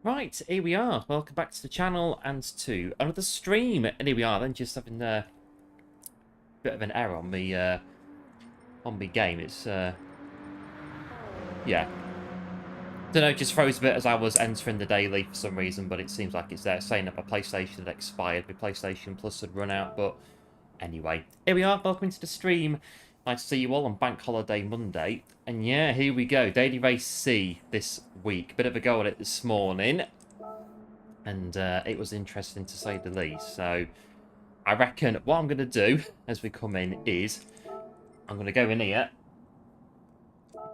Right, here we are. Welcome back to the channel and to another stream. And here we are then, just having a bit of an error on me game. It's yeah. Don't know, it just froze a bit as I was entering the daily for some reason, but it seems like it's there saying that my PlayStation had expired, my PlayStation Plus had run out, but anyway. Here we are, welcome to the stream. Nice to see you all on Bank Holiday Monday. And yeah, here we go. Daily Race C this week. Bit of a go at it this morning. And it was interesting to say the least. So I reckon what I'm going to do as we come in is I'm going to go in here.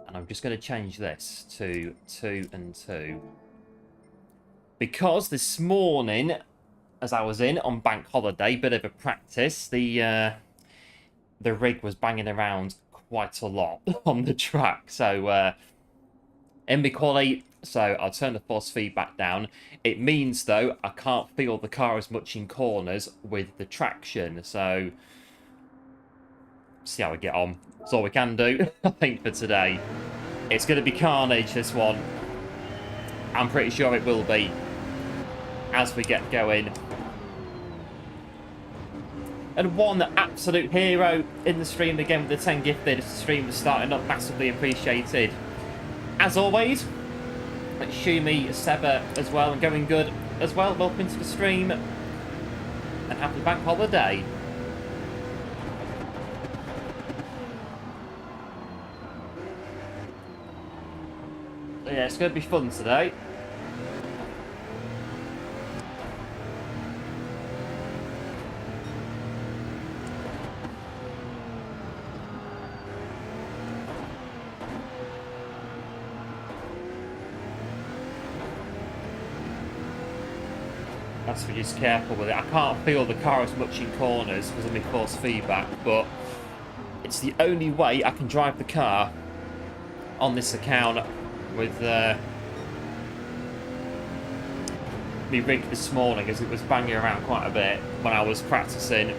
And I'm just going to change this to 2 and 2. Because this morning, as I was in on Bank Holiday, bit of a practice, the rig was banging around quite a lot on the track. So in the quality, so I'll turn the force feedback down. It means though I can't feel the car as much in corners with the traction. So see how we get on. That's all we can do, I think, for today. It's going to be carnage, this one. I'm pretty sure it will be as we get going. And one absolute hero in the stream again with the 10 gifted. The stream was starting up, massively appreciated. As always, Shumi, Seba as well, and going good as well. Welcome to the stream and happy bank holiday. Yeah, it's going to be fun today. That's for just careful with it. I can't feel the car as much in corners because of my force feedback, but it's the only way I can drive the car on this account with me rig this morning, as it was banging around quite a bit when I was practicing.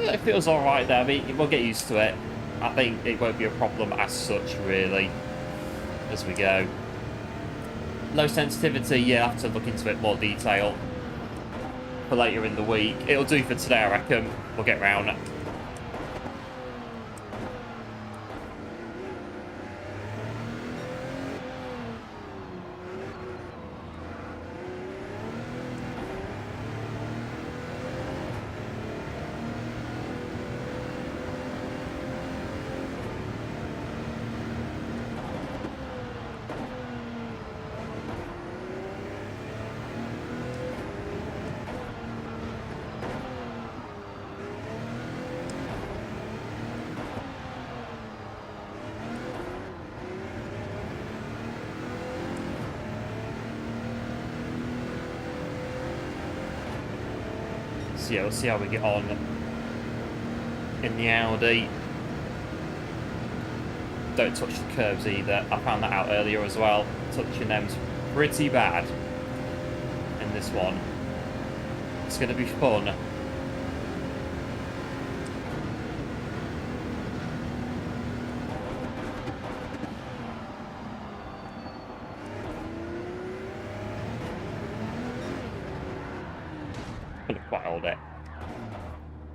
It feels alright there. I mean, we'll get used to it. I think it won't be a problem as such, really, as we go. Low sensitivity, yeah, I'll have to look into it more detail for later in the week. It'll do for today, I reckon. We'll get round it. So yeah, we'll see how we get on in the Audi. Don't touch the curves either. I found that out earlier as well. Touching them's pretty bad in this one. It's going to be fun.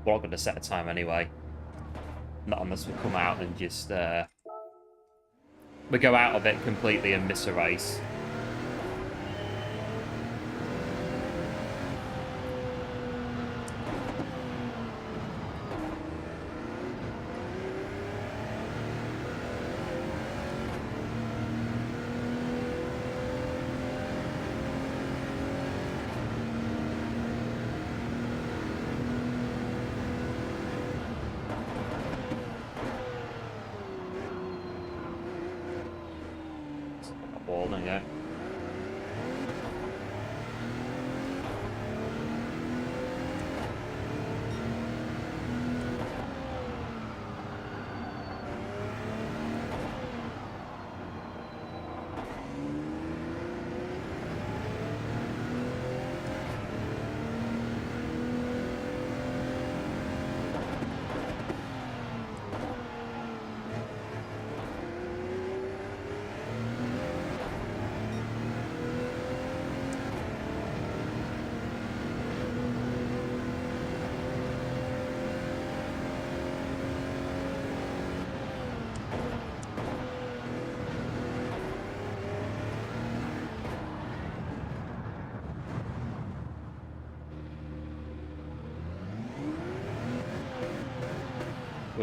We're not going to set a time anyway. Not unless we come out and just we go out of it completely and miss a race.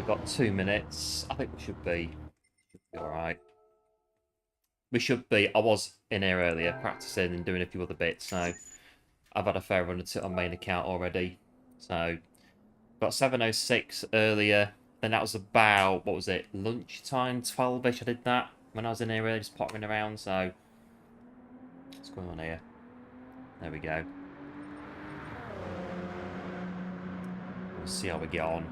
got 2 minutes. I think we should be alright. We should be. I was in here earlier practicing and doing a few other bits, so I've had a fair run at it on main account already. So, got 7:06 earlier. Then that was about, what was it, lunchtime, 12-ish I did that when I was in here earlier, just pottering around, so... What's going on here? There we go. We'll see how we get on.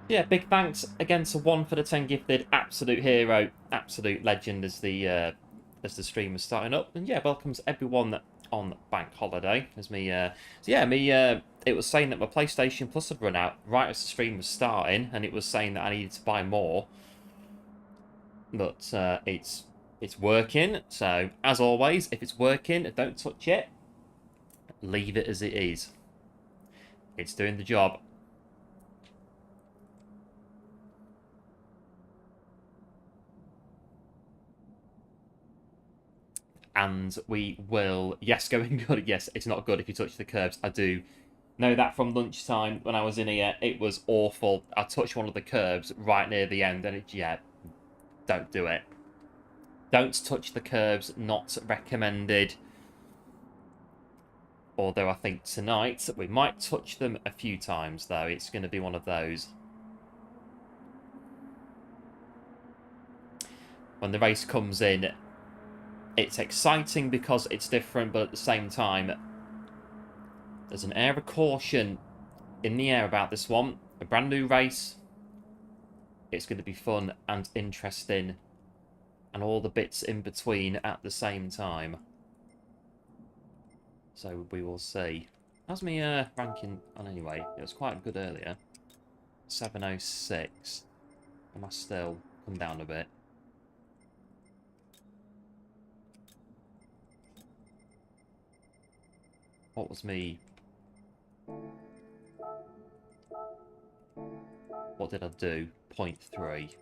Yeah, big thanks again to One for the 10 gifted. Absolute hero, absolute legend as the stream was starting up. And yeah, welcomes everyone on bank holiday. As me, it was saying that my PlayStation Plus had run out right as the stream was starting, and it was saying that I needed to buy more. But it's working. So as always, if it's working, don't touch it. Leave it as it is. It's doing the job. And we will... Yes, going good. Yes, it's not good if you touch the curbs. I do know that from lunchtime when I was in here. It was awful. I touched one of the curbs right near the end, and it... Yeah, don't do it. Don't touch the curbs. Not recommended. Although I think tonight we might touch them a few times, though. It's going to be one of those. When the race comes in... It's exciting because it's different, but at the same time, there's an air of caution in the air about this one. A brand new race. It's going to be fun and interesting, and all the bits in between at the same time. So we will see. How's me ranking on anyway? It was quite good earlier. 7:06. Am I still come down a bit? What was me? What did I do? 0.3.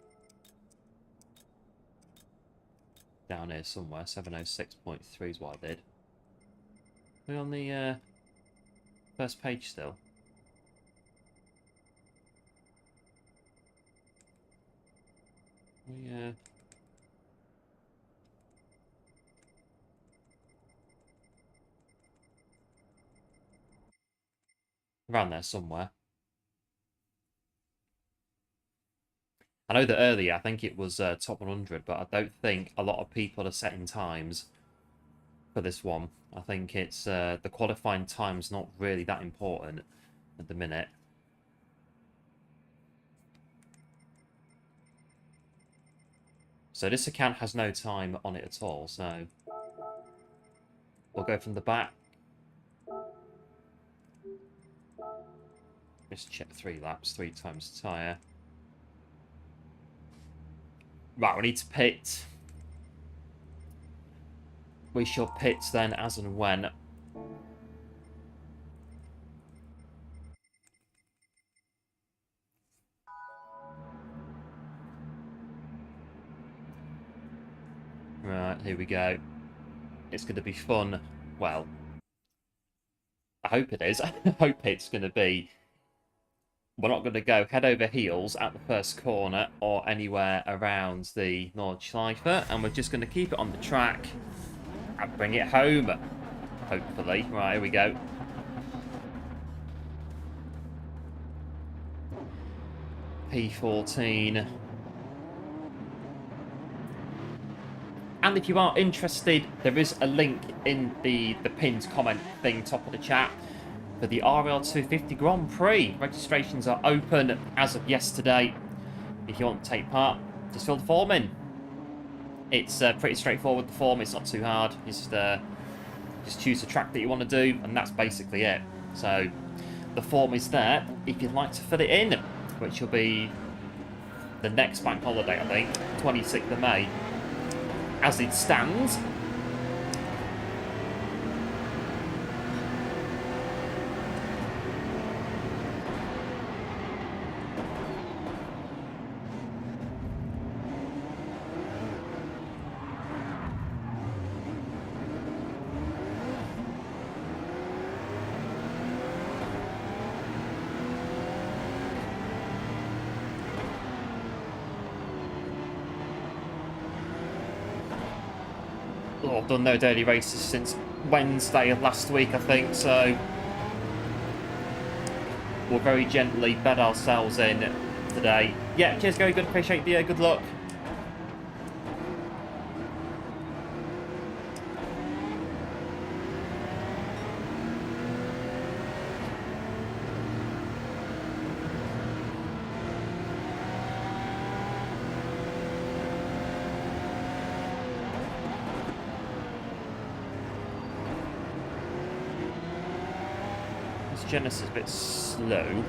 Down here somewhere. 7:06.3 is what I did. Are we on the first page still? Yeah. Around there somewhere. I know that earlier, I think it was top 100, but I don't think a lot of people are setting times for this one. I think it's the qualifying time's not really that important at the minute. So this account has no time on it at all, so we'll go from the back. Just check 3 laps, 3 times tyre. Right, we need to pit. We shall pit then as and when. Right, here we go. It's going to be fun. Well, I hope it is. I hope it's going to be... We're not going to go head over heels at the first corner or anywhere around the Nordschleife, and we're just going to keep it on the track and bring it home, hopefully. Right, here we go. P14. And if you are interested, there is a link in the pinned comment thing, top of the chat, for the RL250 Grand Prix. Registrations are open as of yesterday. If you want to take part, just fill the form in. It's pretty straightforward, the form. It's not too hard. You just choose the track that you want to do, and that's basically it. So the form is there if you'd like to fill it in, which will be the next bank holiday, I think, 26th of May. As it stands, Oh, I've done no daily races since Wednesday of last week, I think, so we'll very gently bed ourselves in today. Yeah, cheers, Gary, good, appreciate the good luck. Genesis is a bit slow.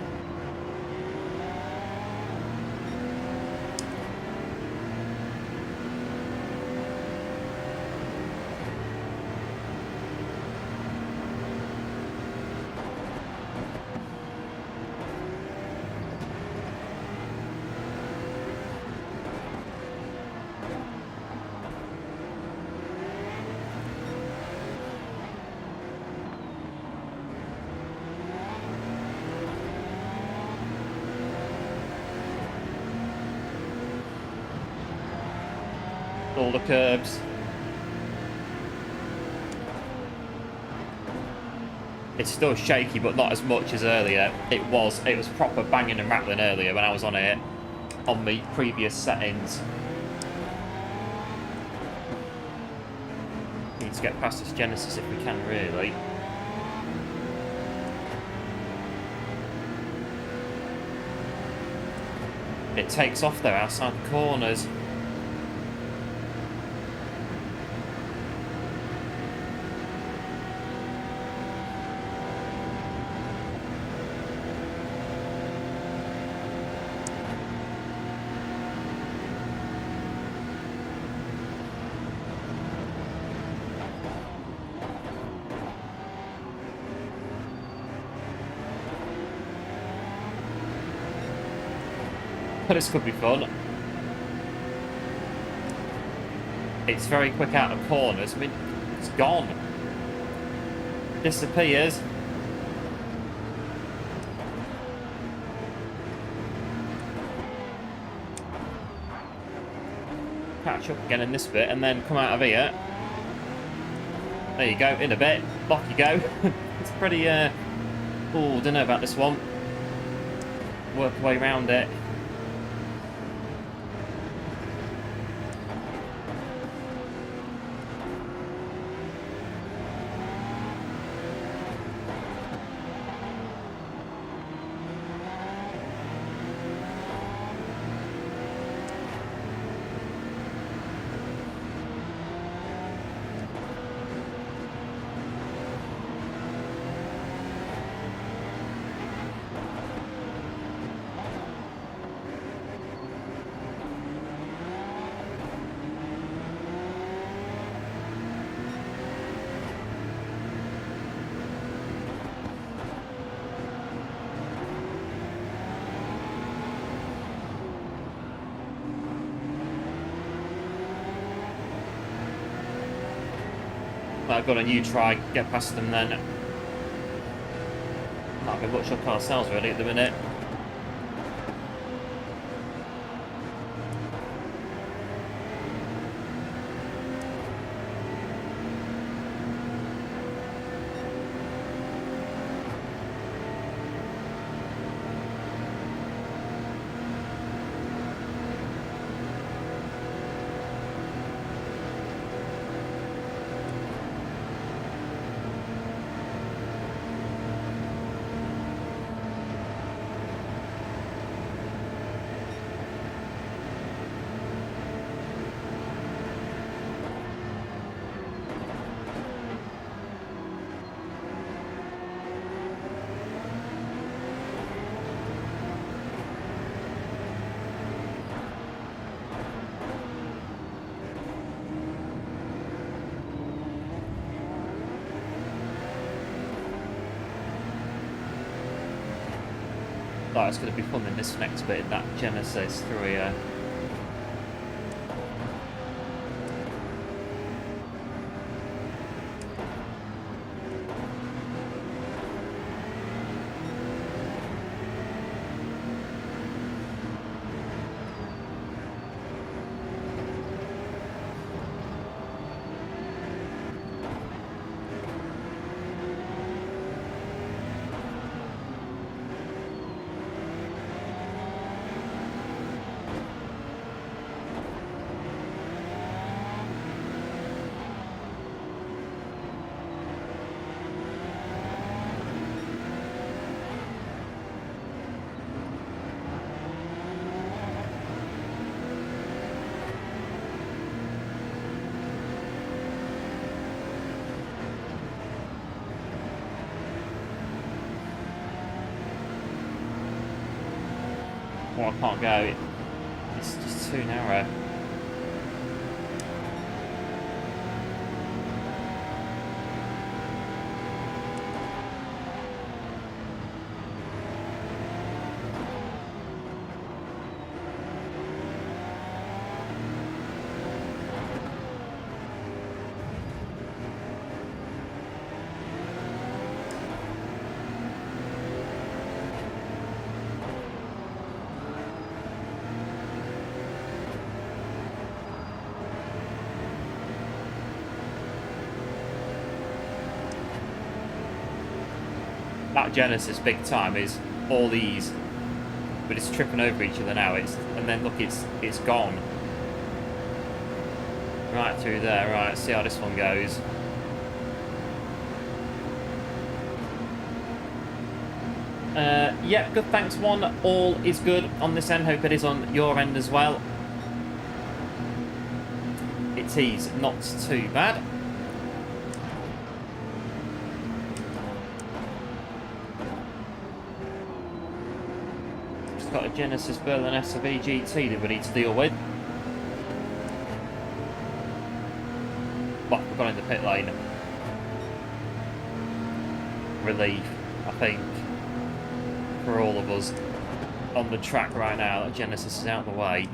All the curbs. It's still shaky, but not as much as earlier. It was proper banging and rattling earlier when I was on it on the previous settings. Need to get past this Genesis if we can, really. It takes off there outside the corners. But this could be fun. It's very quick out of corners. I mean, it's gone. Disappears. Catch up again in this bit and then come out of here. There you go, in a bit. Off you go. It's pretty, oh, don't know about this one. Work our way around it. I've got a new try, get past them then. Might be much up ourselves really at the minute. Oh, it's going to be fun in this next bit, that Genesis through here. Well, I can't go. It's just too narrow. That Genesis big time is all these, but it's tripping over each other now. And then look, it's gone right through there. Right, let's see how this one goes. Yeah, good. Thanks, one. All is good on this end. Hope it is on your end as well. It is not too bad. Got a Genesis Berlin SUV GT that we need to deal with. But we've gone in the pit lane. Relief, I think, for all of us on the track right now. That Genesis is out of the way.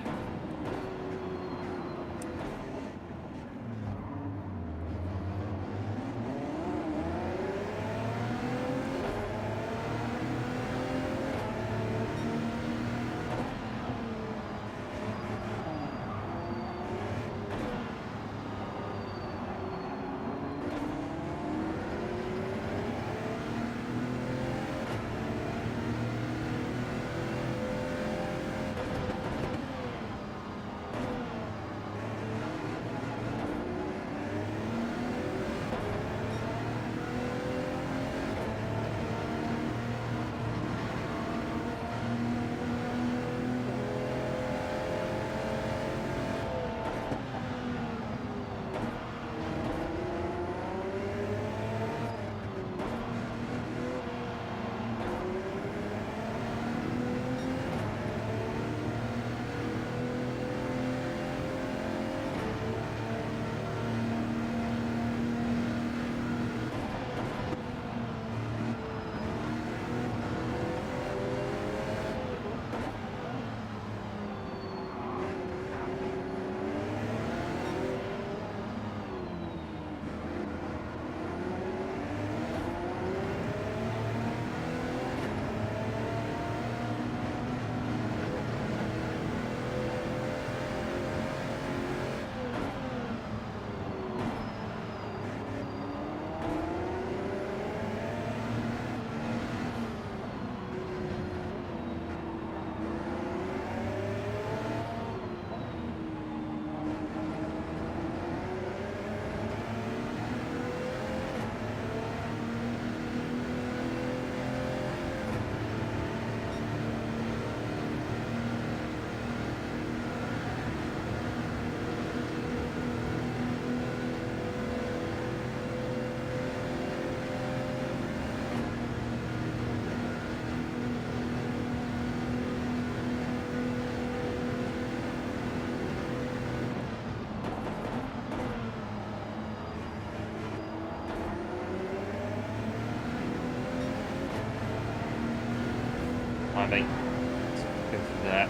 Timing. Go through that.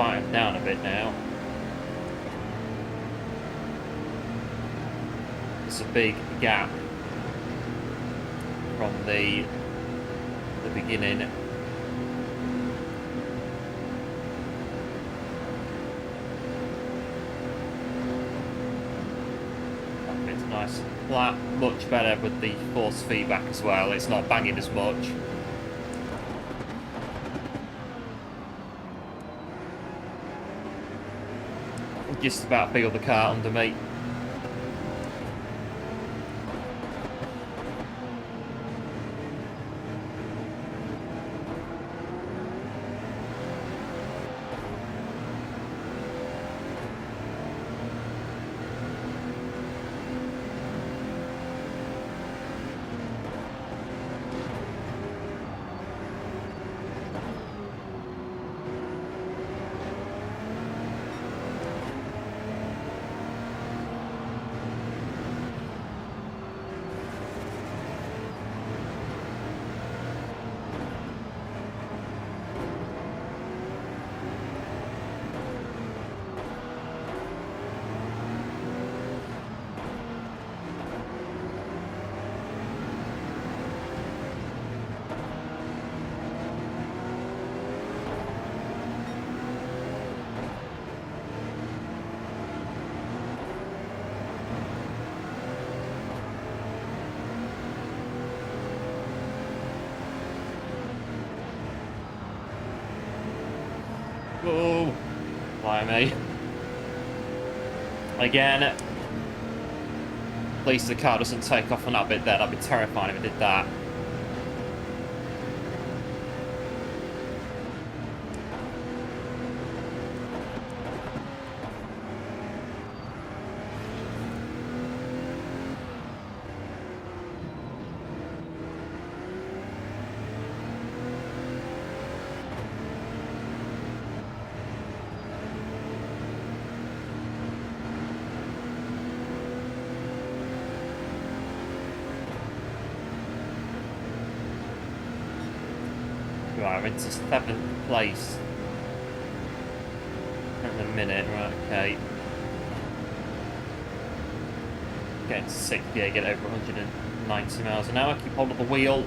quieted down a bit now. It's a big gap from the beginning. It's nice and flat, much better with the force feedback as well. It's not banging as much. Just about feel the car under me. Oh, blimey. Again, at least the car doesn't take off on that bit there. That'd be terrifying if it did that. Right, we're into 7th place in a minute. Right, okay. Getting to 6th gear, get over 190 miles an hour. Keep hold of the wheel.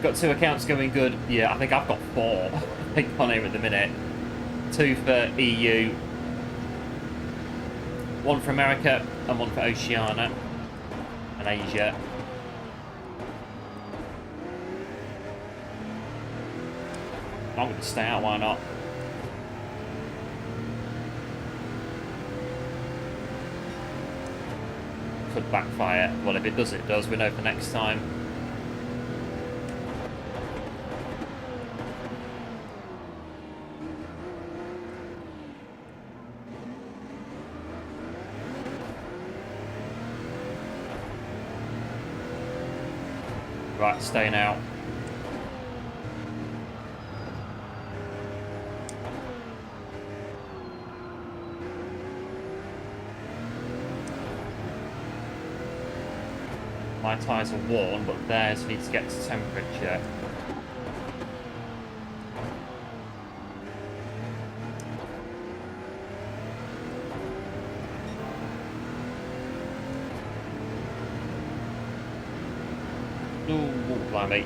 Got 2 accounts going good. Yeah, I think I've got 4. I think on here at the minute. 2 for EU, 1 for America, and 1 for Oceania and Asia. I'm going to stay out, why not? Could backfire. Well, if it does, it does. We know for next time. Right, staying out. My tyres are worn, but theirs need to get to temperature. Ooh, blimey.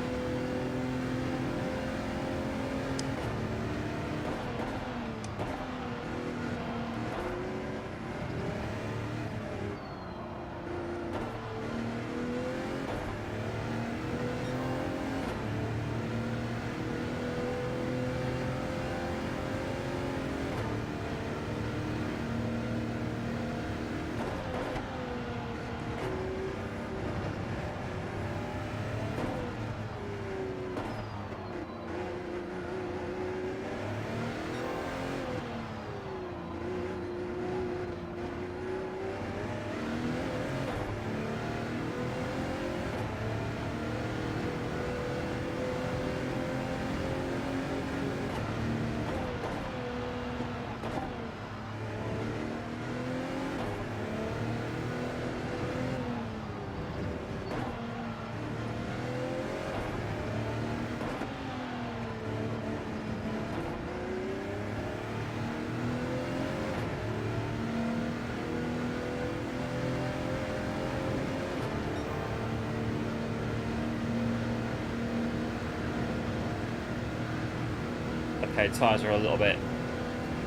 Okay, tyres are a little bit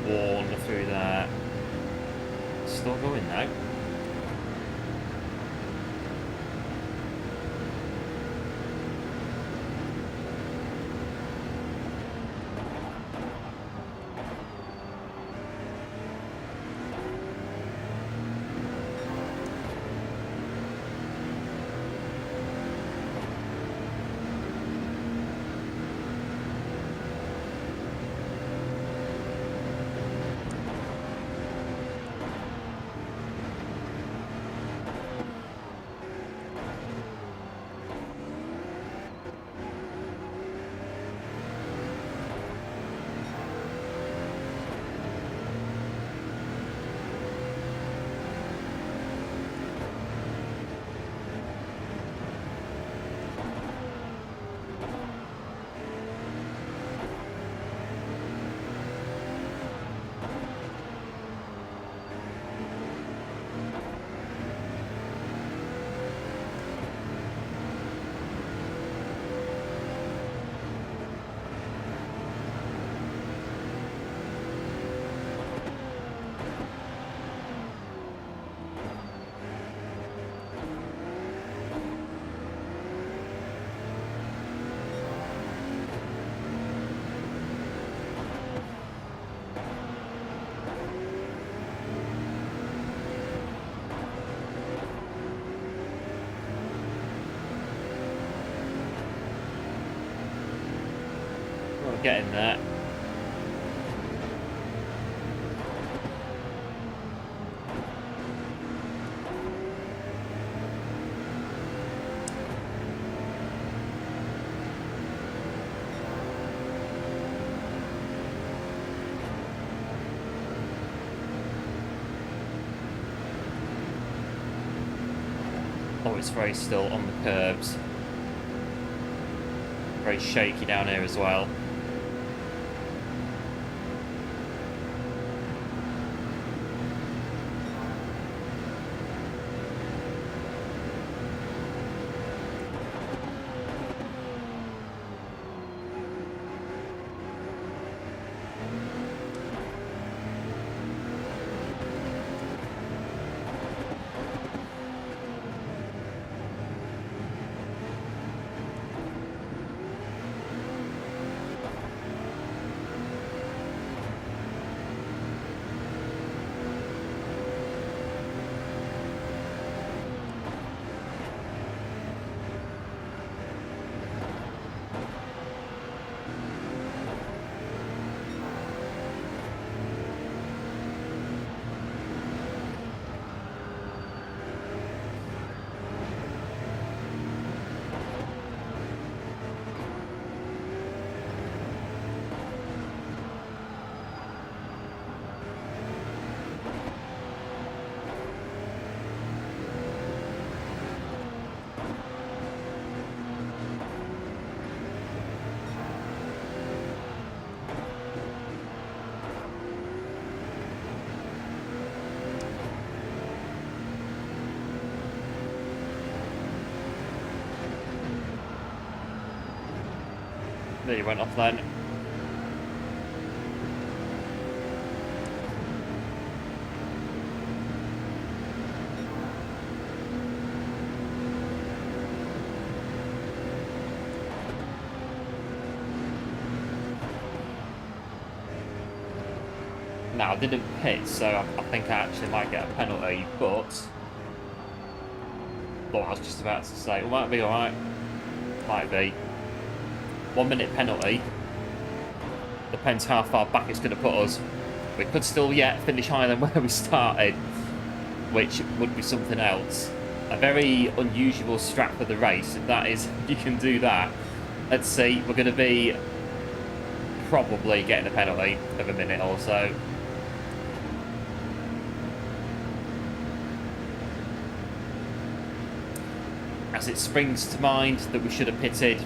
worn through there. Still going now. We're getting there. Oh, it's very still on the curbs. Very shaky down here as well. There you went off then. Now, I didn't pit, so I think I actually might get a penalty, but... Well, I was just about to say, it might be alright. Might be. 1 minute penalty. Depends how far back it's going to put us. We could still yet finish higher than where we started, which would be something else. A very unusual strap for the race, if that is, if you can do that. Let's see, we're going to be probably getting a penalty of a minute or so. As it springs to mind that we should have pitted.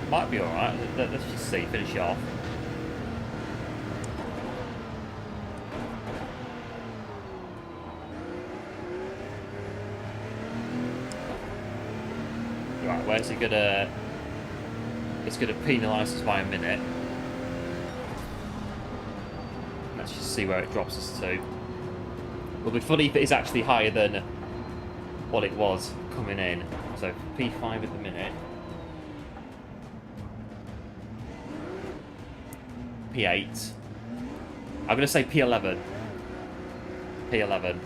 Might be alright, let's just see, finish it off. where's it gonna... It's gonna penalise us by a minute. Let's just see where it drops us to. It'll be funny if it is actually higher than what it was coming in. So P5 at the minute. P8. I'm going to say P11. P11.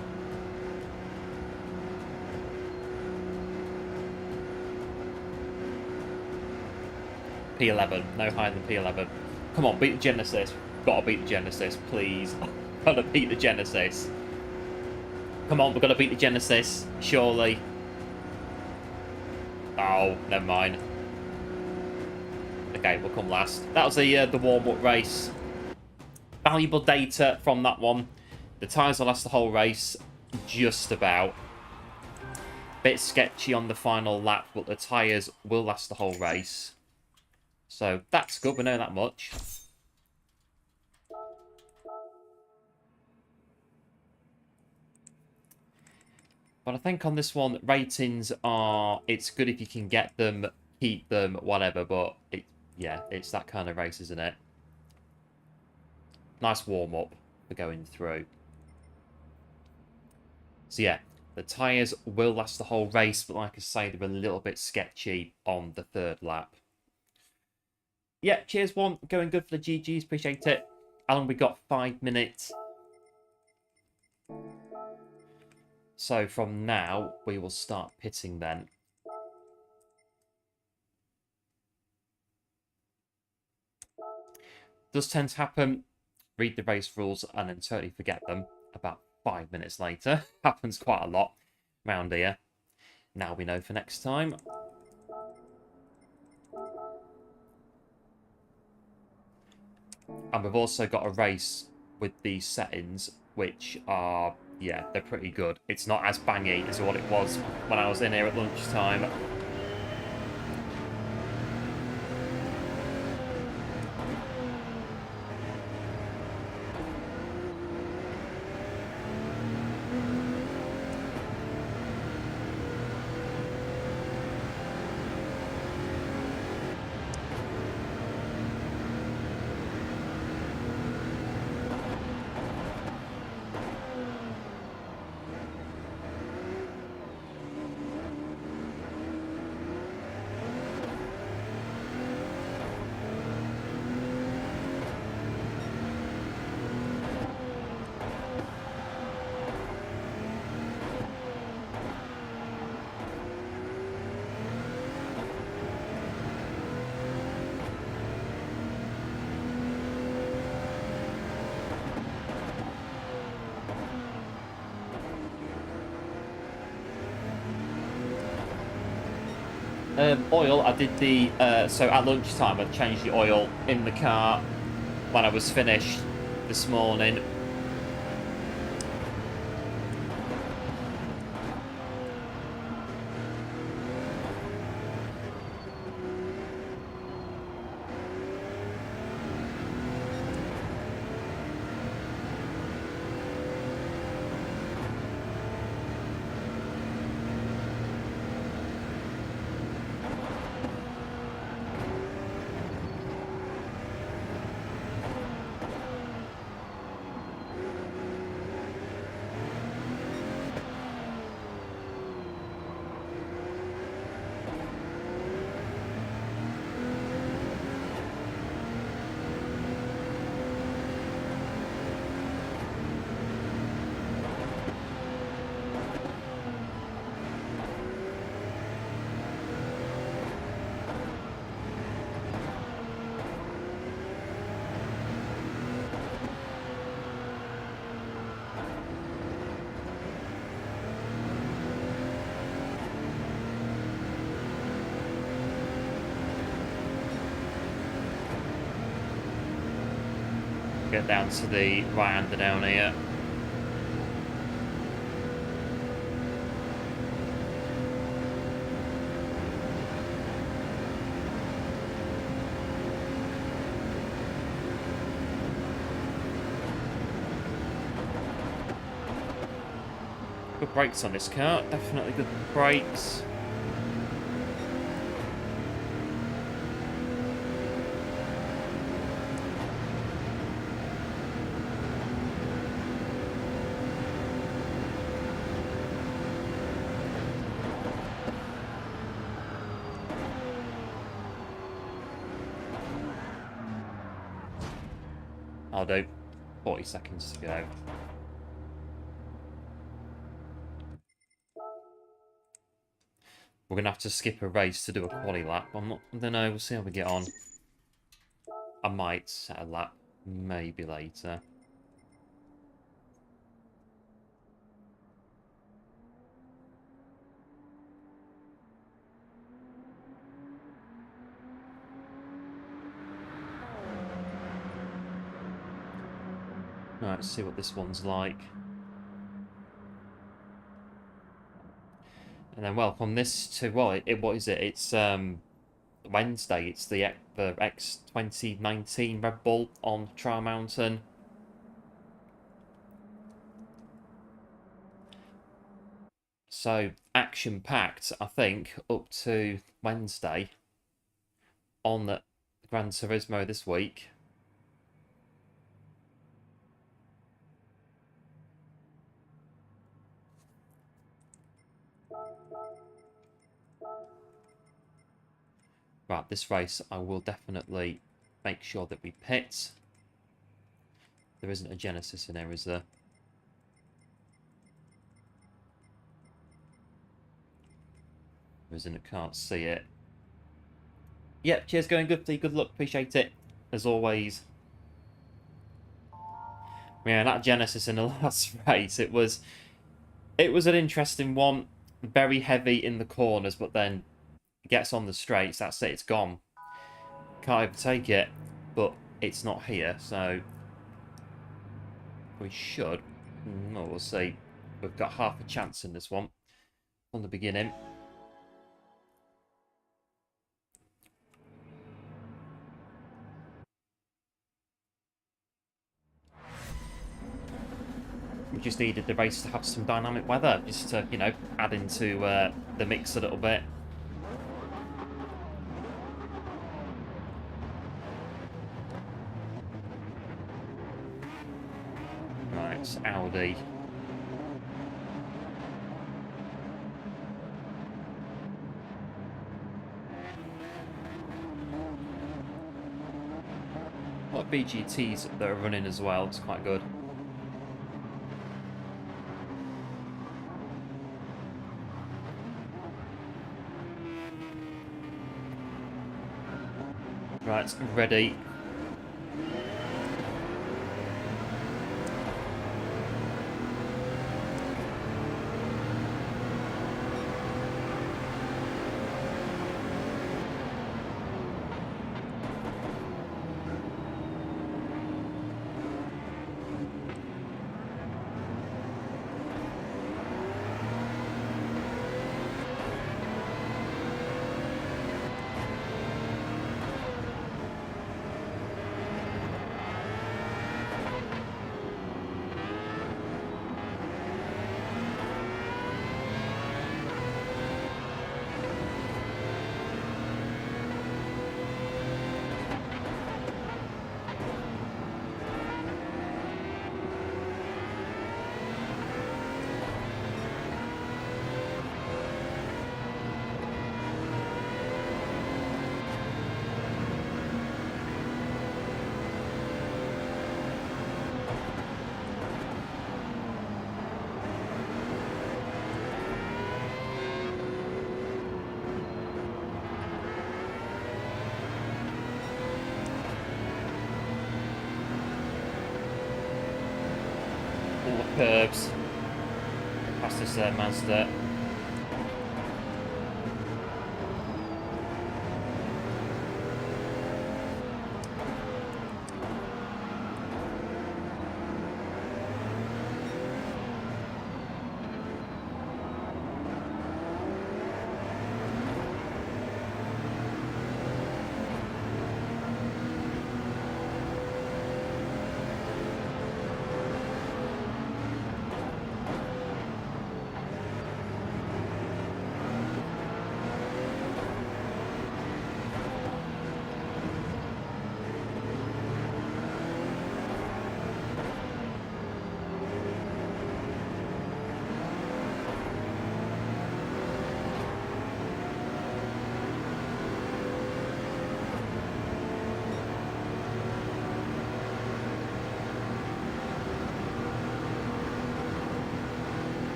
P11. No higher than P11. Come on, beat the Genesis. Gotta beat the Genesis, please. Gotta beat the Genesis. Come on, we've got to beat the Genesis, surely. Oh, never mind. Okay, we'll come last. That was the warm-up race. Valuable data from that one. The tyres will last the whole race, just about. Bit sketchy on the final lap, but the tyres will last the whole race. So that's good, we know that much. But I think on this one, ratings are... It's good if you can get them, keep them, whatever. But, yeah, it's that kind of race, isn't it? Nice warm-up for going through. So, yeah, the tyres will last the whole race. But like I say, they were a little bit sketchy on the third lap. Yeah, cheers, one. Going good for the GGs. Appreciate it. How long we got? 5 minutes. So from now, we will start pitting then. Does tend to happen. Read the race rules and then totally forget them. About 5 minutes later. Happens quite a lot around here. Now we know for next time. And we've also got a race with these settings, which are... Yeah, they're pretty good. It's not as bangy as what it was when I was in here at lunchtime. Oil, I did the... so at lunchtime, I changed the oil in the car when I was finished this morning. Get down to the right-hander down here. Good brakes on this car, definitely good brakes. I'll do. 40 seconds to go. We're going to have to skip a race to do a quali lap. I don't know. We'll see how we get on. I might set a lap. Maybe later. Right, let's see what this one's like. And then, well, from this to, well, what is it? It's Wednesday. It's the X 2019 Red Bull on Trial Mountain. So, action-packed, I think, up to Wednesday on the Gran Turismo this week. Right, this race I will definitely make sure that we pit. There isn't a Genesis in there, is there? There isn't, I can't see it. Yep, cheers, going good, good luck, appreciate it, as always. Yeah, that Genesis in the last race, it was an interesting one. Very heavy in the corners, but then it gets on the straights, that's it, it's gone. Can't overtake it, but it's not here, so we should. Well, we'll see. We've got half a chance in this one from the beginning. We just needed the race to have some dynamic weather, just to, you know, add into the mix a little bit. Right, Audi. A lot of BGTs that are running as well, it's quite good. Right, ready. Curbs past this Mazda.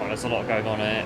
there's a lot going on here.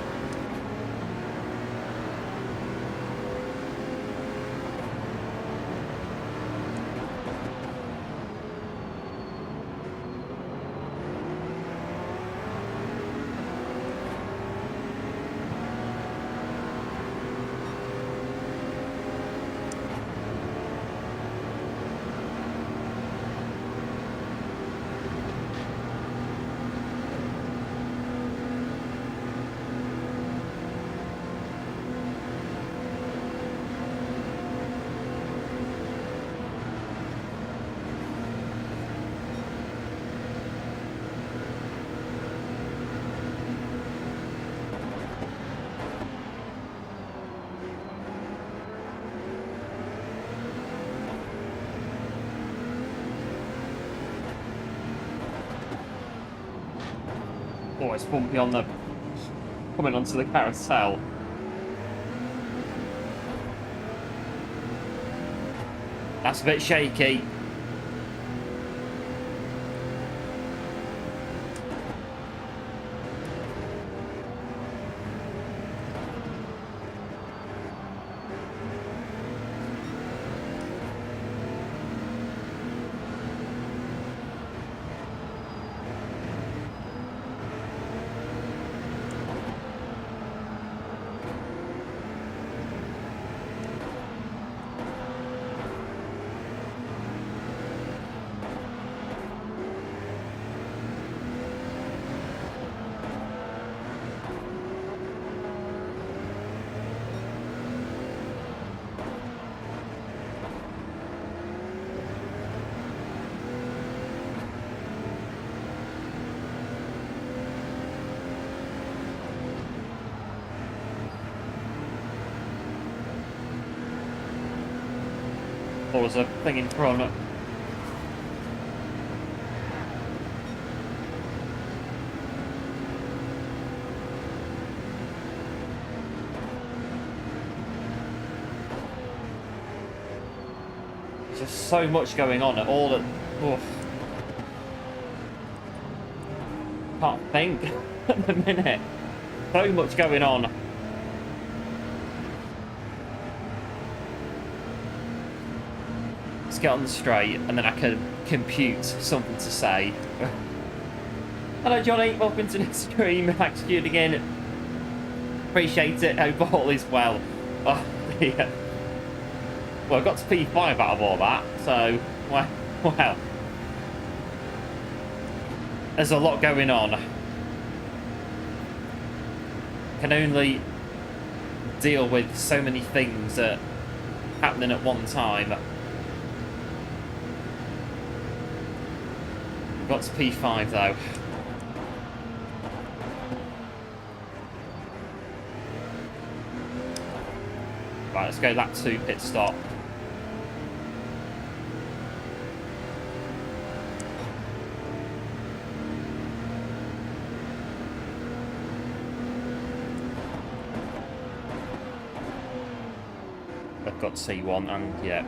Oh, it's bumpy on the... coming onto the carousel. That's a bit shaky. Or was a thing in front. There's just so much going on at all at... Oof. Can't think at the minute. So much going on. Get on the straight and then I can compute something to say. Hello Johnny, welcome to the stream. Thanks for tuning in. Appreciate it. Hope all is well. Oh dear. Well, I got to P5 out of all that, so well. There's a lot going on. Can only deal with so many things happening at one time. Got to P5 though. Right, let's go lap 2 pit stop. I've got C1 and yeah,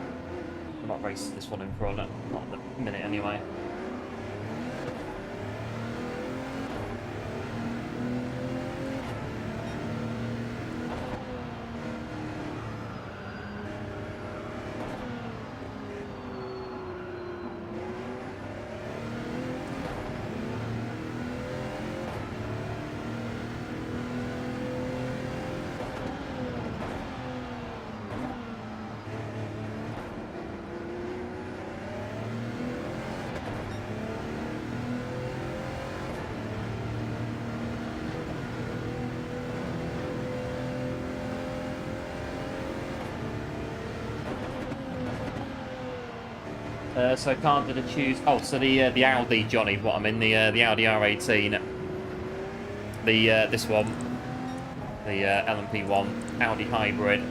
I'm not racing this one in front, not in the minute anyway. So can't did I choose? Oh, so the Audi, Johnny. What I'm in the Audi R18. The this one, the LMP1 Audi hybrid.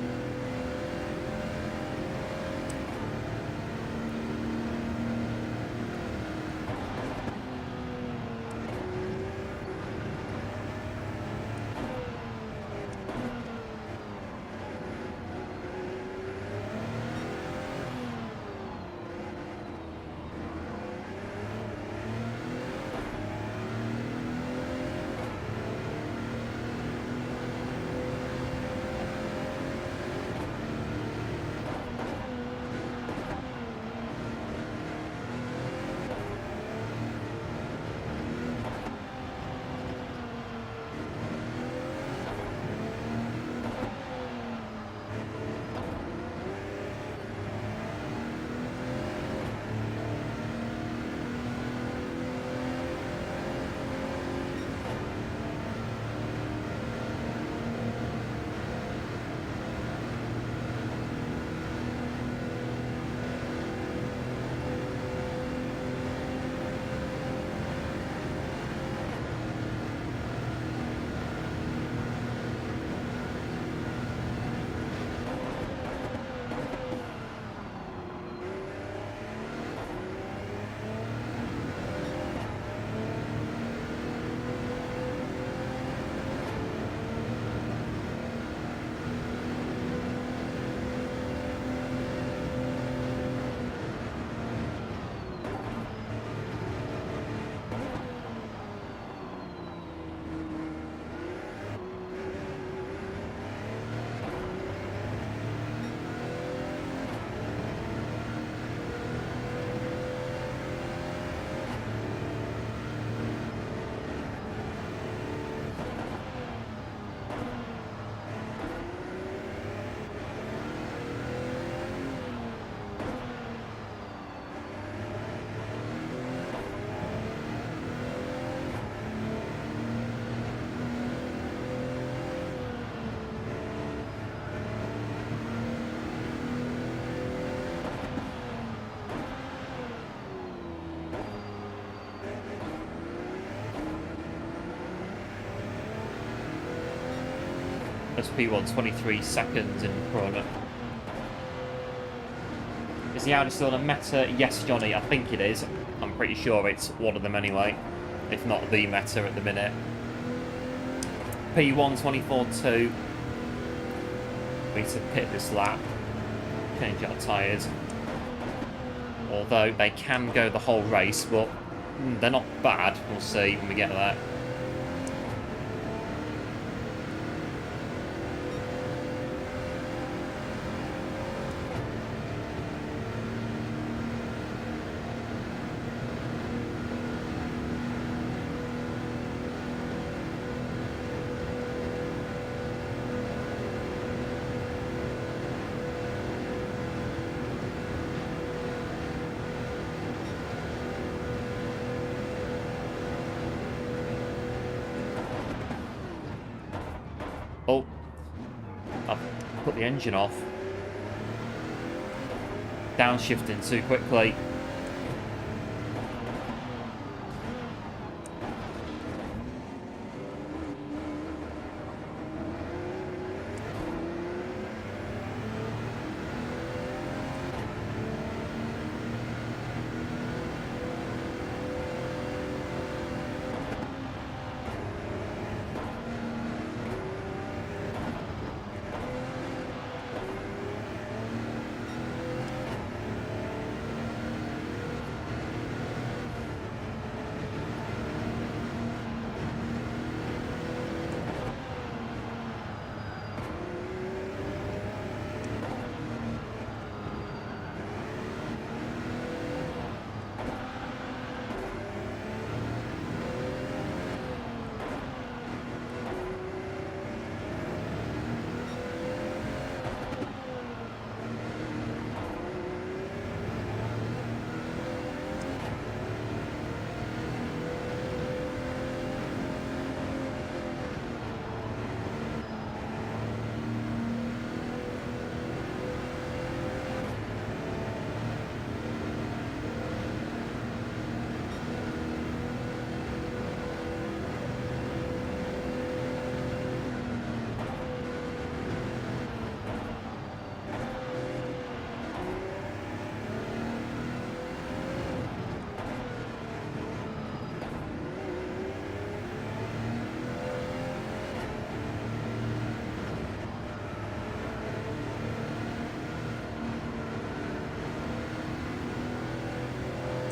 As P1 23 seconds in front. Is the Audi still on a meta? Yes, Johnny, I think it is. I'm pretty sure it's one of them anyway. If not the meta at the minute. P1 24.2. We need to pit this lap. Change our tyres. Although they can go the whole race, but they're not bad. We'll see when we get there. Oh, I've put the engine off. Downshifting too quickly.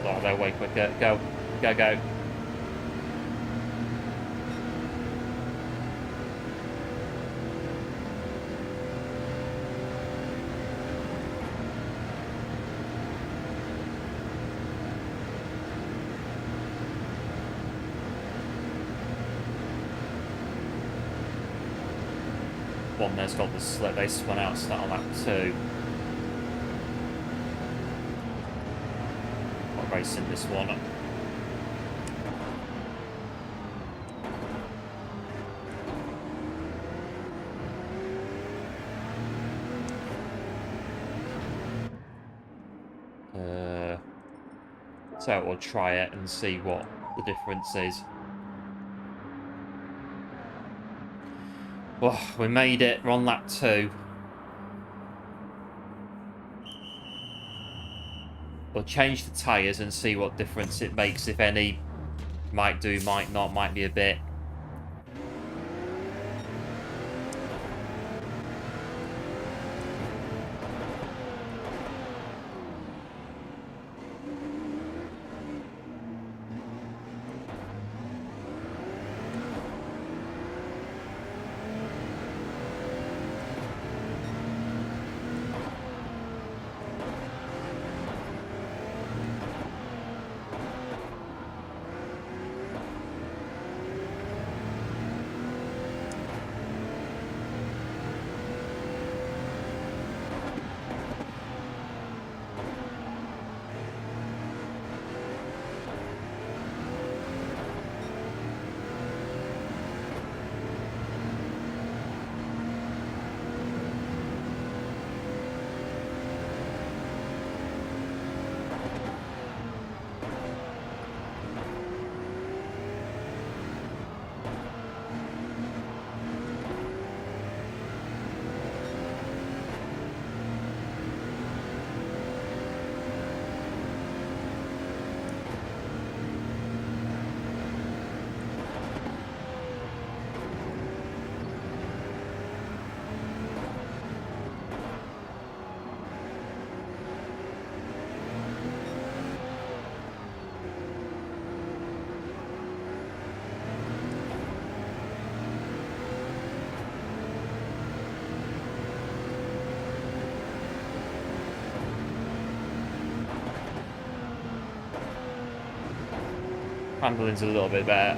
Oh, they're way quicker. Go. Go, go. One there's got the slip. They spun out, start on lap 2. Racing this one. So we'll try it and see what the difference is. Oh, we made it. We're on lap 2. We'll change the tyres and see what difference it makes, if any. Might do, might not, might be a bit. Handling's a little bit better.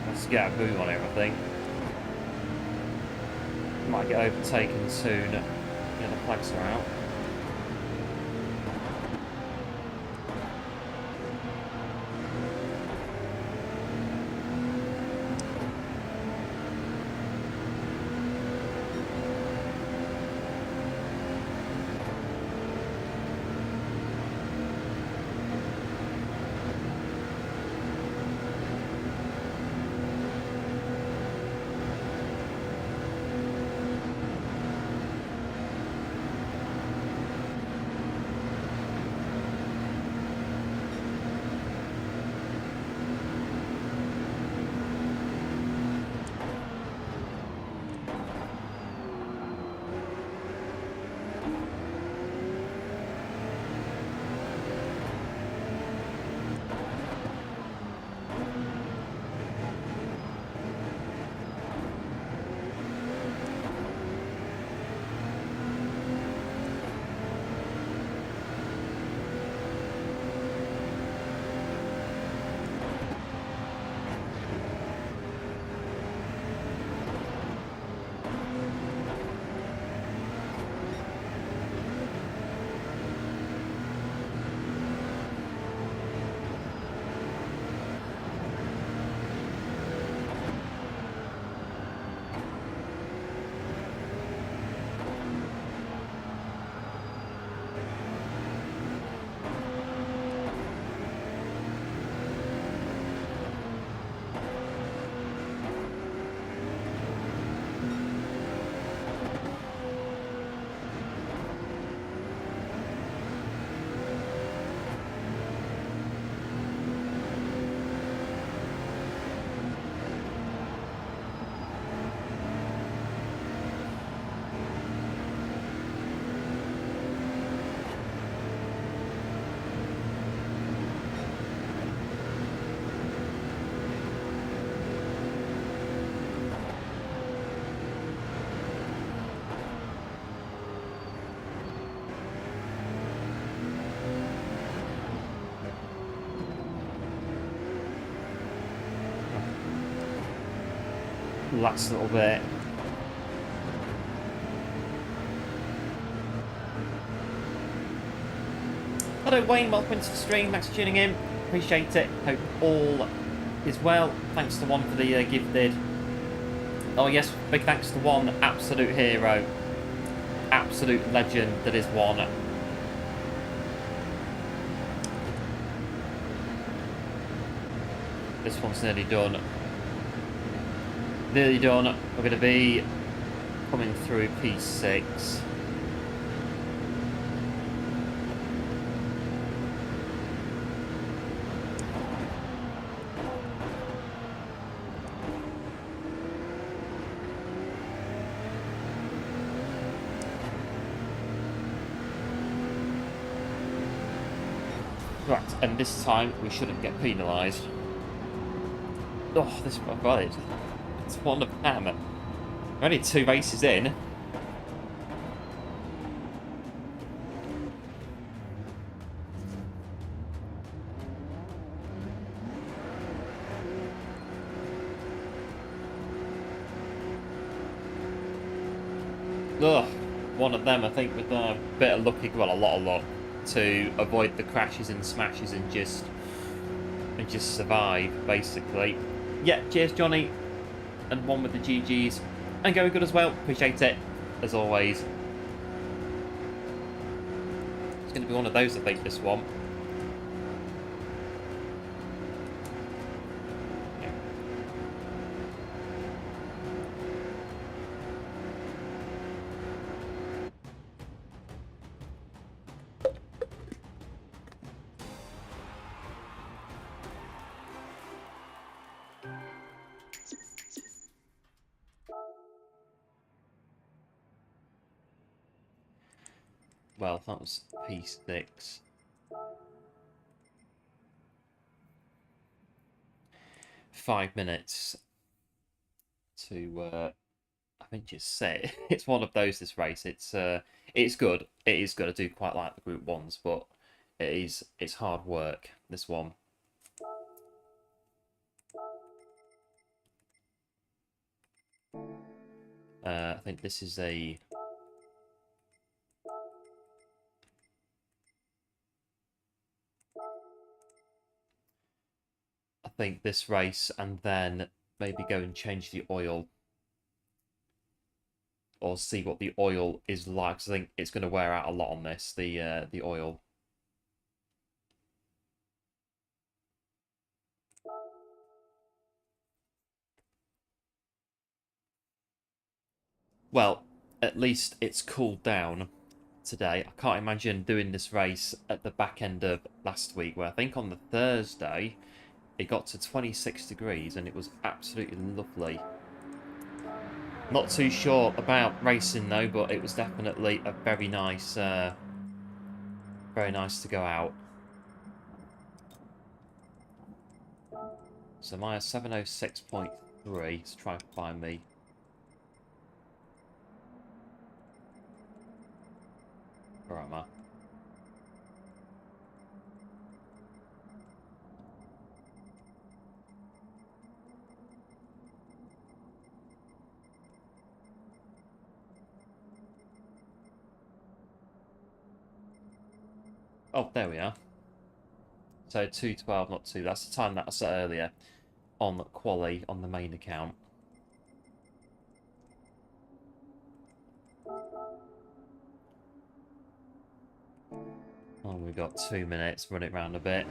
Let's get a boot on everything. Might get overtaken soon. Yeah, the flags are out. Last little bit. Hello Wayne, welcome into the stream, thanks for tuning in, appreciate it, hope all is well. Thanks to One for the gifted. Oh yes, big thanks to One, absolute hero, absolute legend that is One. This one's nearly done. Nearly done. We're going to be coming through P6. Right, and this time we shouldn't get penalised. Oh, this one, I've got it. It's one of them. We're only 2 races in. Ugh, one of them, I think, with a bit of luck, well, a lot of luck, to avoid the crashes and smashes and just survive, basically. Yeah, cheers, Johnny. And one with the GGs. And going good as well. Appreciate it, as always. It's going to be one of those, I think, this one. Well, that was P6. Five minutes to, I think, just say it's one of those. This race, it's good. It is good. I do quite like the Group 1s, but it's hard work. This one. I think this is a. I think this race, and then maybe go and change the oil, or see what the oil is like. 'Cause I think it's going to wear out a lot on this. The oil. Well, at least it's cooled down today. I can't imagine doing this race at the back end of last week, where I think on the Thursday it got to 26 degrees and it was absolutely lovely. Not too sure about racing though, but it was definitely a very nice to go out. So Maya 706.3. Let's try and find me. Where am I? Oh, there we are. So 2:12, not 2. That's the time that I set earlier on Quali on the main account. Oh, we've got 2 minutes. Run it round a bit.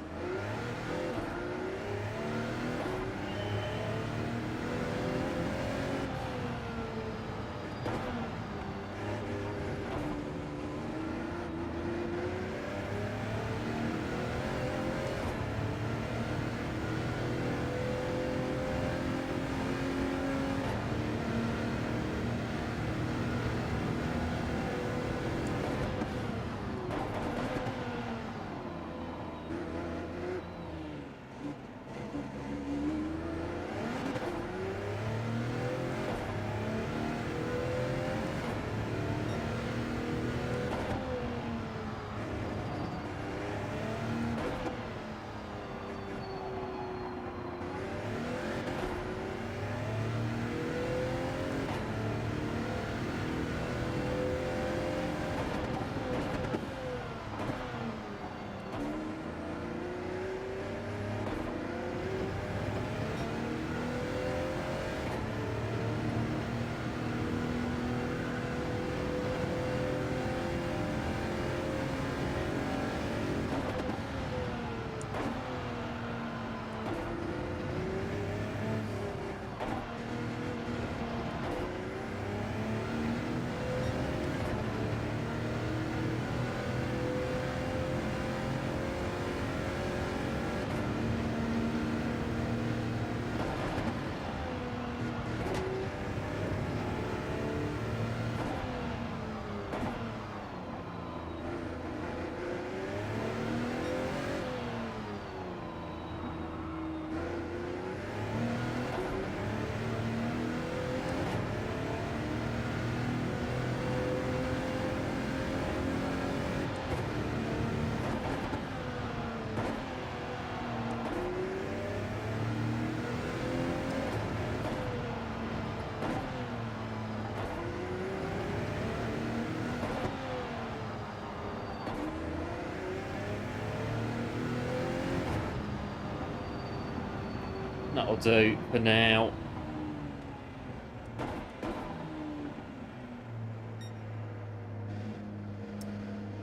That'll do for now.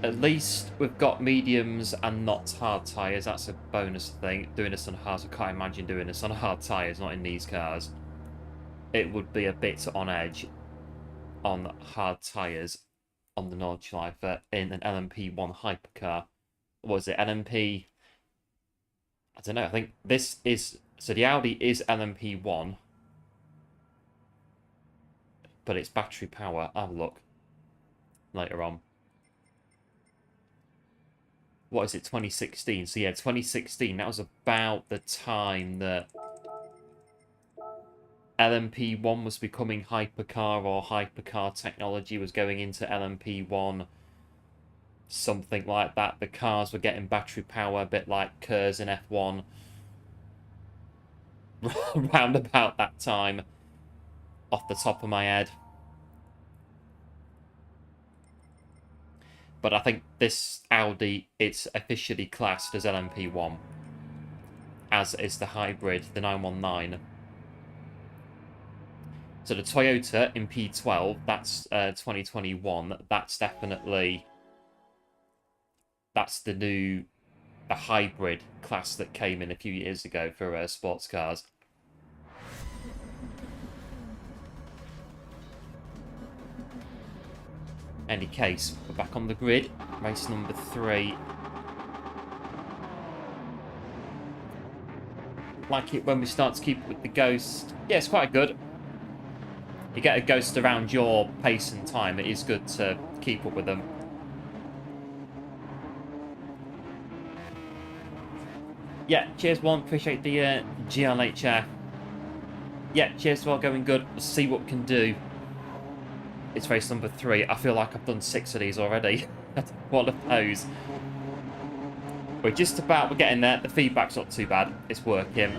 At least we've got mediums and not hard tyres. That's a bonus thing. Doing this on hard, I can't imagine doing this on hard tyres, not in these cars. It would be a bit on edge on hard tyres on the Nordschleife in an LMP1 hypercar. What was it? LMP... I don't know. I think this is... So the Audi is LMP1. But it's battery power. I'll have a look later on. What is it, 2016? So yeah, 2016, that was about the time that LMP1 was becoming hypercar, or hypercar technology was going into LMP1. Something like that. The cars were getting battery power, a bit like Kers in F1. Round about that time, off the top of my head. But I think this Audi, it's officially classed as LMP1. As is the hybrid, the 919. So the Toyota in P12, that's 2021. That's definitely... That's the hybrid class that came in a few years ago for sports cars. Any case, we're back on the grid. Race number 3. Like it when we start to keep with the Ghost. Yeah, it's quite good. You get a Ghost around your pace and time. It is good to keep up with them. Yeah, cheers one. Appreciate the GLHR. Yeah, cheers to all going good. We'll see what we can do. It's race number 3. I feel like I've done 6 of these already. One of those. We're just about, we're getting there. The feedback's not too bad. It's working.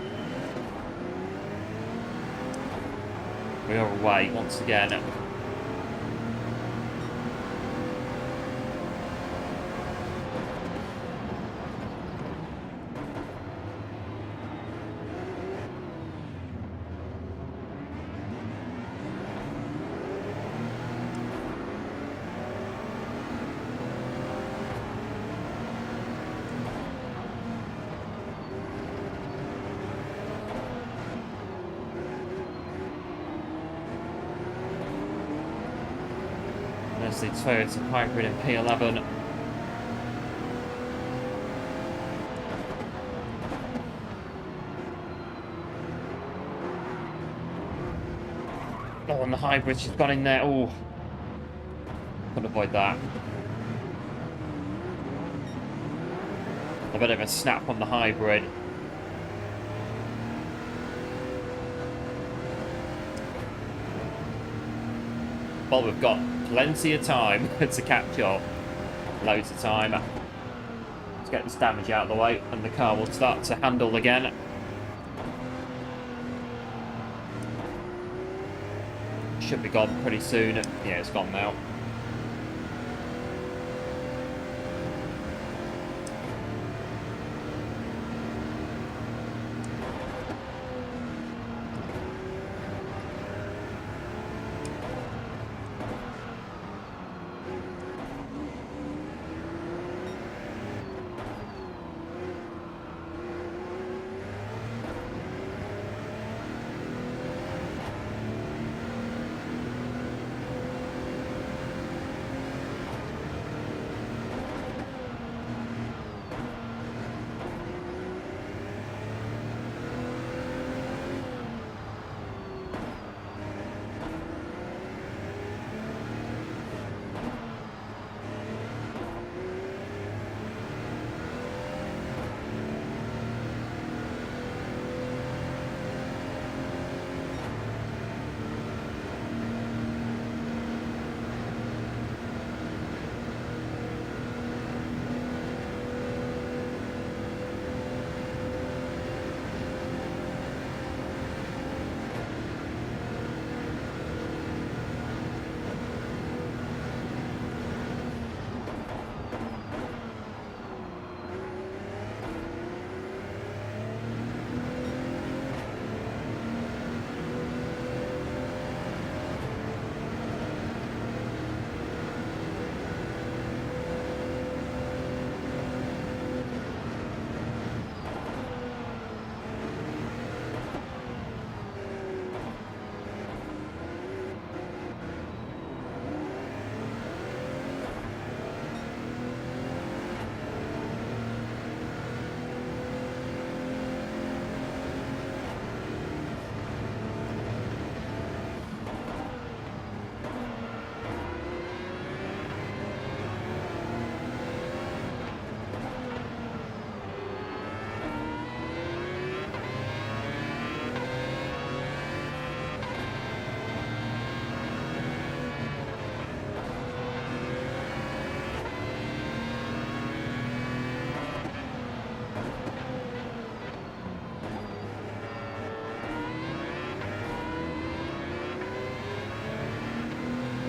We are away once again. The Toyota hybrid in P11. Oh, and the hybrid, she's gone in there. Oh, couldn't avoid that. A bit of a snap on the hybrid. Well, we've got plenty of time to catch up. Loads of time. Let's get this damage out of the way and the car will start to handle again. Should be gone pretty soon. Yeah, it's gone now.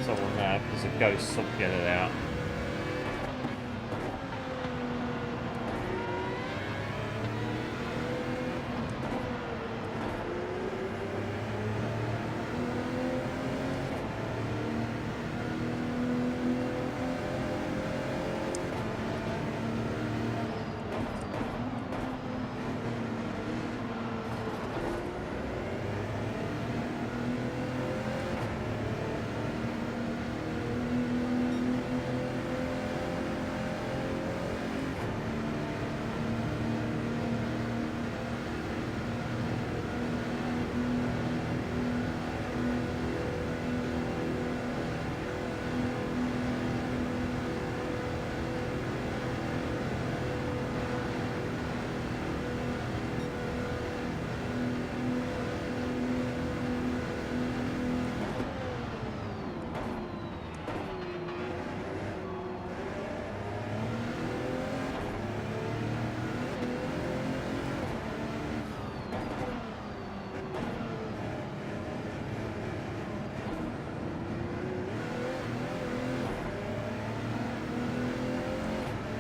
Someone there. There's a ghost something out.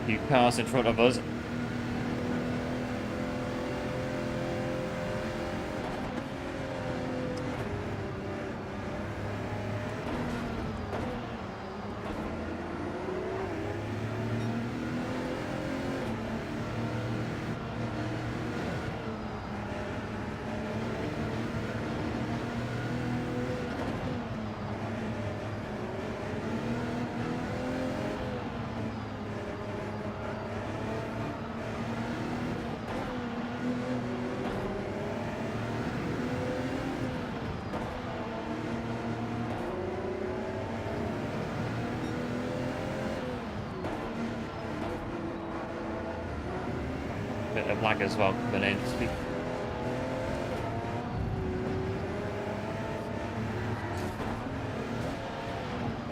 Few cars in front of us. Bit of lag as well coming in.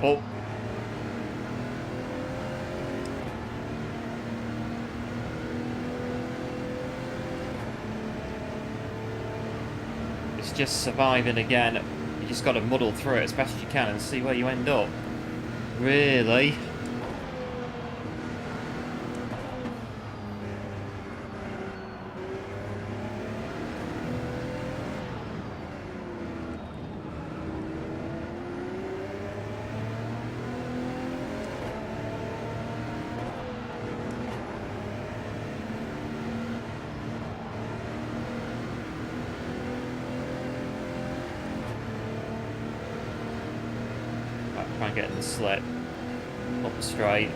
Oh. It's just surviving again. You just got to muddle through it as best you can and see where you end up. Really? Try and get in the slip. Up the straight.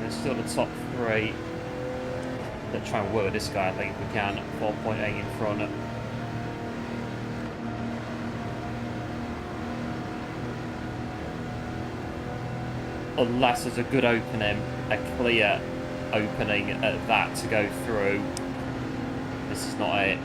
There's still the top three. Let's try and work this guy. I think we can. 4.8 in front. Unless there's a good opening, a clear opening at that to go through. This is not it.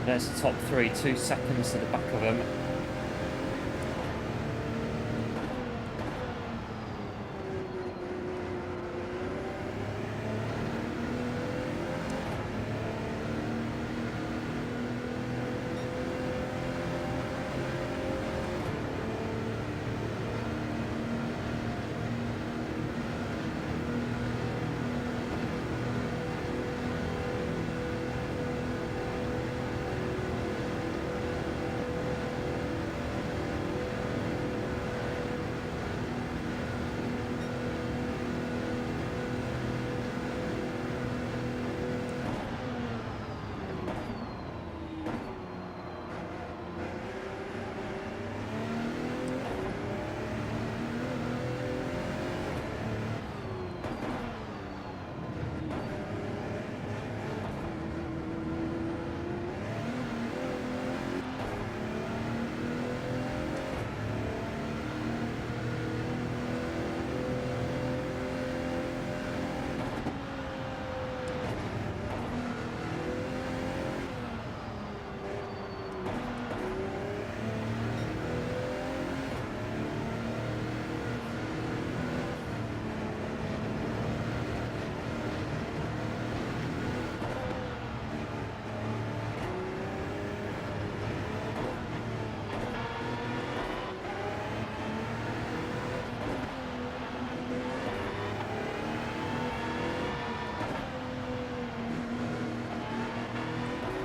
There's the top three, 2 seconds to the back of them.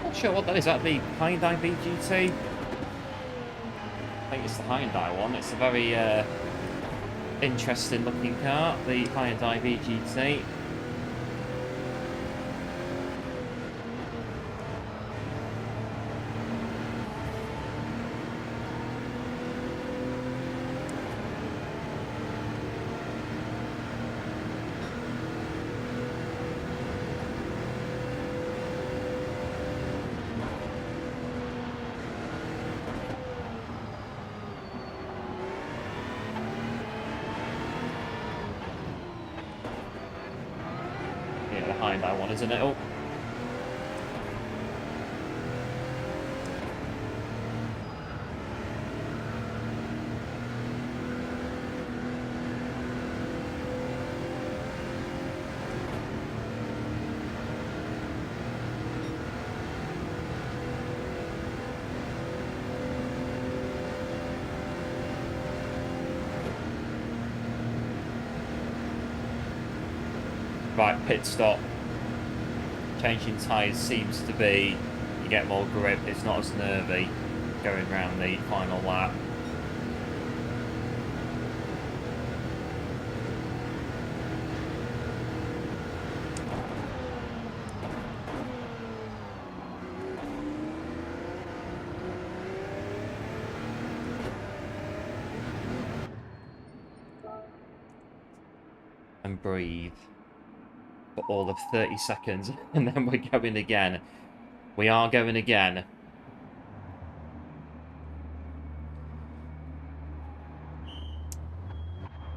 Not sure what that is. That the Hyundai VGT? I think it's the Hyundai one. It's a very interesting looking car, the Hyundai VGT. Hyundai one, isn't it? Oh. Right, pit stop. Changing tyres seems to be, you get more grip, it's not as nervy going round the final lap. and breathe for all of 30 seconds, and then we're going again. We are going again.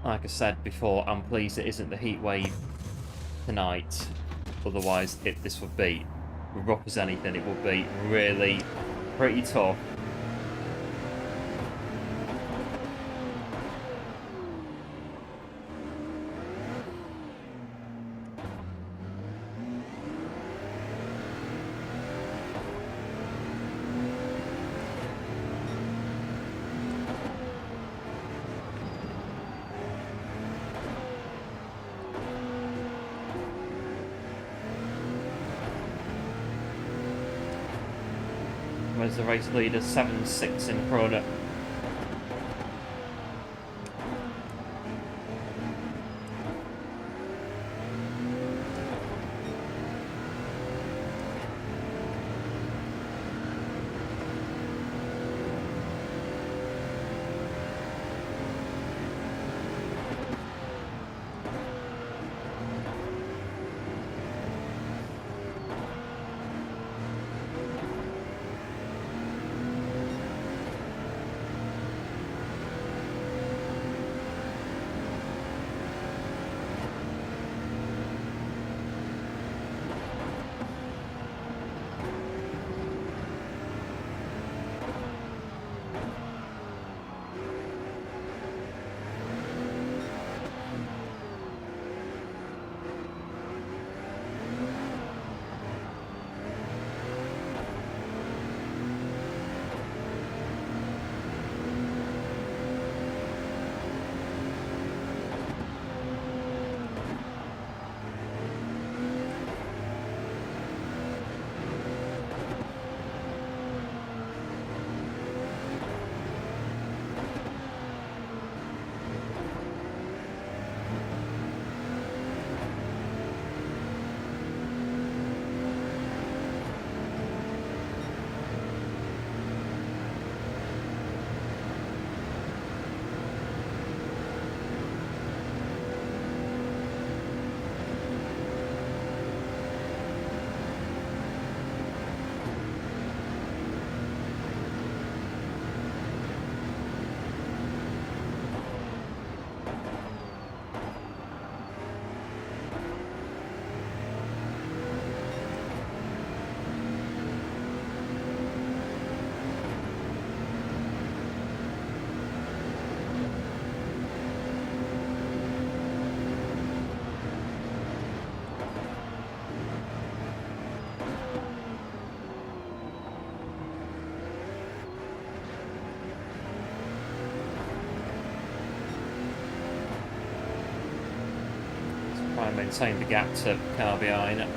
Like I said before, I'm pleased it isn't the heat wave tonight. Otherwise, this would be rough as anything. It would be really pretty tough. Where's the race leader? 7-6 in front. Try and maintain the gap to car behind.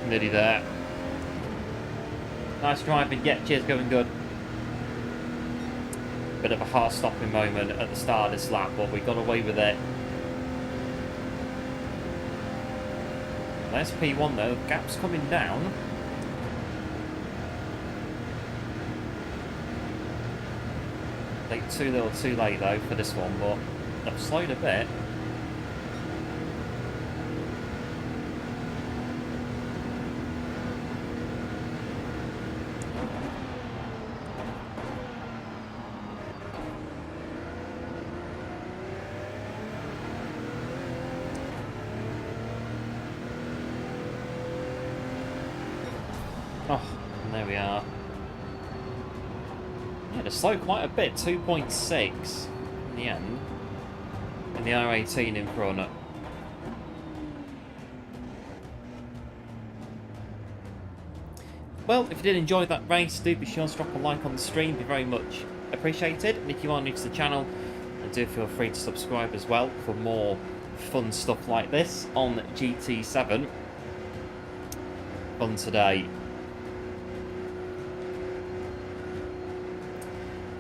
nearly there. Nice driving. Yeah, cheers, going good. Bit of a heart-stopping moment at the start of this lap, but we got away with it. There's P1 though, the gap's coming down. Too little too late though for this one, but I've slowed a bit. Oh, and there we are. Yeah, they slowed quite a bit, 2.6 in the end. And the R18 in front. Well, if you did enjoy that race, do be sure to drop a like on the stream, be very much appreciated. And if you are new to the channel, do feel free to subscribe as well for more fun stuff like this on GT7. Fun today.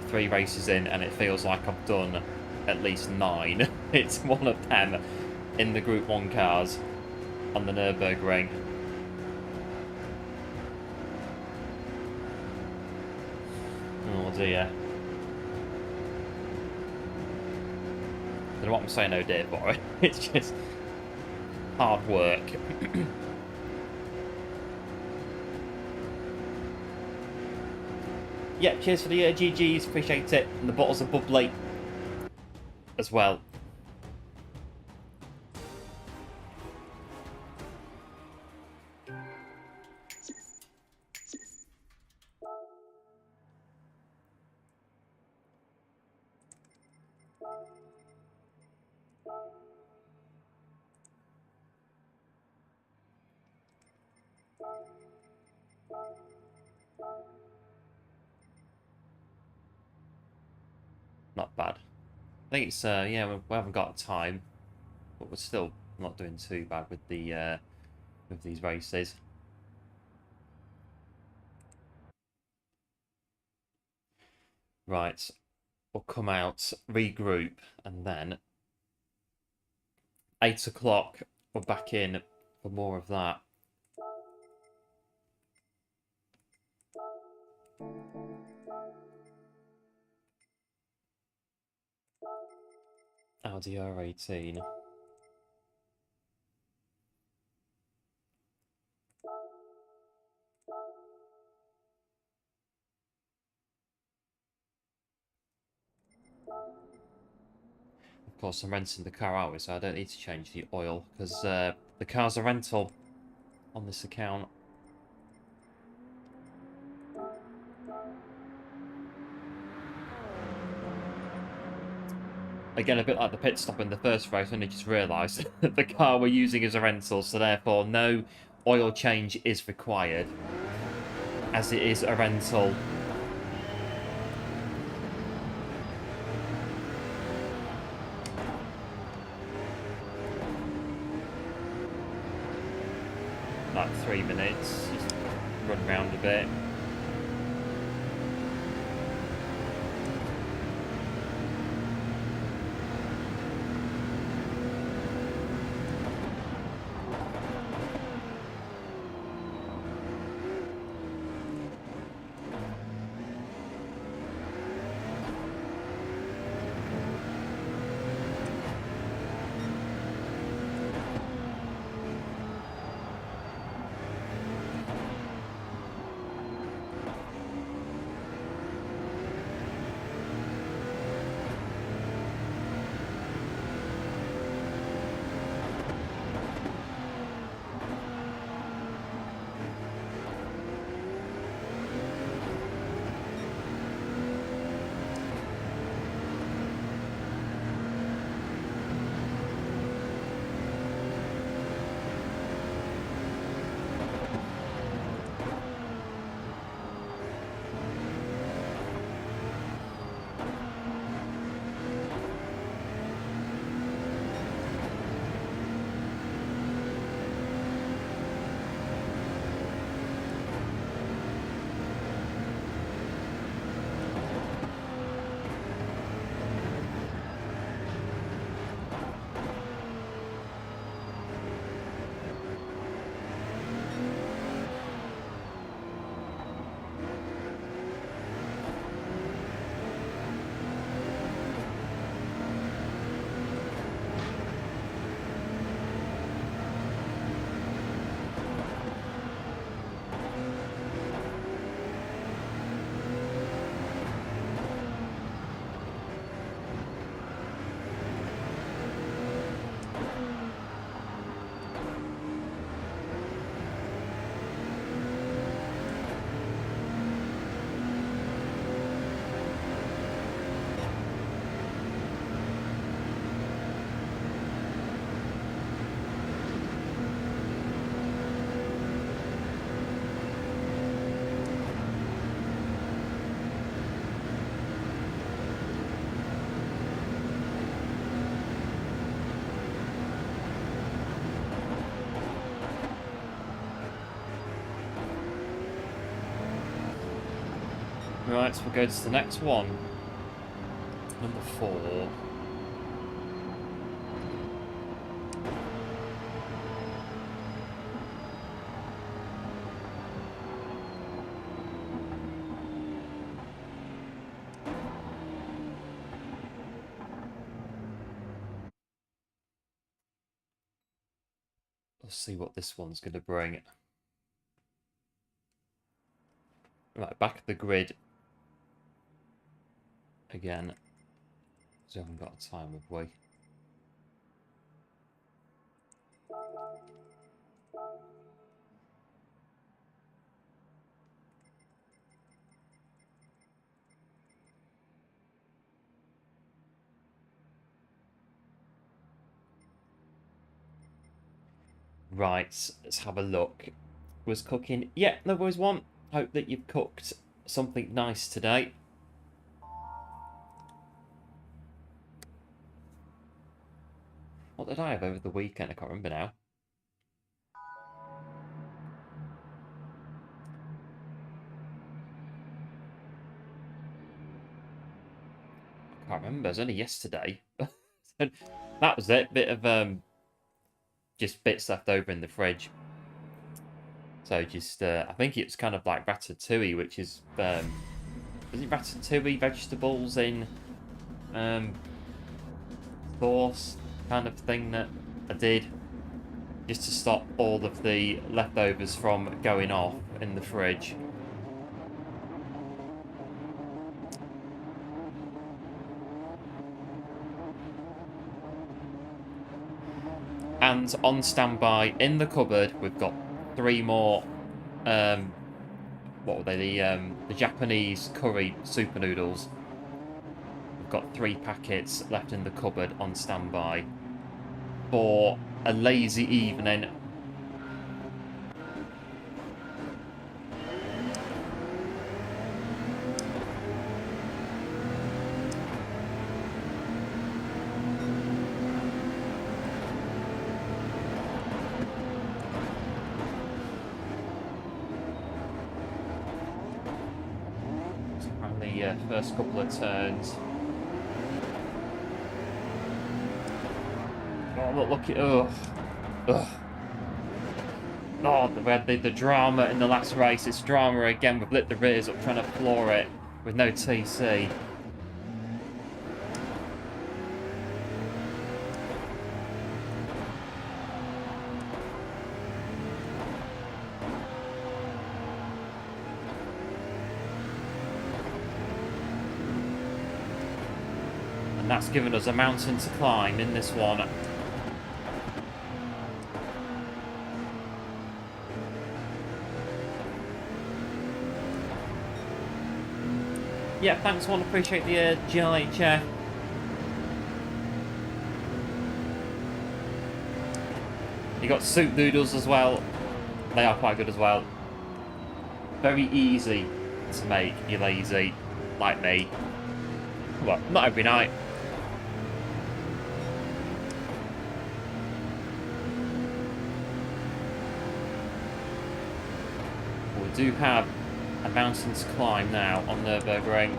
3 races in and it feels like I've done at least 9. It's one of them in the Group 1 cars on the Nürburgring. Oh dear. I don't know what I'm saying oh dear for it. It's just hard work. Yeah, cheers for the GGs, appreciate it. And the bottles are bubbly as well. Not bad. I think it's yeah, we haven't got time, but we're still not doing too bad with the with these races. Right, we'll come out, regroup, and then 8 o'clock we're back in for more of that. Audi R18. Of course, I'm renting the car out, so I don't need to change the oil because the car's a rental on this account. Again, a bit like the pit stop in the first race, when I just realised that the car we're using is a rental, so therefore no oil change is required, as it is a rental. Like 3 minutes, just run around a bit. Right, so we'll go to the next one. Number 4. Let's see what this one's going to bring. Right, back of the grid. Again. So we haven't got a time, have we? Right, let's have a look. Was cooking? Yeah, there was one. Hope that you've cooked something nice today. What did I have over the weekend? I can't remember now. I can't remember. It was only yesterday. That was it. Bit of just bits left over in the fridge. So just I think it's kind of like ratatouille, which is is it ratatouille vegetables in sauce kind of thing that I did just to stop all of the leftovers from going off in the fridge. And on standby in the cupboard, we've got 3 more. What were they? The Japanese curry super noodles. We've got 3 packets left in the cupboard on standby for a lazy evening. First couple of turns. Oh, look at oh, we had the drama in the last race. It's drama again. We've lit the rears up trying to floor it with no TC. That's given us a mountain to climb in this one. Yeah, thanks one, appreciate the GLHF. You got soup noodles as well. They are quite good as well. Very easy to make, you're lazy, like me. Well, not every night. We do have a mountain to climb now on Nürburgring.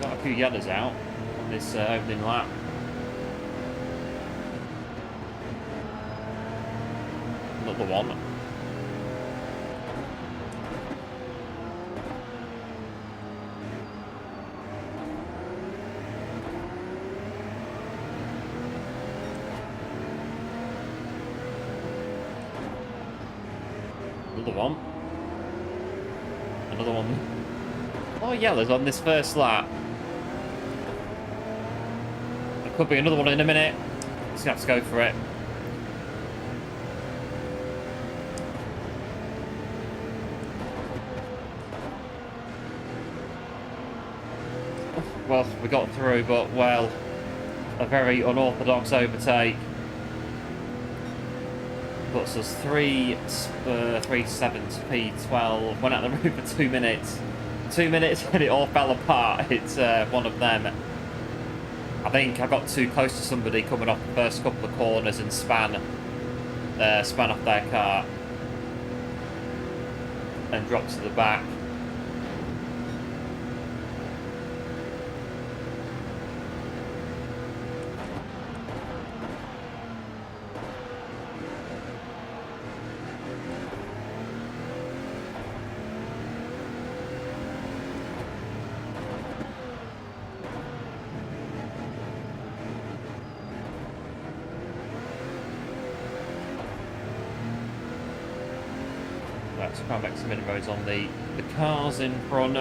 Got a few yellows out on this opening lap. Another one. Another one. Another one. Oh, yellows on this first lap. There could be another one in a minute. Just have to go for it. Well, we got through, but, well, a very unorthodox overtake. Puts us 3.7 to P12. Went out the route for 2 minutes. 2 minutes and it all fell apart. It's one of them. I think I got too close to somebody coming off the first couple of corners and span off their car and dropped to the back. Let's try and make some inroads on the cars in front.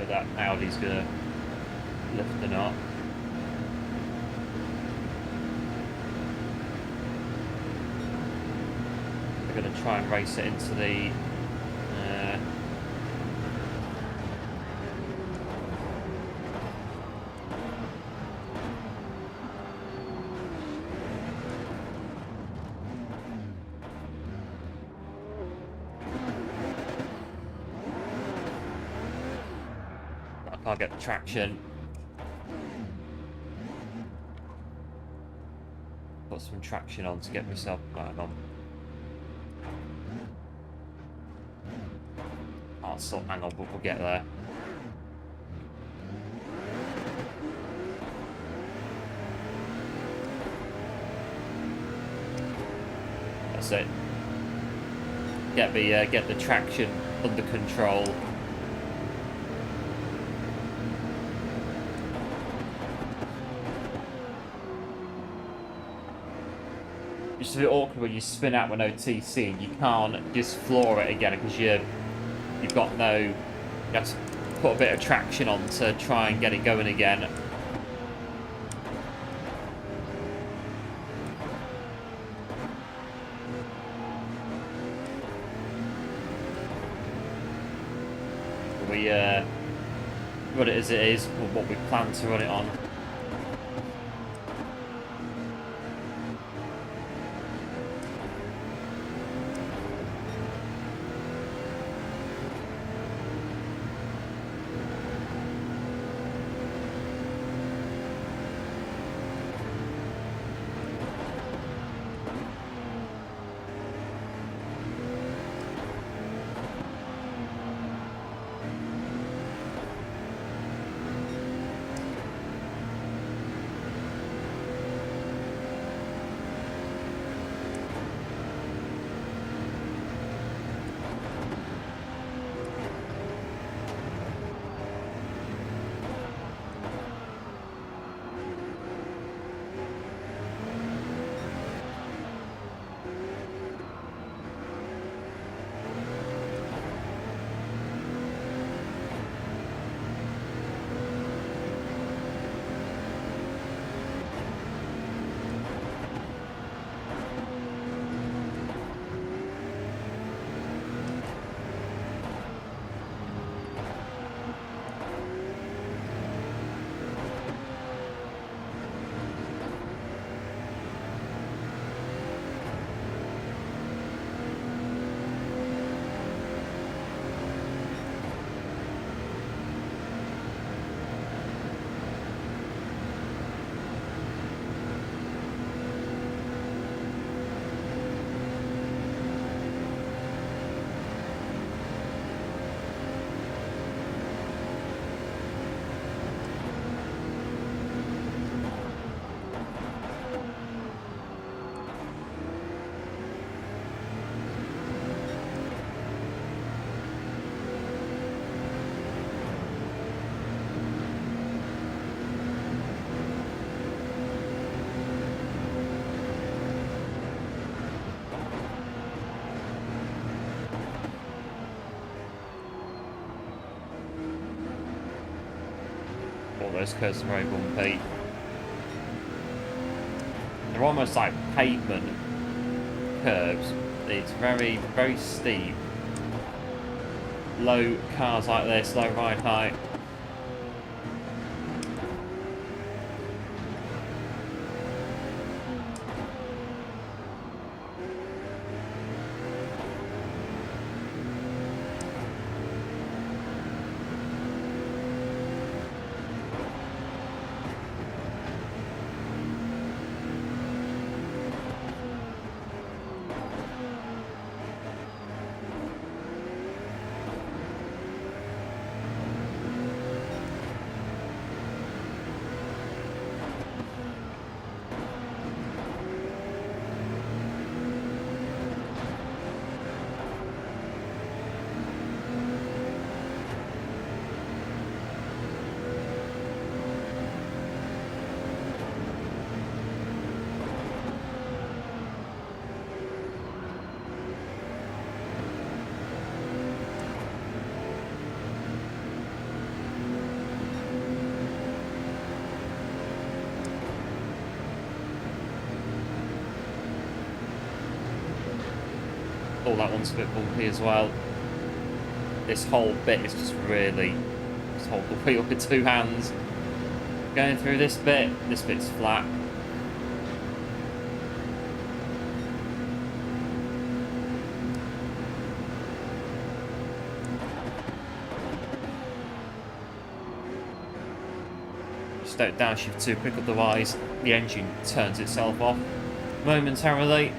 That Audi's gonna lift the knot. They're gonna try and race it into the Can't get the traction. Put some traction on to get myself back on. Oh, so hang on, but we'll get there. That's it. Get the traction under control. It's a bit awkward when you spin out with no TC and you can't just floor it again because you've got no. You have to put a bit of traction on to try and get it going again. run it as it is, or what we plan to run it on. Those curves are very bumpy. They're almost like pavement curves. It's very, very steep. Low cars like this, low ride height. Oh, that one's a bit bumpy as well. This whole bit is just really... Just hold the wheel with two hands. Going through this bit's flat. Just don't downshift too quick, otherwise the engine turns itself off momentarily.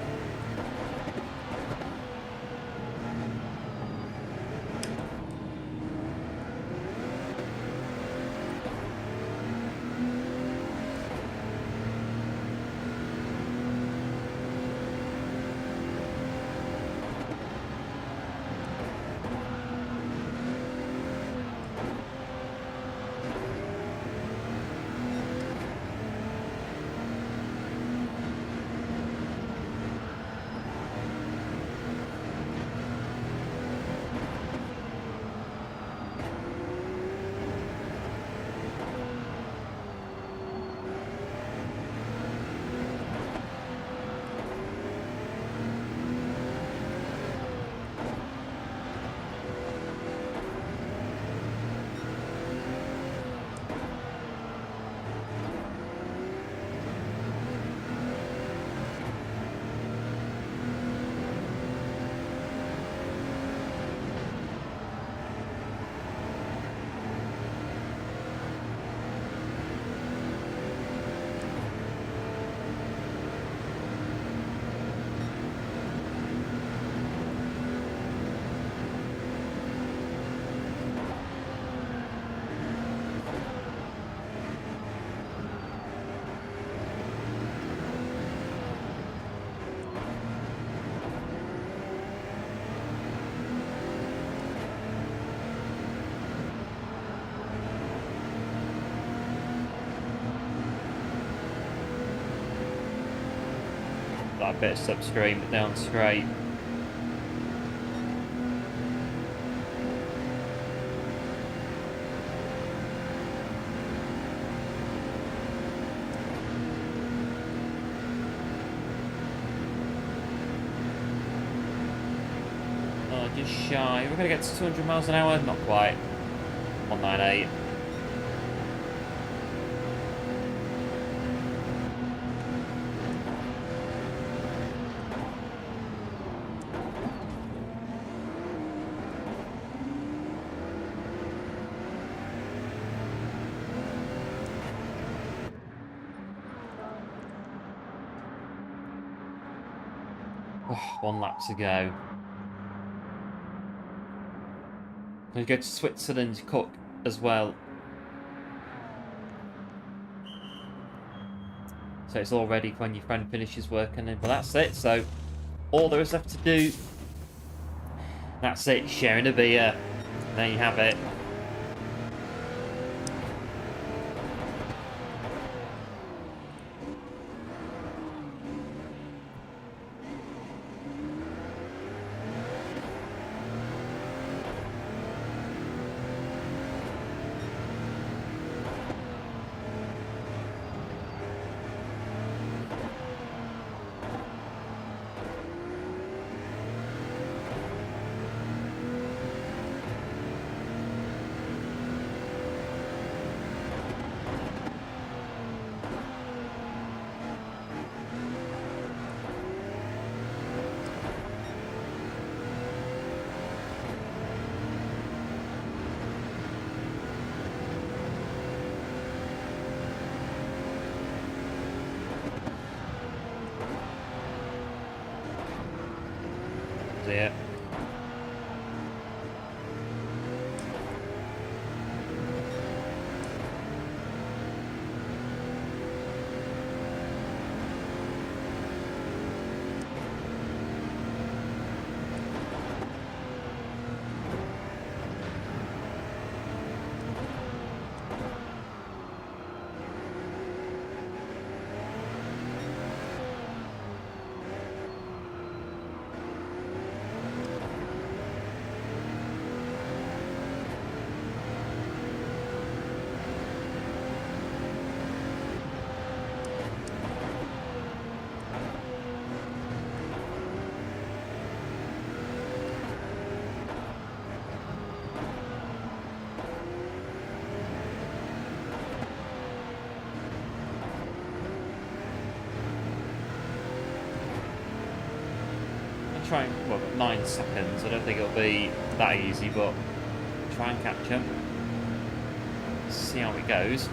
that bit of substream down straight. Oh, just shy. We're going to get to 200 miles an hour? Not quite. 198. Oh, 1 lap to go. We go to Switzerland, Cook as well. So it's all ready when your friend finishes work, and then, well, that's it. So all there is left to do, that's it, sharing a beer. There you have it. It. Try and, well, 9 seconds. I don't think it'll be that easy, but try and catch him. See how it goes.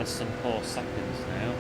less than 4 seconds now.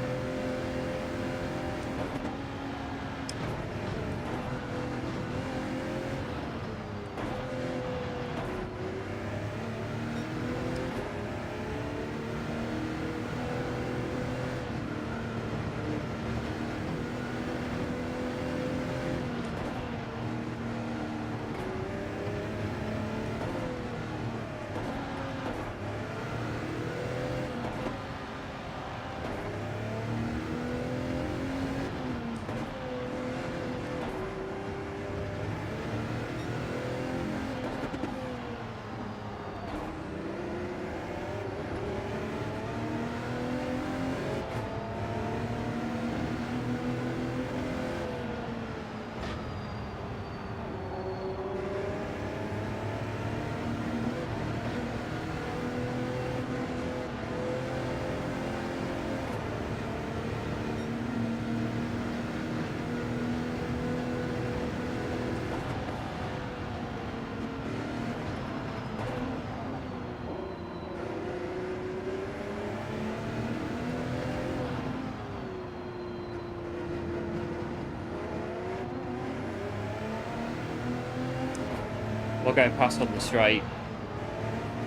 We're going past on the straight.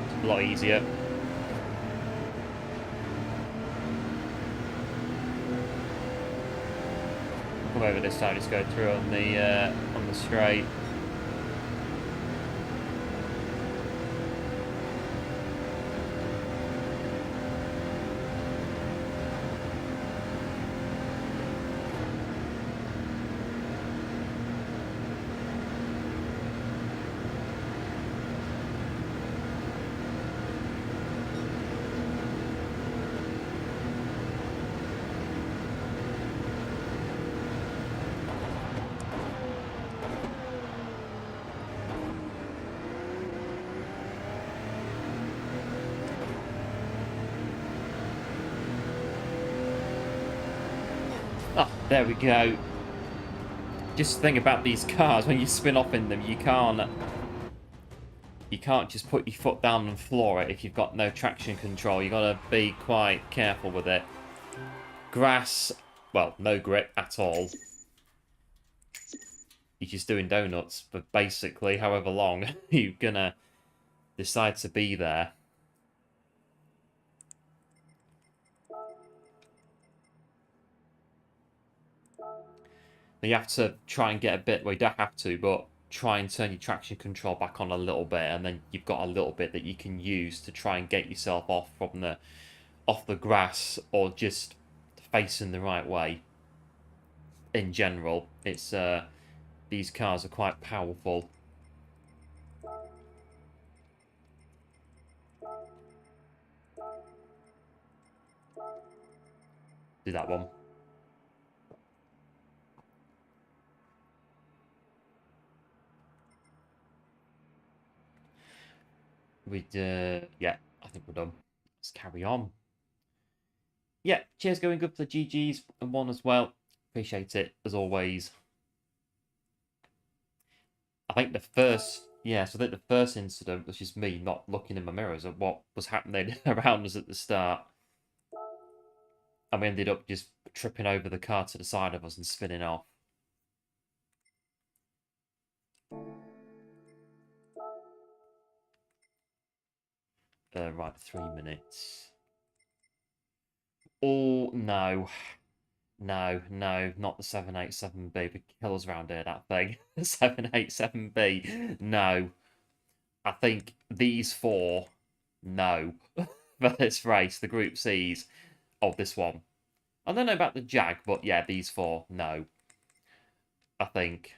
It's a lot easier. Come over this side, just go through on the straight. Oh, there we go. Just the thing about these cars, when you spin off in them, you can't just put your foot down and floor it if you've got no traction control. You gotta be quite careful with it. Grass, well, no grip at all. You're just doing donuts for basically however long you're gonna decide to be there. You have to try and get a bit, well, you don't have to, but try and turn your traction control back on a little bit, and then you've got a little bit that you can use to try and get yourself off the grass, or just facing the right way. In general, it's these cars are quite powerful. Do that one. Yeah, I think we're done. Let's carry on. Yeah, cheers, going good for the GGs and one as well. Appreciate it as always. I think the first, yeah, so I think the first incident was just me not looking in my mirrors at what was happening around us at the start. And we ended up just tripping over the car to the side of us and spinning off. Right, 3 minutes. Oh, no. No, not the 787B. The killers around here, that thing. 787B. No. I think these four, no. For this race, the Group C's of this one. I don't know about the Jag, but yeah, these four, no. I think.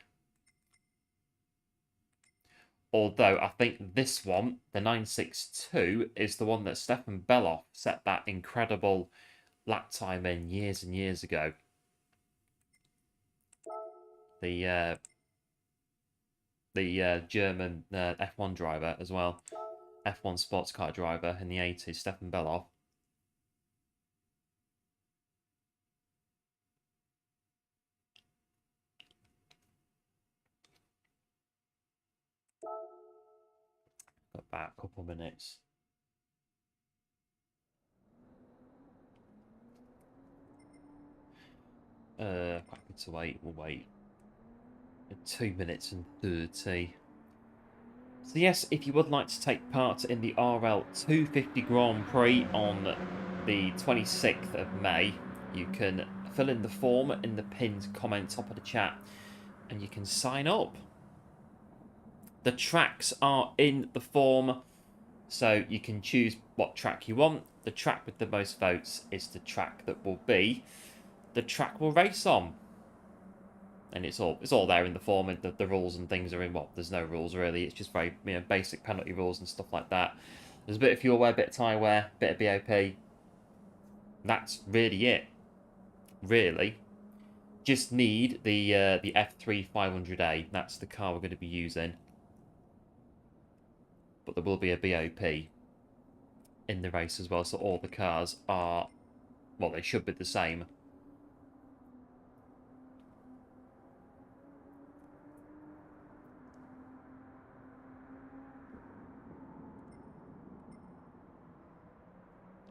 Although, I think this one, the 962, is the one that Stefan Beloff set that incredible lap time in years and years ago. The German F1 driver as well. F1 sports car driver in the 80s, Stefan Beloff. Got about a couple of minutes. Happy to wait. We'll wait. 2 minutes and 30. So yes, if you would like to take part in the RL 250 Grand Prix on the 26th of May, you can fill in the form in the pinned comment top of the chat, and you can sign up. The tracks are in the form, so you can choose what track you want. The track with the most votes is the track that will be the track we'll race on. And it's all there in the form, and the rules and things are in what? There's no rules really. It's just very basic penalty rules and stuff like that. There's a bit of fuel wear, bit of tyre wear, bit of BOP. That's really it. Really, just need the F3 500A. That's the car we're going to be using. But there will be a BOP in the race as well, so all the cars are, well, they should be the same.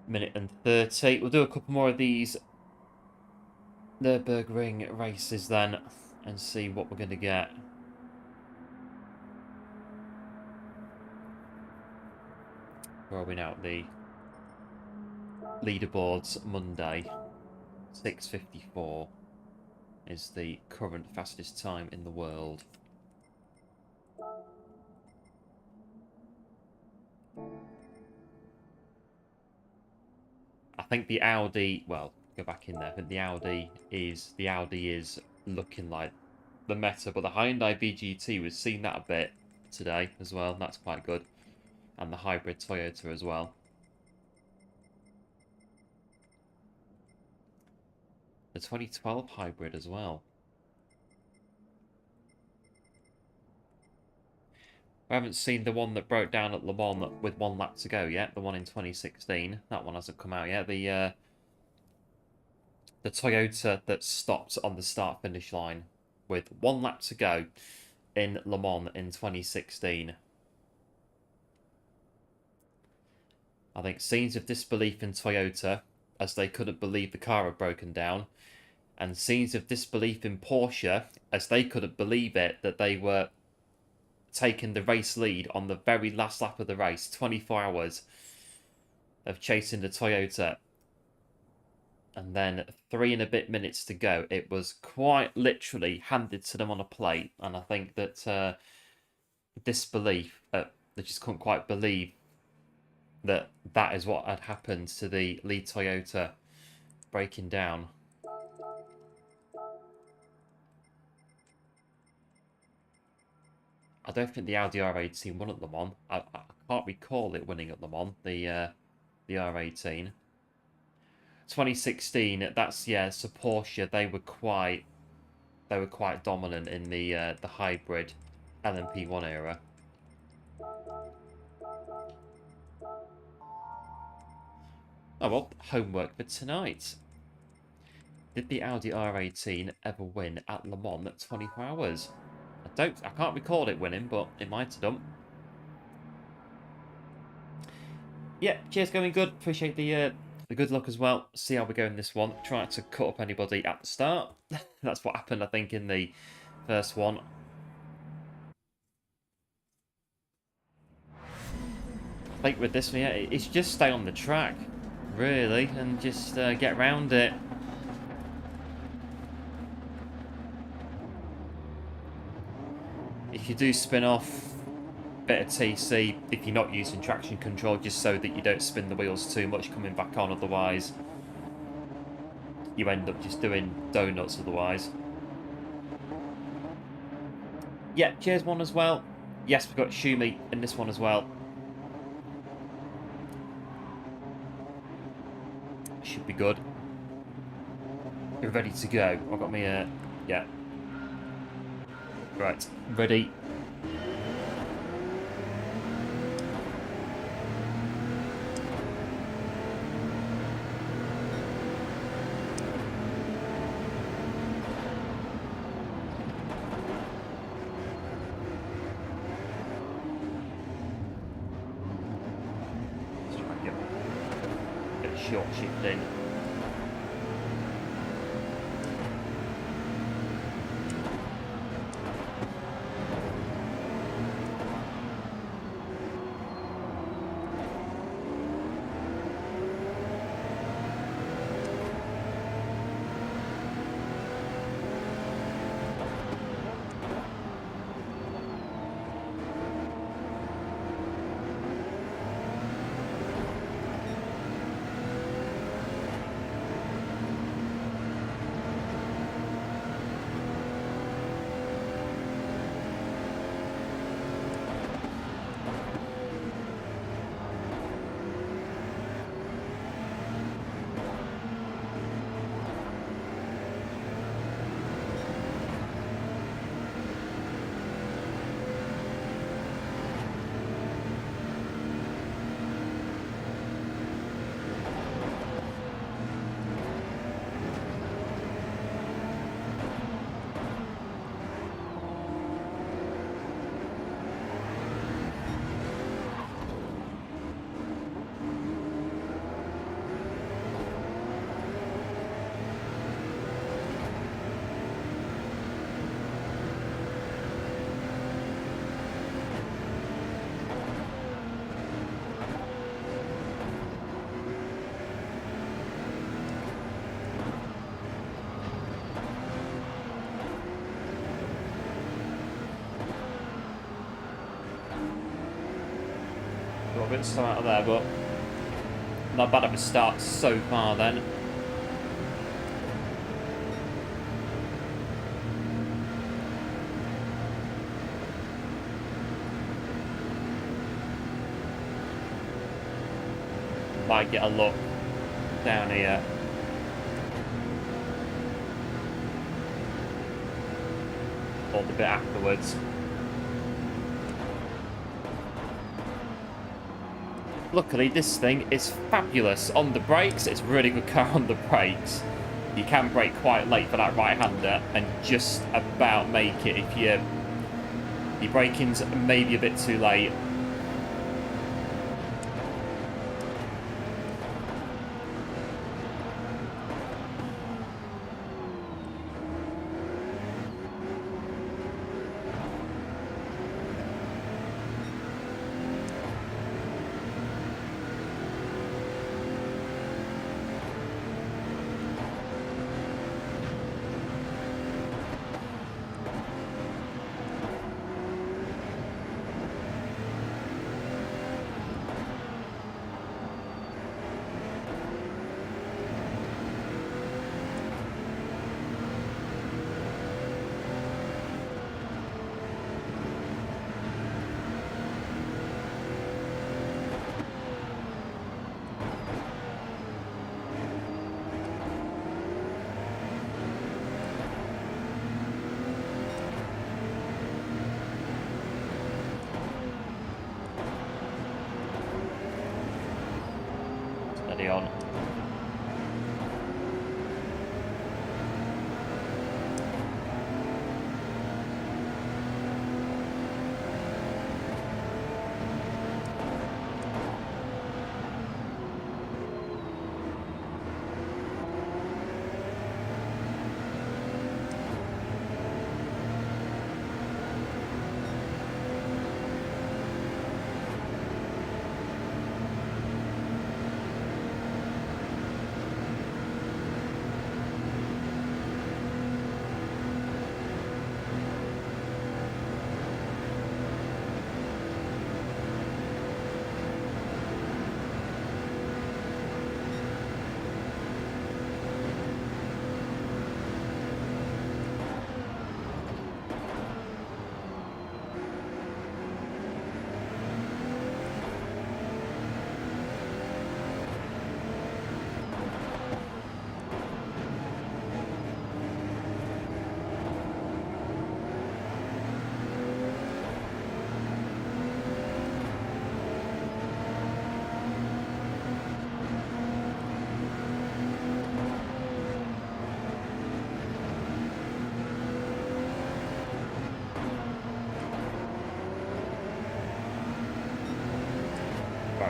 Minute and 30. We'll do a couple more of these Nürburgring races then, and see what we're going to get. Where are we now? The leaderboards Monday. 6:54 is the current fastest time in the world. I think the Audi, well, go back in there. I think the Audi is looking like the meta, but the Hyundai BGT, we've seen that a bit today as well. That's quite good. And the hybrid Toyota as well. The 2012 hybrid as well. I haven't seen the one that broke down at Le Mans with 1 lap to go yet. The one in 2016. That one hasn't come out yet. The Toyota that stopped on the start-finish line with 1 lap to go in Le Mans in 2016. I think scenes of disbelief in Toyota, as they couldn't believe the car had broken down, and scenes of disbelief in Porsche, as they couldn't believe it, that they were taking the race lead on the very last lap of the race, 24 hours of chasing the Toyota. And then 3 and a bit minutes to go. It was quite literally handed to them on a plate. And I think that disbelief, they just couldn't quite believe that that is what had happened to the lead Toyota breaking down. I don't think the Audi R18 won at Le Mans. I can't recall it winning at Le Mans, the R18. 2016, that's, yeah, so Porsche, they were quite dominant in the hybrid LMP1 era. Oh well, homework for tonight. Did the Audi R18 ever win at Le Mans at 24 hours? I can't recall it winning, but it might have done. Yeah, cheers, going good. Appreciate the good luck as well. See how we go in this one. Try to cut up anybody at the start. That's what happened, I think, in the first one. I think with this one, yeah, it's just stay on the track, really, and just get around it. If you do spin off, bit of TC, if you're not using traction control, just so that you don't spin the wheels too much coming back on, otherwise you end up just doing donuts otherwise. Yeah, cheers one as well. Yes, we've got Shumi in this one as well. Should be good. We're ready to go. I've got me yeah. Right, ready. Let's try and get a short shift in. Got a bit slow out of there, but not bad of a start so far then. Might get a look down here. Or the bit afterwards. Luckily, this thing is fabulous on the brakes. It's a really good car on the brakes. You can brake quite late for that right-hander and just about make it if your braking's maybe a bit too late. On.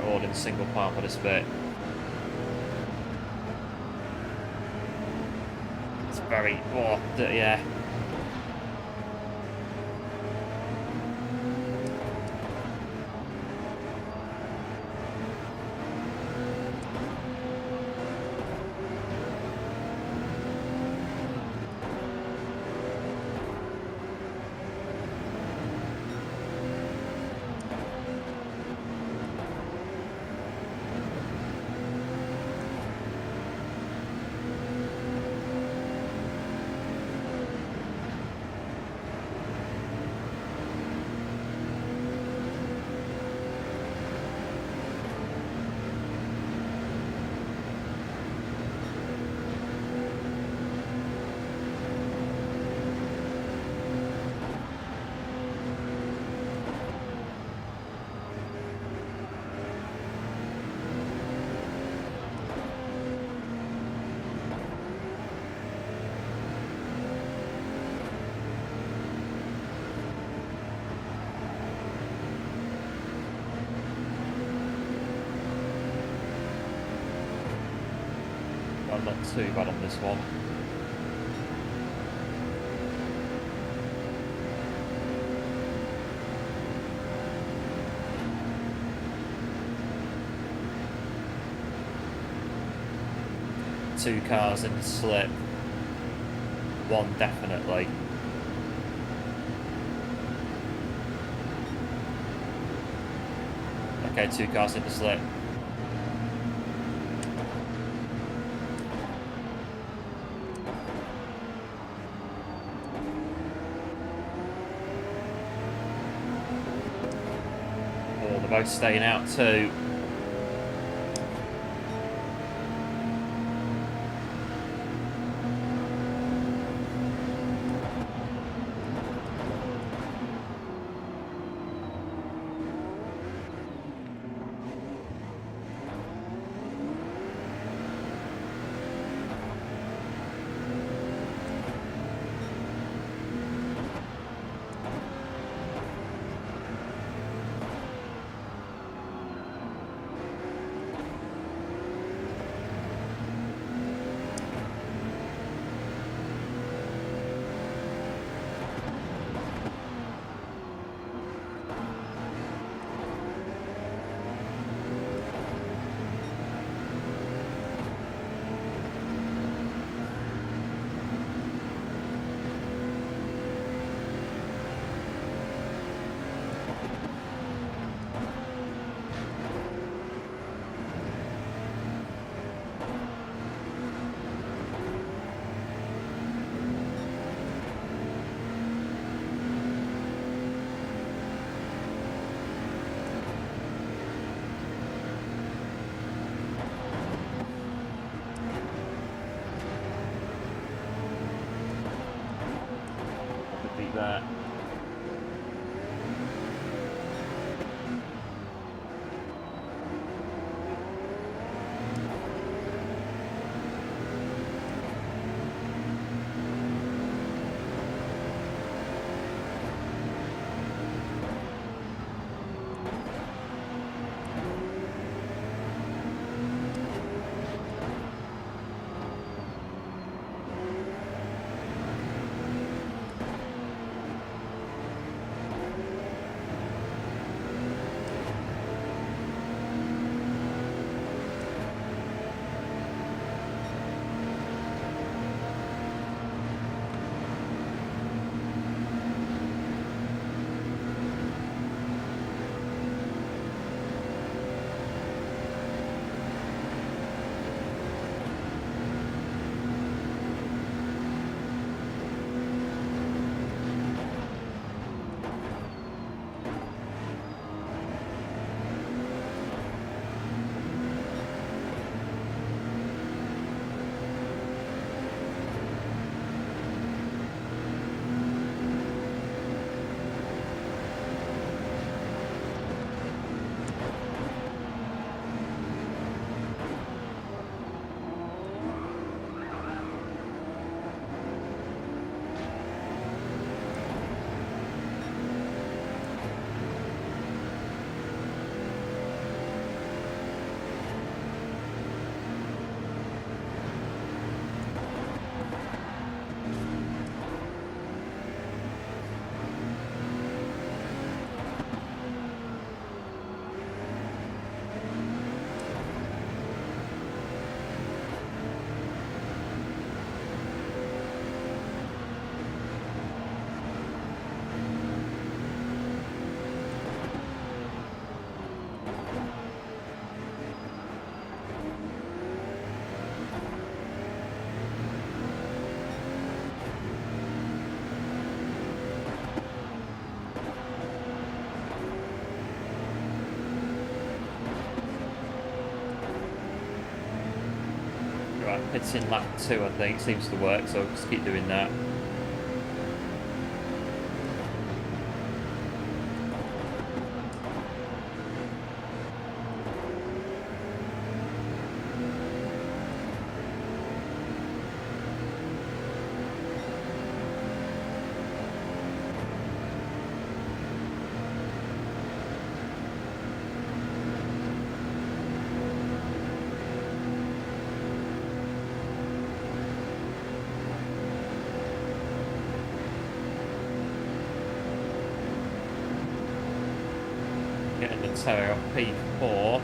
All in single part for this bit. It's very, oh, yeah. I'm not too bad on this one. Two cars in the slip. One definitely. Okay, 2 cars in the slip. Oh, they're both staying out too. Beat that. Right, it's in lap 2, I think. Seems to work, so just keep doing that. Getting the tower up P4.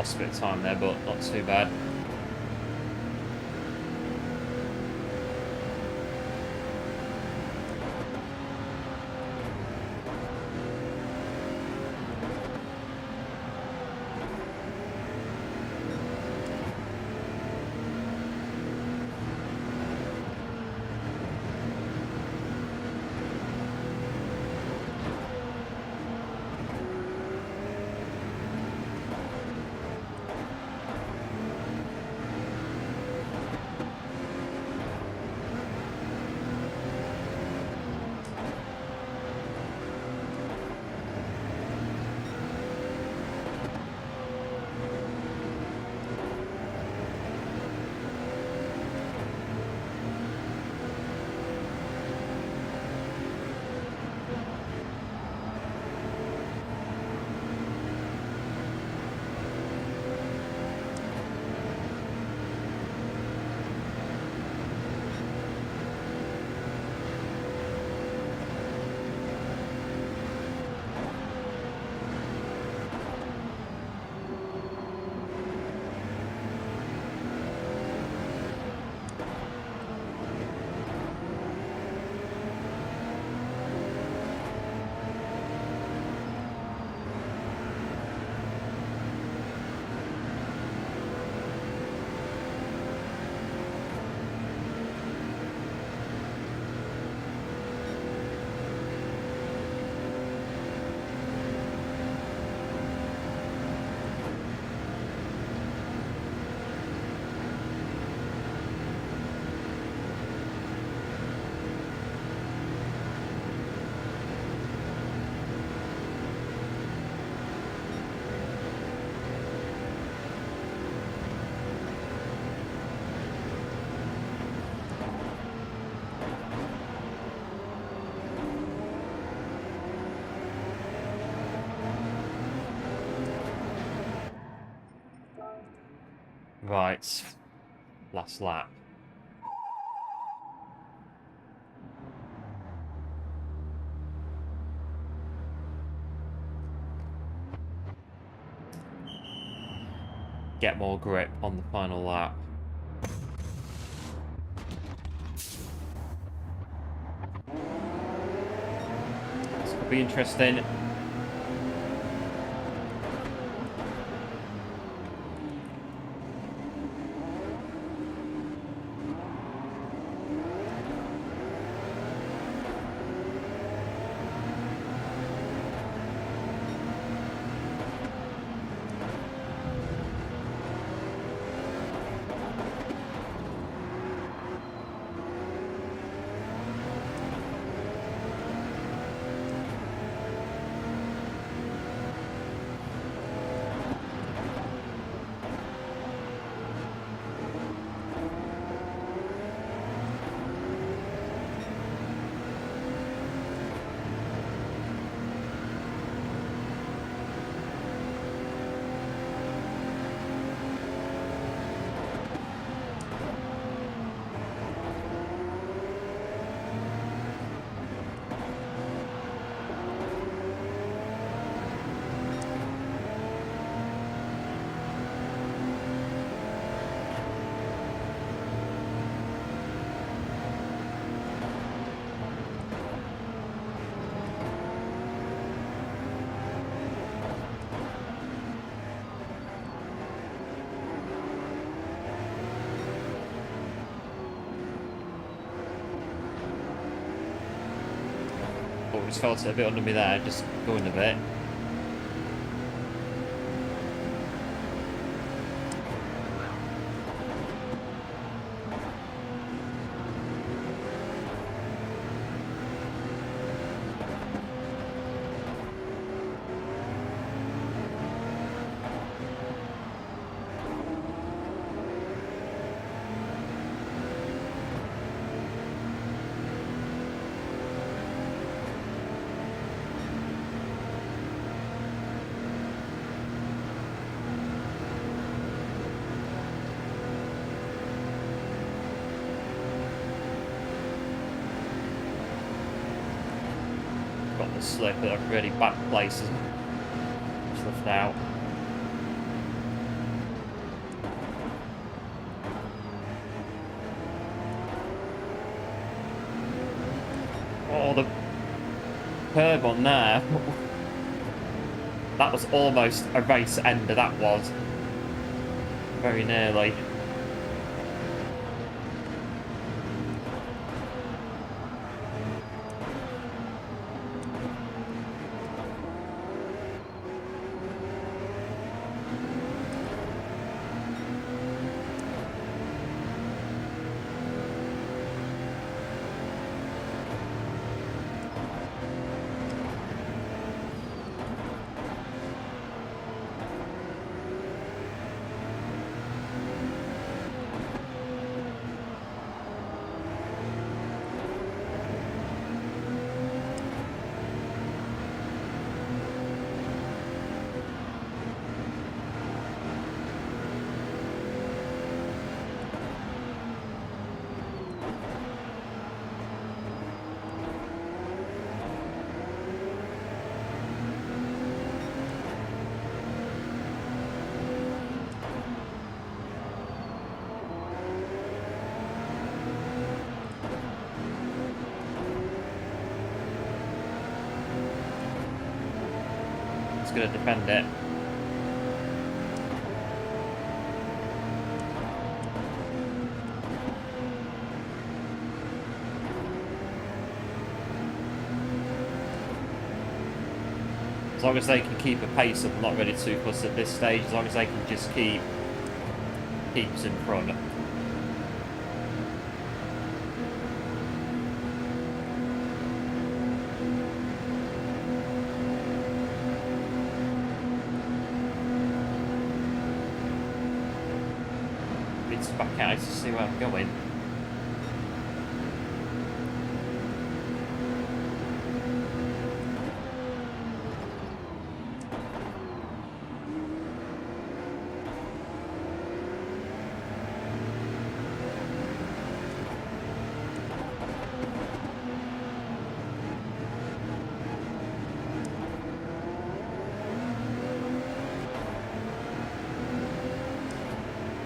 lost a bit of time there, but not too bad. Right, last lap. Get more grip on the final lap. This could be interesting. Oh, just felt it a bit under me there, just going a bit. Got the slip at a really bad place. Just left out. Oh, the curb on there. That was almost a race ender, that was. Very nearly. Going to defend it. As long as they can keep a pace, I'm not really too fussed at this stage. As long as they can just keep us in front. Back out to see where I'm going.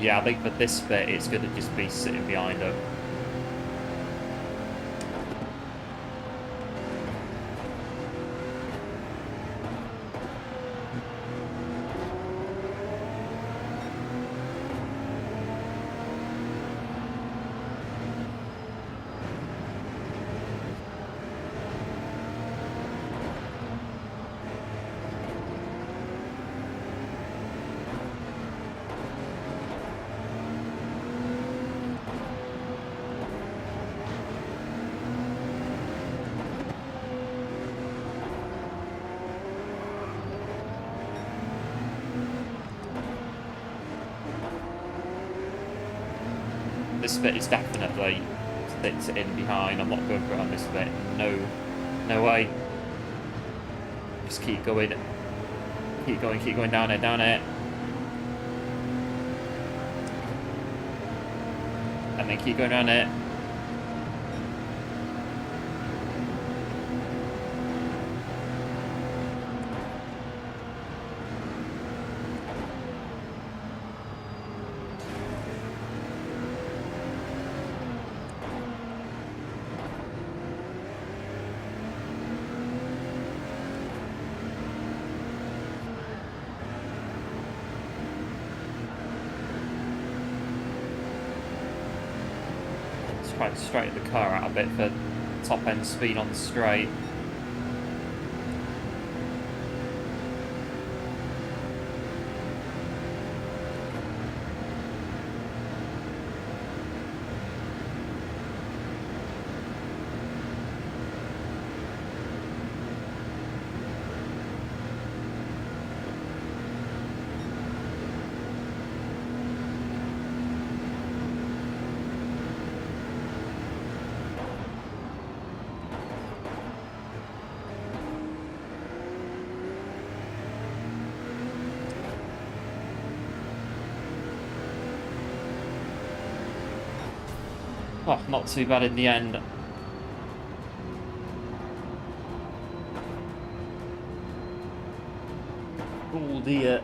Yeah, I think for this bit, it's going to just be sitting behind them. This bit is definitely in behind. I'm not going for it on this bit. No way. Just keep going. Keep going down it, and then keep going down it. Try to straighten the car out a bit for top end speed on the straight. Oh, not too bad in the end. Oh dear.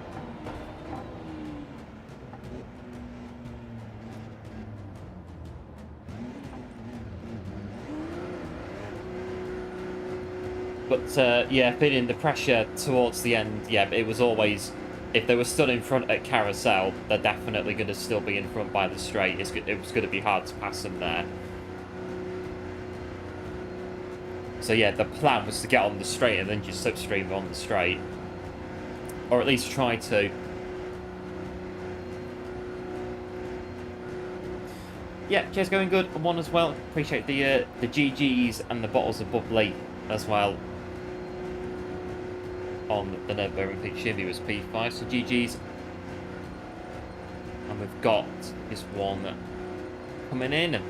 But yeah, feeling the pressure towards the end, yeah, it was always, if they were stood in front at Carousel, they're definitely going to still be in front by the straight. It was going to be hard to pass them there. So yeah, the plan was to get on the straight and then just slipstream on the straight. Or at least try to. Yeah, cheers, going good. One as well. Appreciate the GGs and the bottles of bubbly as well on the Nürburgring pitch. Shimmy was P5, so GGs. And we've got this one coming in. And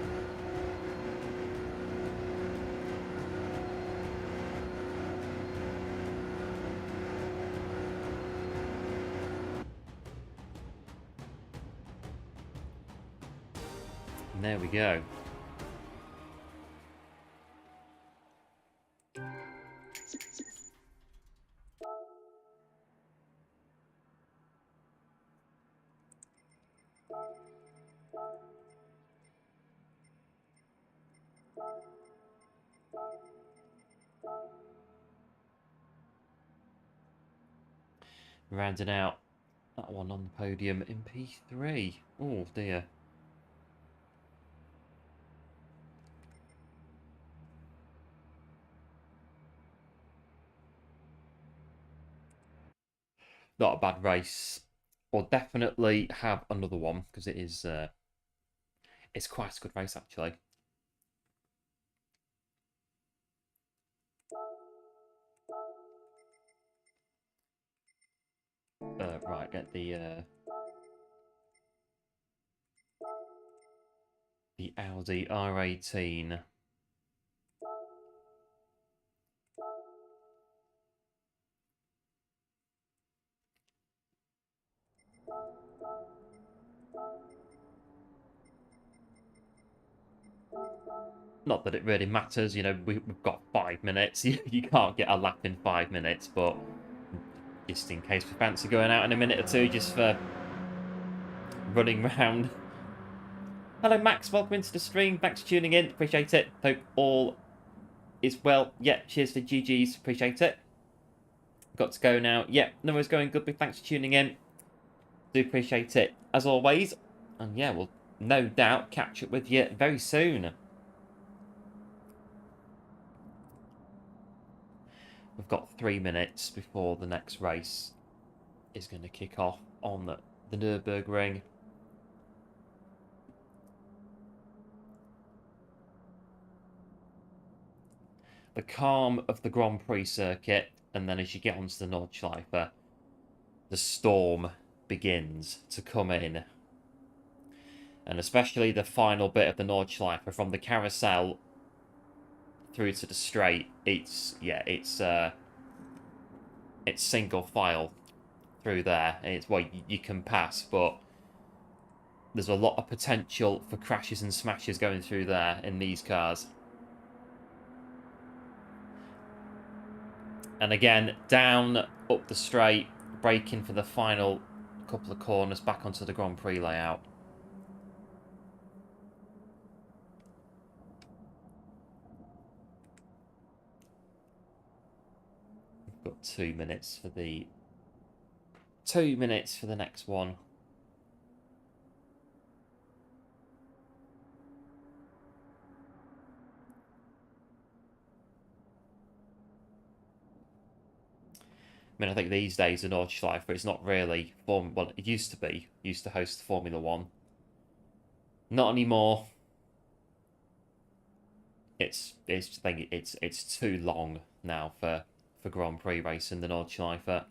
there we go. Rounding out that one on the podium in P3. Oh dear. Not a bad race. We'll definitely have another one because it is it's quite a good race actually. Right, get the Audi R18. Not that it really matters, you know, we've got 5 minutes. You can't get a lap in 5 minutes, but just in case we fancy going out in a minute or two just for running round. Hello Max, welcome into the stream. Thanks for tuning in, appreciate it. Hope all is well. Yeah, cheers for GG's, appreciate it. Got to go now. Yeah, no one's going good, but thanks for tuning in. Do appreciate it as always. And yeah, we'll no doubt catch up with you very soon. We've got 3 minutes before the next race is going to kick off on the Nürburgring. The calm of the Grand Prix circuit, and then as you get onto the Nordschleife, the storm begins to come in. And especially the final bit of the Nordschleife from the carousel through to the straight, it's single file through there. It's well, you can pass, but there's a lot of potential for crashes and smashes going through there in these cars. And again, down, up the straight, braking for the final couple of corners back onto the Grand Prix layout. We've got 2 minutes for the 2 minutes for the next one. I mean, I think these days in Nordschleife, it's not really well, it used to be. Used to host Formula 1. Not anymore. It's too long now for Grand Prix racing the Nordschleife.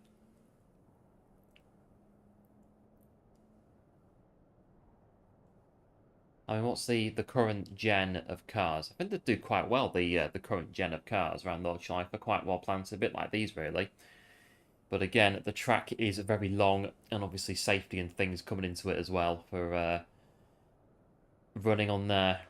I mean, what's the current gen of cars? I think they do quite well. The current gen of cars around Nordschleife are quite well planted, a bit like these really. But again, the track is very long, and obviously safety and things coming into it as well for running on there.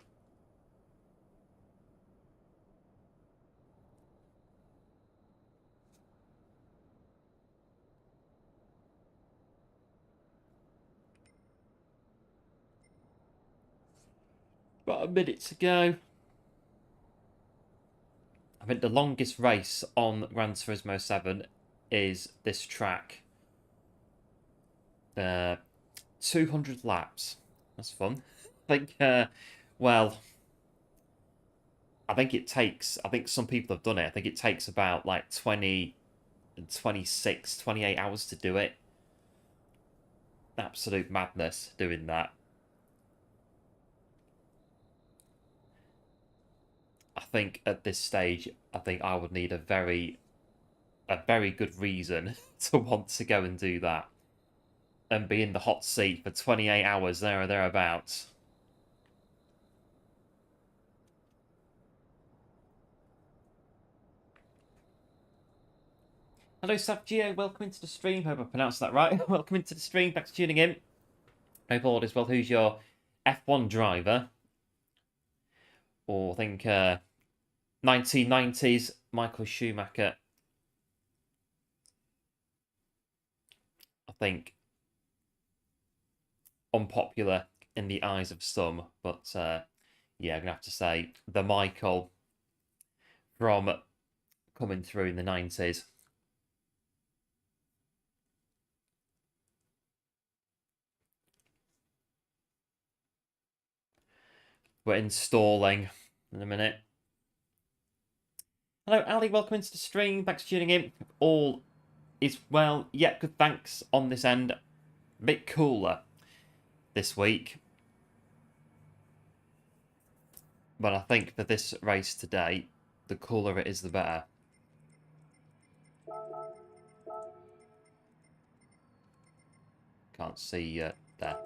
About a minute to go. think the longest race on Gran Turismo 7 is this track. 200 laps. That's fun. I think, well, I think some people have done it. I think it takes about like 20, 26, 28 hours to do it. Absolute madness doing that. I think at this stage, I think I would need a very good reason to want to go and do that. And be in the hot seat for 28 hours there or thereabouts. Hello, Savgio. Welcome into the stream. Hope I pronounced that right. Welcome into the stream. Thanks for tuning in. Hope all is well. Who's your F1 driver? Or I think 1990s Michael Schumacher. I think unpopular in the eyes of some, but yeah, I'm gonna have to say the Michael from coming through in the 90s. We're installing in a minute. Hello, Ali. Welcome into the stream. Thanks for tuning in. All is well. Yeah, good. Thanks on this end. A bit cooler this week. But I think for this race today, the cooler it is, the better. Can't see there.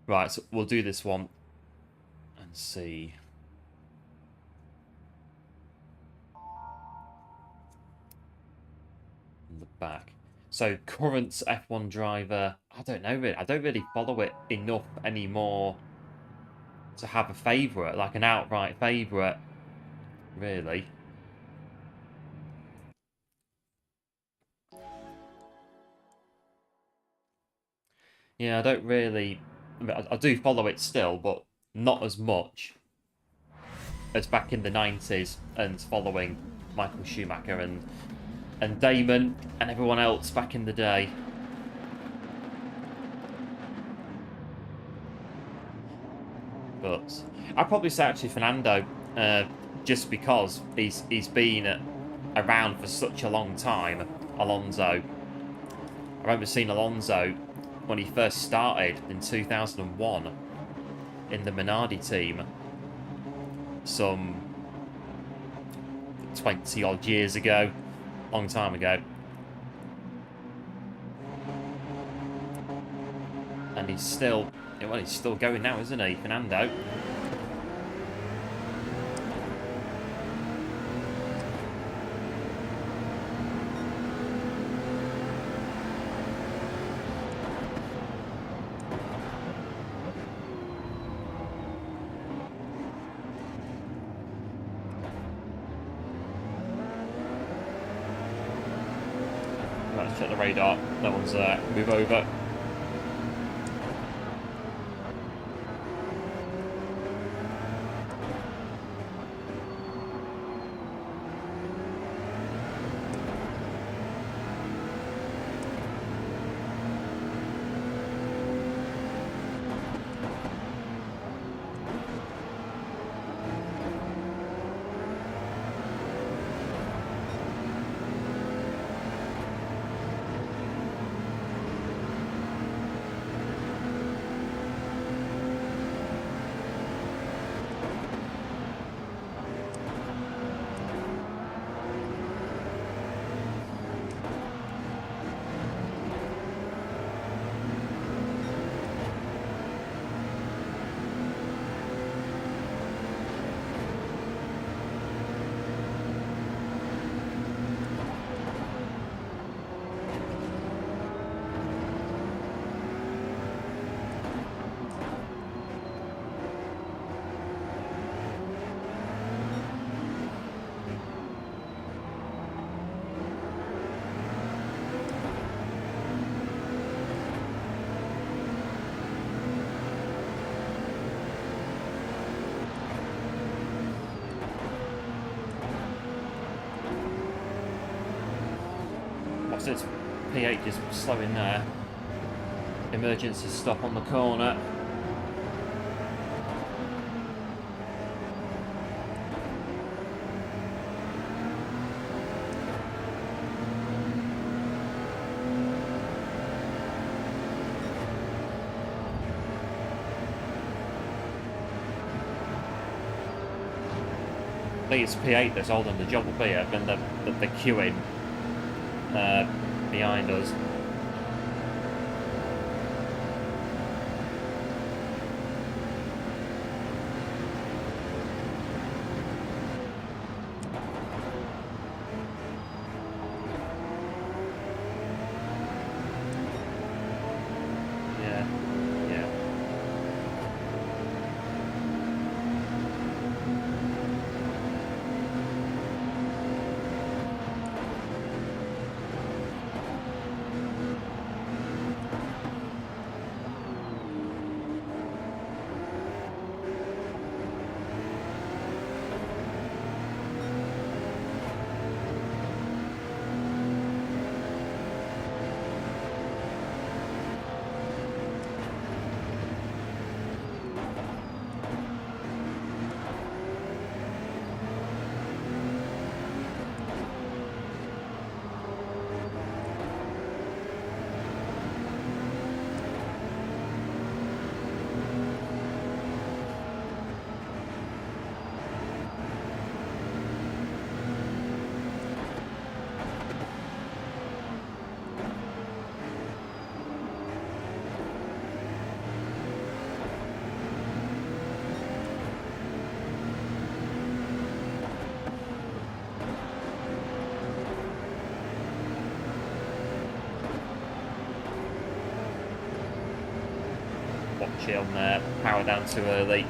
Right, so we'll do this one and see. In the back. So current F1 driver, I don't know really. I don't really follow it enough anymore to have a favourite, like an outright favourite, really. Yeah, I don't really. I mean, I do follow it still, but not as much as back in the 90s and following Michael Schumacher and Damon and everyone else back in the day. But I'd probably say actually Fernando, just because he's been around for such a long time. Alonso. I remember seeing Alonso when he first started in 2001 in the Minardi team some 20 odd years ago, long time ago, and he's still going now, isn't he, Fernando? Check the radar. No one's there. Move over. That's its P8 just slowing there. Emergency stop on the corner. I think it's P8 that's holding the job up here, and the queuing behind us. Watch it on there, power down too early.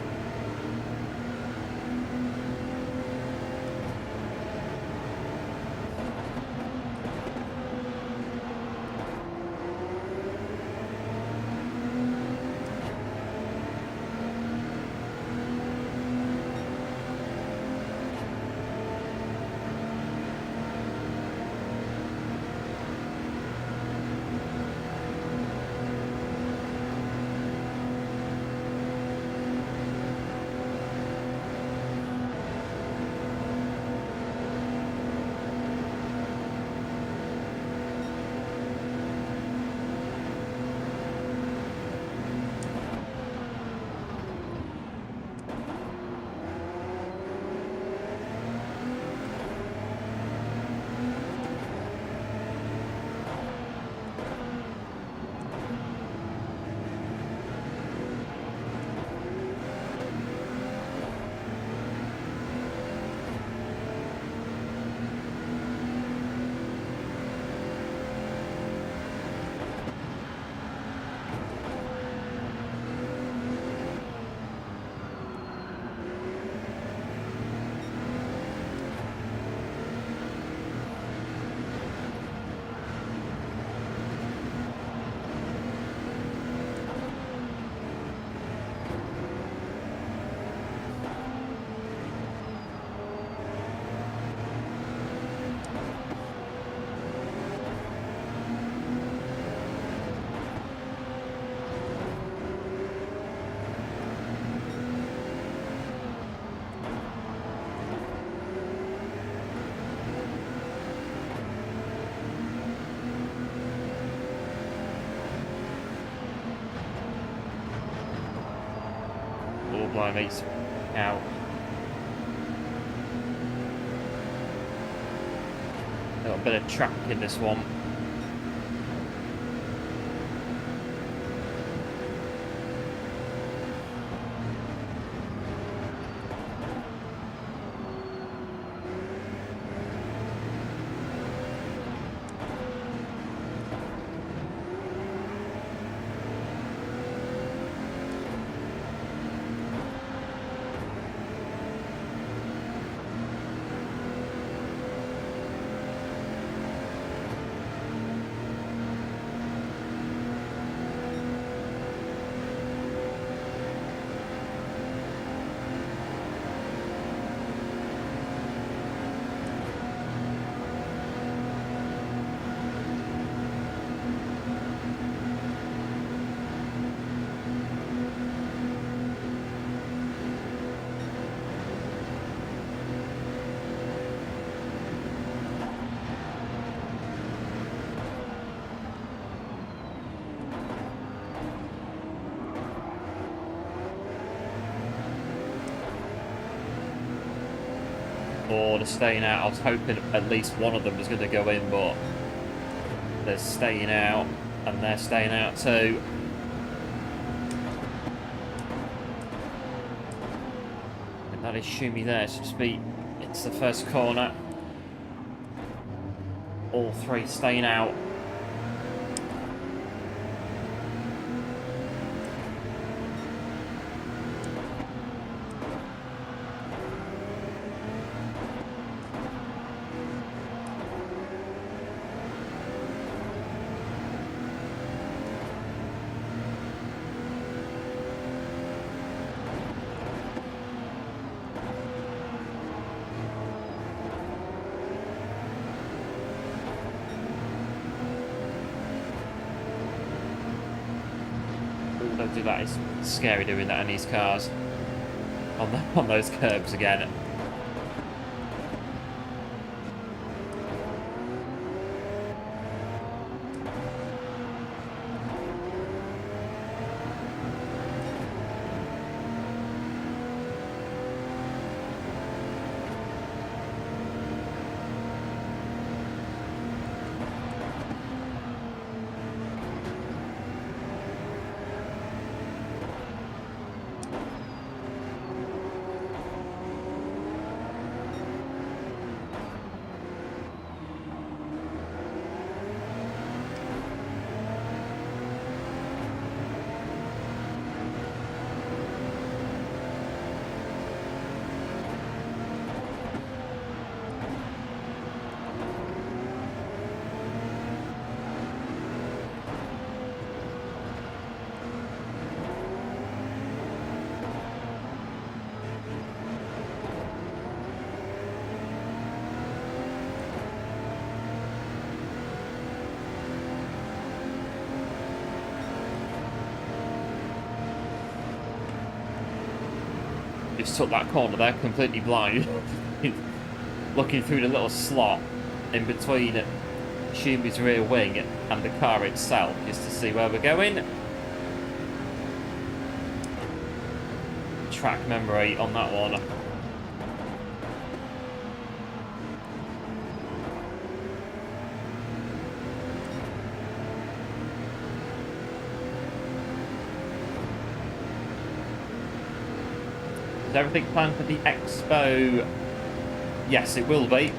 Blime's out. A little bit of track in this one. or they're staying out. I was hoping at least one of them was going to go in, but they're staying out, and they're staying out too. And that is Shumi there, so to speak. It's the first corner. All three staying out. Don't do that. It's scary doing that in these cars on those curbs again. Just took that corner there completely blind. Looking through the little slot in between Shumi's rear wing and the car itself just to see where we're going. Track memory on that one. Is everything planned for the expo? Yes, it will be.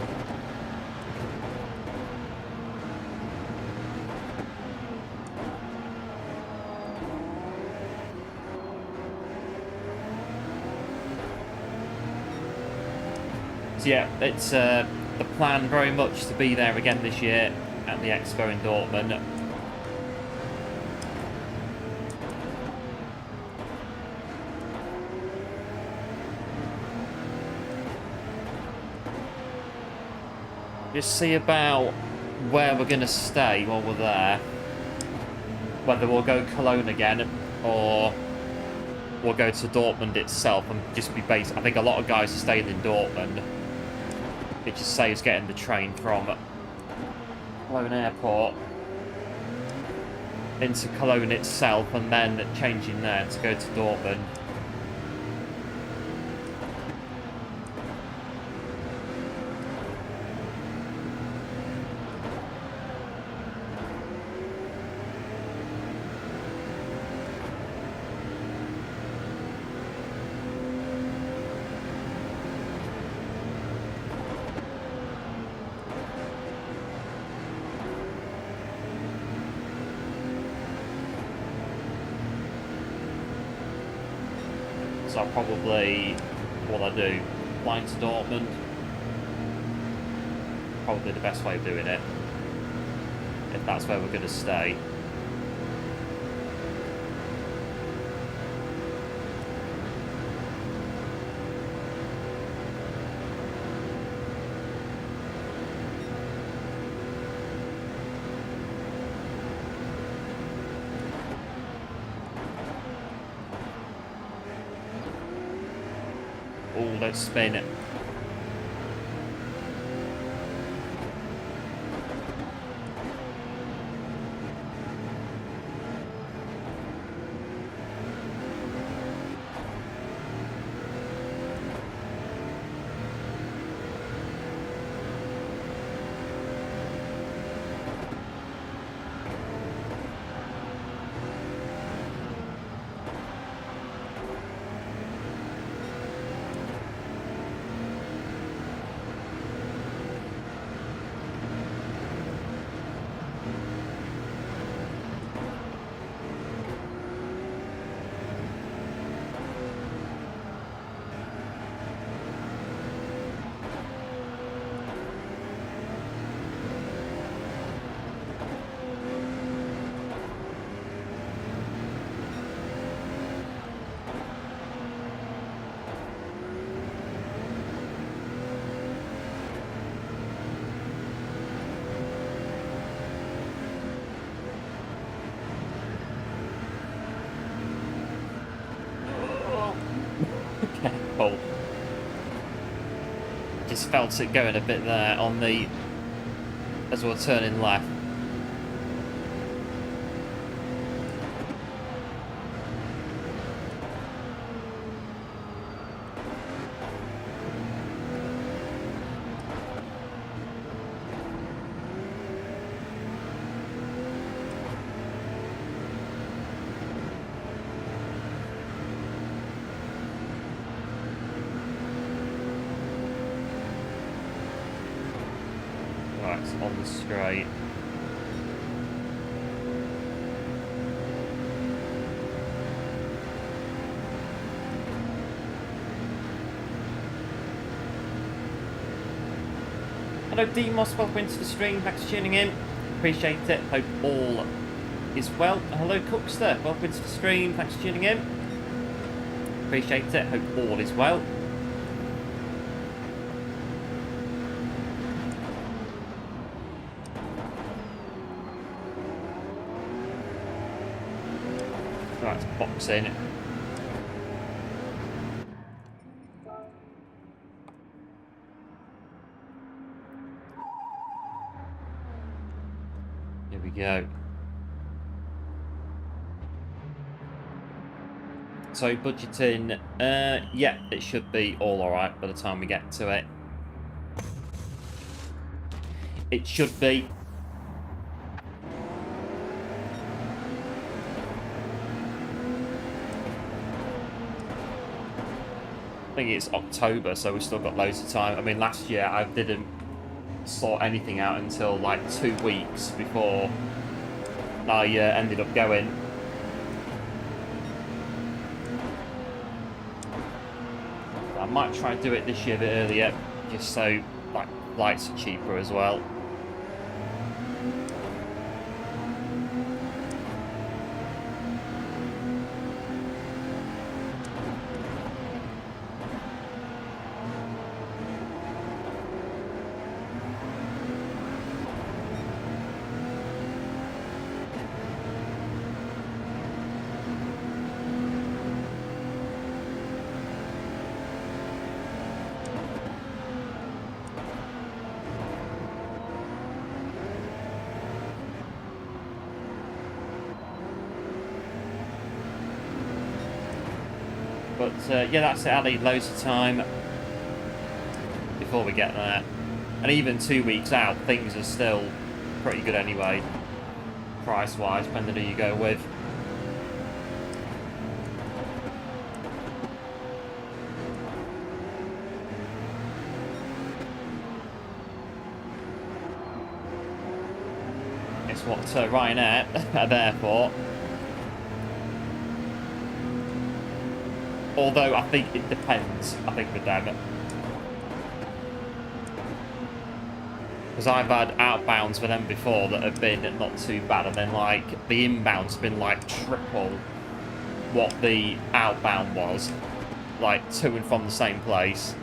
So yeah, it's the plan very much to be there again this year at the expo in Dortmund. Just see about where we're going to stay while we're there. Whether we'll go Cologne again or we'll go to Dortmund itself and just be based. I think a lot of guys are staying in Dortmund. It just saves getting the train from Cologne Airport into Cologne itself and then changing there to go to Dortmund. So I'll probably, what I do, fly to Dortmund. Probably the best way of doing it, if that's where we're going to stay. Oh, let's spin it. Careful. Just felt it going a bit there on the... as we're turning left. On the straight. Hello Demos, welcome into the stream, thanks for tuning in. Appreciate it, hope all is well. Hello Cookster, welcome into the stream, thanks for tuning in. Appreciate it, hope all is well. Right, box in. Here we go. So budgeting, yeah, it should be all alright by the time we get to it. It should be. I think it's October, so we've still got loads of time. I mean, last year I didn't sort anything out until like 2 weeks before I ended up going. I might try and do it this year a bit earlier, just so like lights are cheaper as well. But yeah, that's it, Ali. Loads of time before we get there. And even 2 weeks out, things are still pretty good anyway, price-wise, depending on who you go with. It's what Ryanair at the airport. Although I think it depends, I think with them. Because I've had outbounds for them before that have been not too bad, and then like the inbounds have been like triple what the outbound was, like to and from the same place.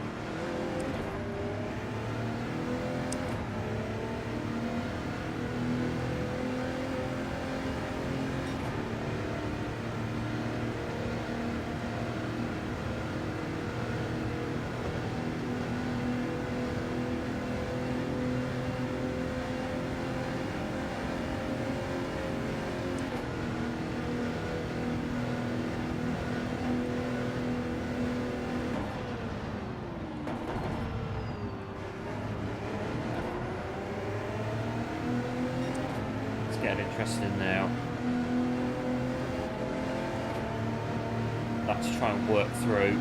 Interesting now. Let's try and work through.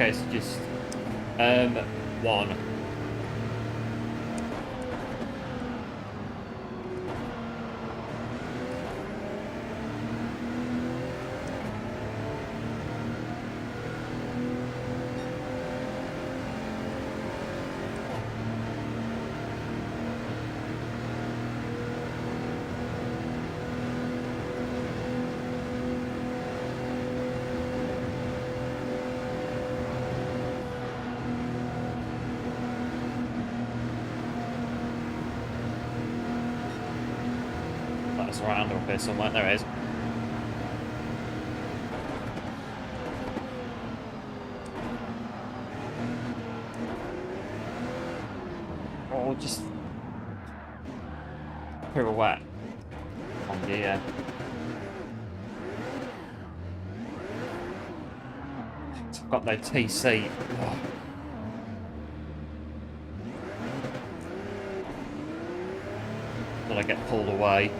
Okay, so just one. That's right under up here somewhere. There it is. Oh, just pirouette on gear. I've got no TC. Oh. But I get pulled away.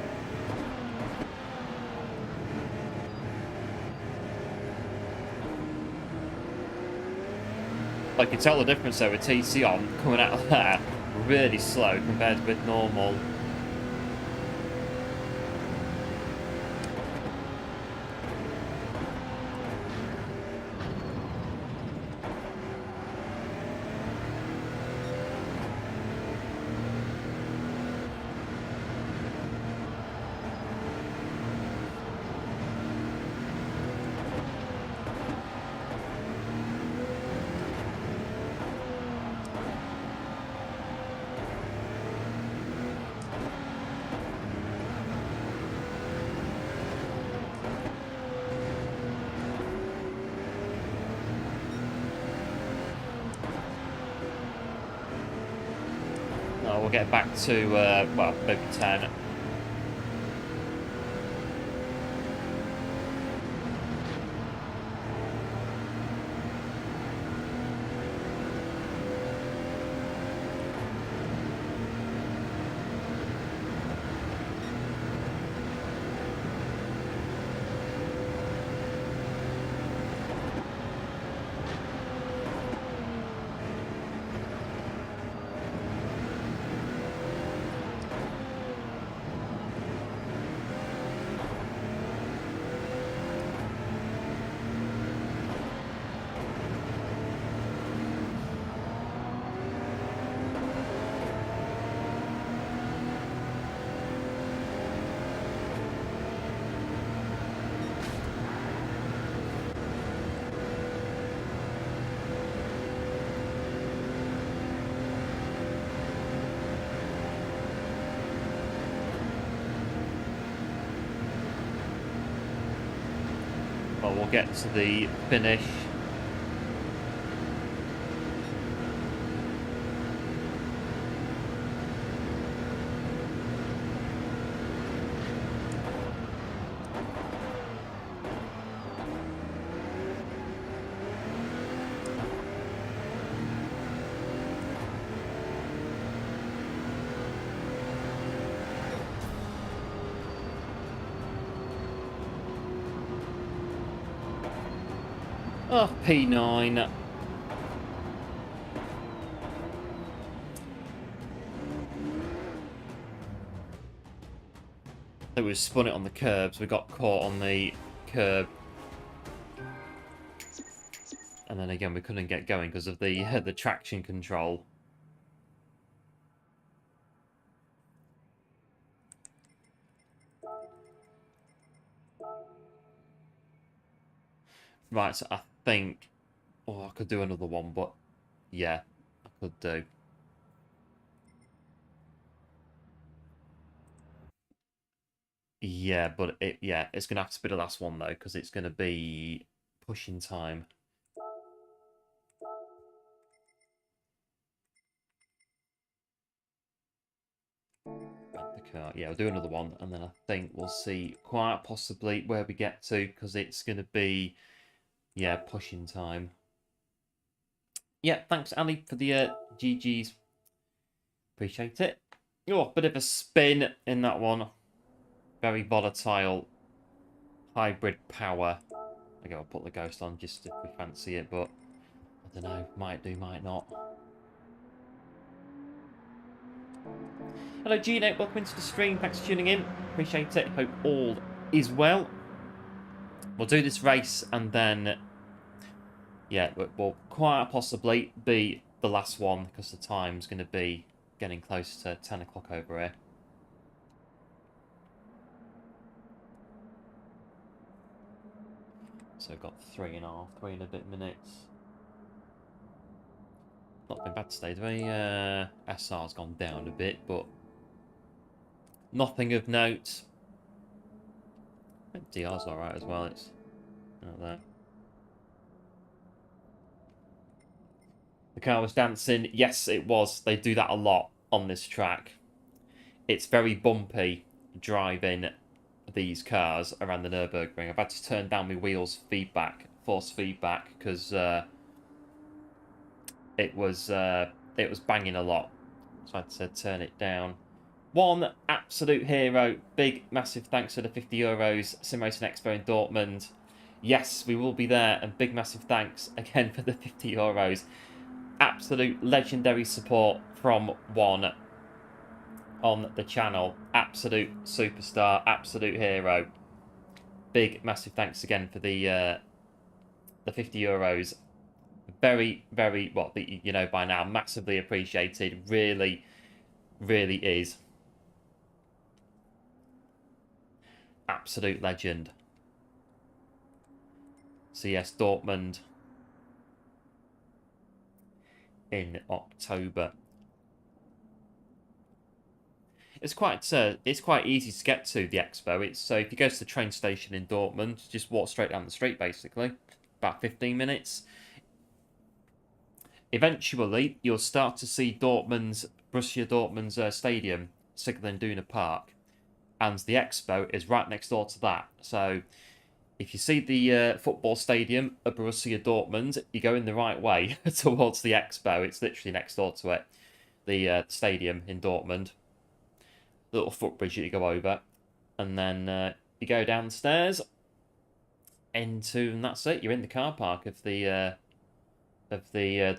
I can tell the difference though with TC on coming out of there really slow compared to with normal. We'll get back to, well, maybe 10. Well, we'll get to the finish. Oh, P9. So we spun it on the curbs. We got caught on the curb. And then again, we couldn't get going because of the traction control. Right, so I think... Oh, I could do another one, but... Yeah, I could do. Yeah, but it's going to have to be the last one, though, because it's going to be pushing time. The car. Yeah, we'll do another one, and then I think we'll see quite possibly where we get to, because it's going to be, yeah, pushing time. Yeah, thanks, Ali, for the GGs. Appreciate it. Oh, bit of a spin in that one. Very volatile. Hybrid power. Okay, I'll put the Ghost on just if we fancy it, but I don't know, might do, might not. Hello Gino, welcome into the stream, thanks for tuning in, appreciate it, hope all is well. We'll do this race and then, yeah, we'll quite possibly be the last one because the time's going to be getting close to 10 o'clock over here. So I've got 3 and a bit minutes. Not been bad today. The SR's gone down a bit, but nothing of note. I think DR's alright as well. It's not there. The car was dancing. Yes, it was. They do that a lot on this track. It's very bumpy driving these cars around the Nürburgring. I've had to turn down my wheels feedback, force feedback, because it was banging a lot. So I had to turn it down. One absolute hero. Big, massive thanks for the €50. Sim Racing Expo in Dortmund. Yes, we will be there. And big, massive thanks again for the €50. Absolute legendary support from One on the channel. Absolute superstar. Absolute hero. Big, massive thanks again for the €50. Very, very, well, you know by now, massively appreciated. Really, really is. Absolute legend. So yes, Dortmund in October. It's quite easy to get to the expo. It's so if you go to the train station in Dortmund, just walk straight down the street basically, about 15 minutes. Eventually, you'll start to see Borussia Dortmund's stadium, Signal Iduna Park, and the expo is right next door to that. So if you see the football stadium at Borussia Dortmund, you're going the right way towards the expo. It's literally next door to it, the stadium in Dortmund. Little footbridge that you go over, and then you go downstairs into, and that's it. You're in the car park of the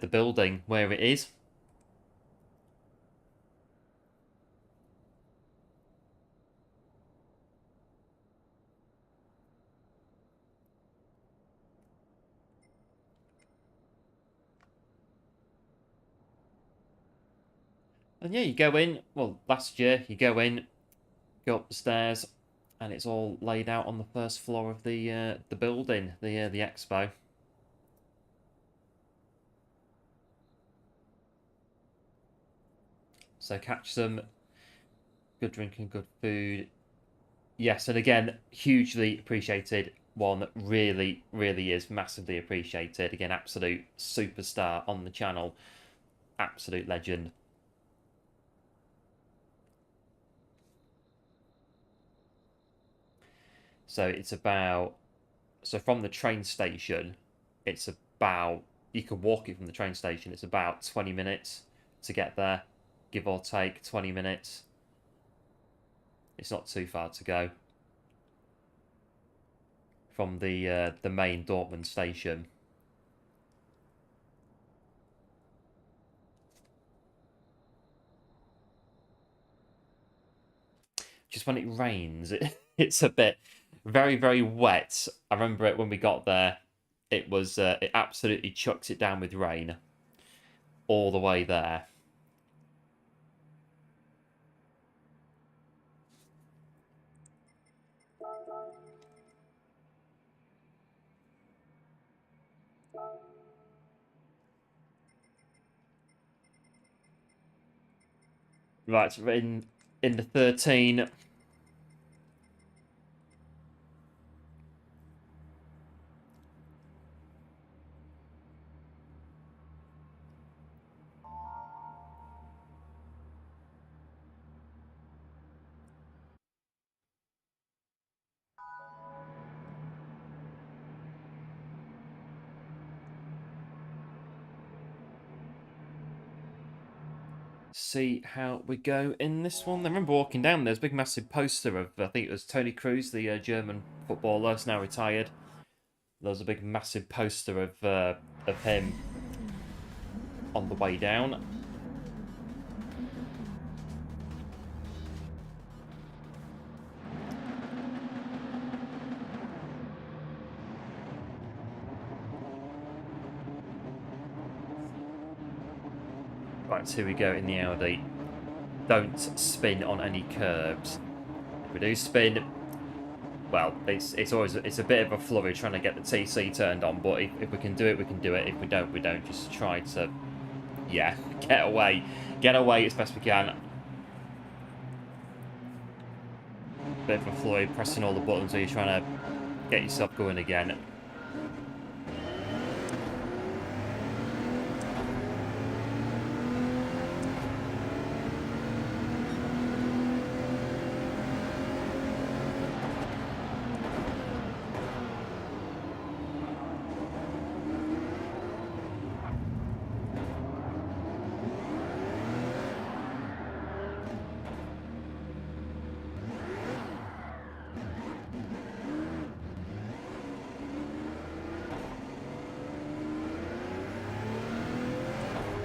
building where it is. And yeah, you go in. Well, last year you go in, go up the stairs, and it's all laid out on the first floor of the building, the expo. So catch some good drinking, good food. Yes, and again, hugely appreciated. One really, really is massively appreciated. Again, absolute superstar on the channel. Absolute legend. So it's about, so from the train station, it's about, you can walk it from the train station. It's about 20 minutes to get there, give or take 20 minutes. It's not too far to go from the main Dortmund station. Just when it rains, it's a bit very, very wet. I remember it when we got there. It was it absolutely chucks it down with rain all the way there. Right, so in the 13. See how we go in this one. I remember walking down, there's a big massive poster of, I think it was Tony Cruz, the German footballer, who's now retired. There was a big massive poster of him way down. Right, here we go in the Audi. Don't spin on any curbs. If we do spin, well, it's always a bit of a flurry trying to get the TC turned on, but if we can do it, we can do it. If we don't, we don't. Just try to, yeah, get away as best we can. Bit of a flurry, pressing all the buttons while you're trying to get yourself going again.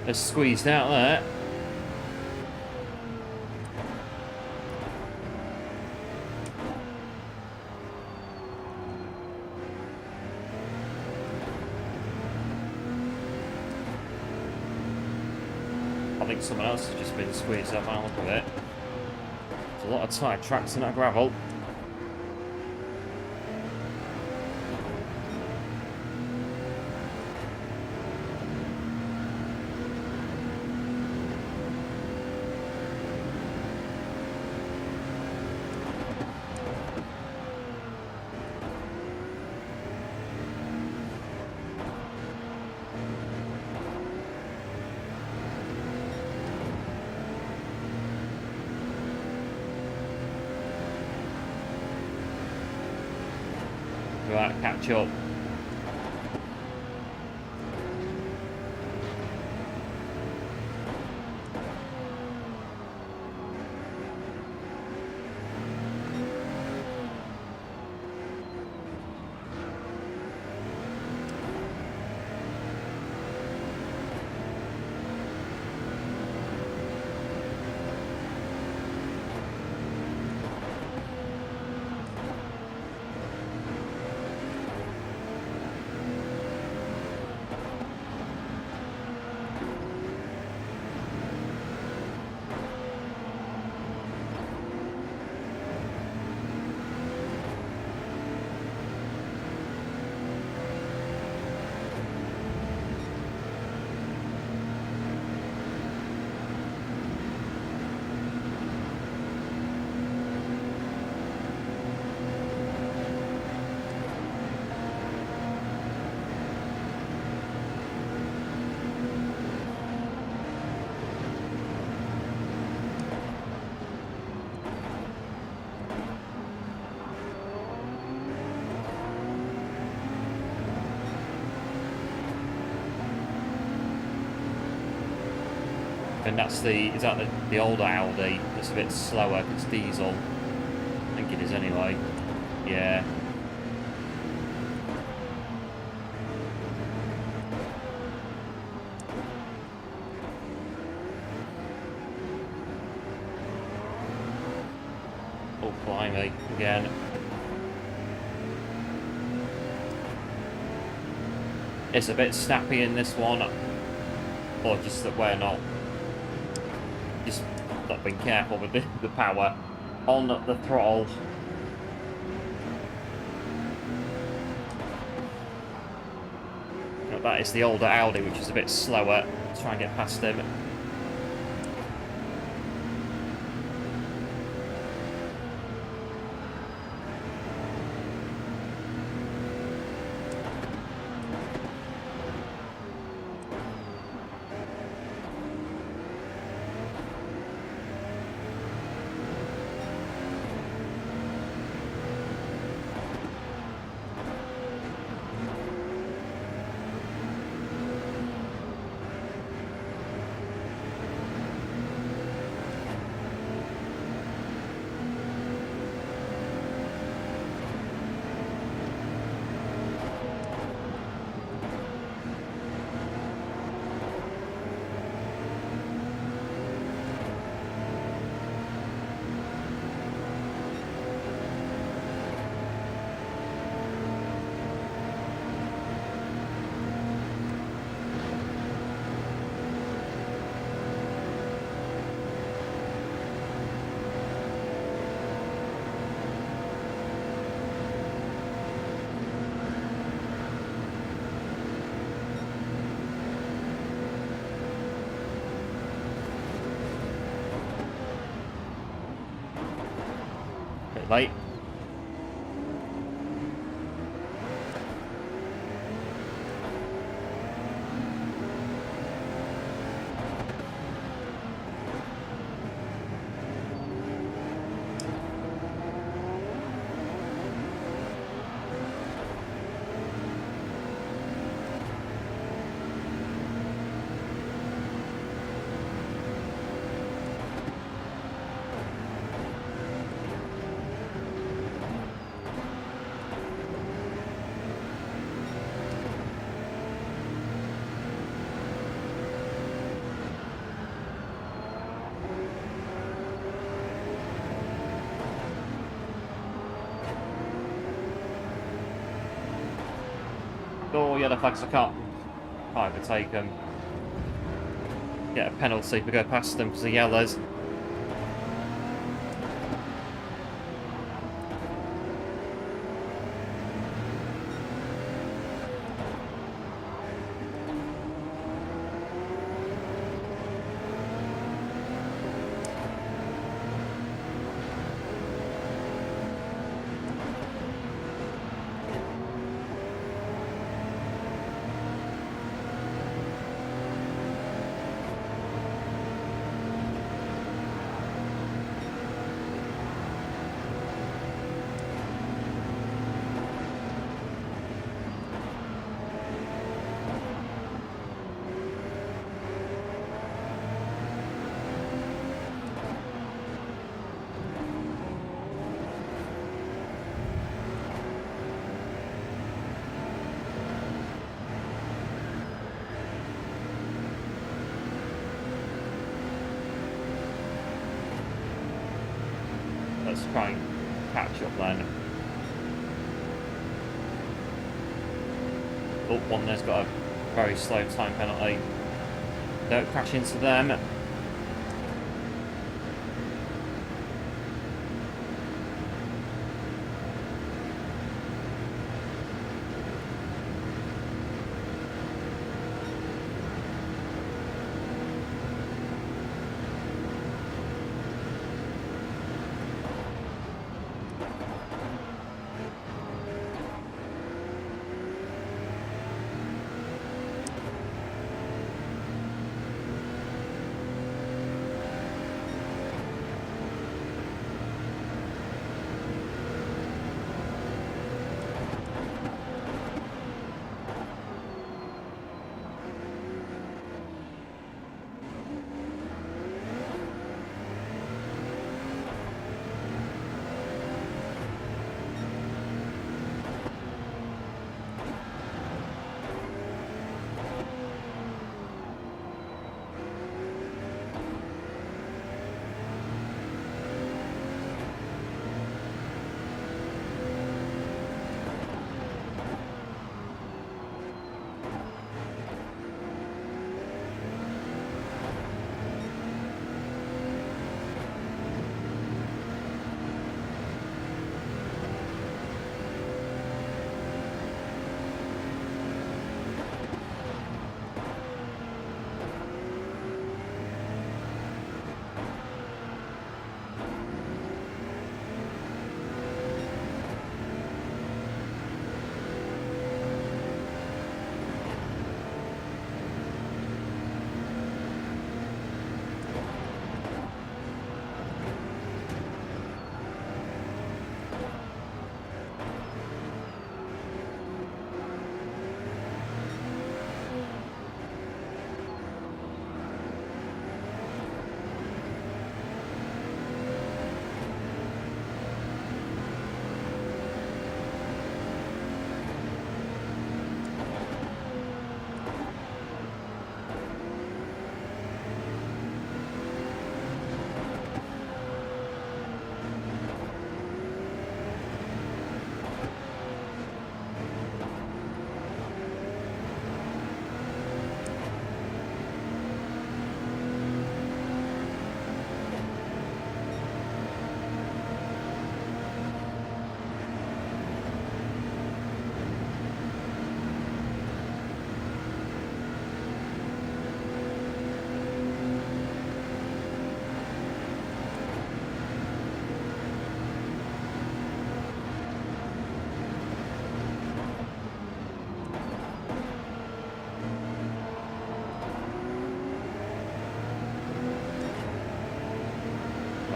Just squeezed out there. I think someone else has just been squeezed up out of it. There's a lot of tight tracks in that gravel. Right, catch up. And that's is that the older Audi that's a bit slower, it's diesel. I think it is anyway. Yeah. Oh, blimey, again. It's a bit snappy in this one. Or just that we're not being careful with the power on the throttle. Now that is the older Audi, which is a bit slower. Let's try and get past him. bit late. Oh, yeah, the flags, I can't overtake them. Get a penalty if we go past them because of yellows. Let's try and catch up then. Oh, one there's got a very slow time penalty. Don't crash into them.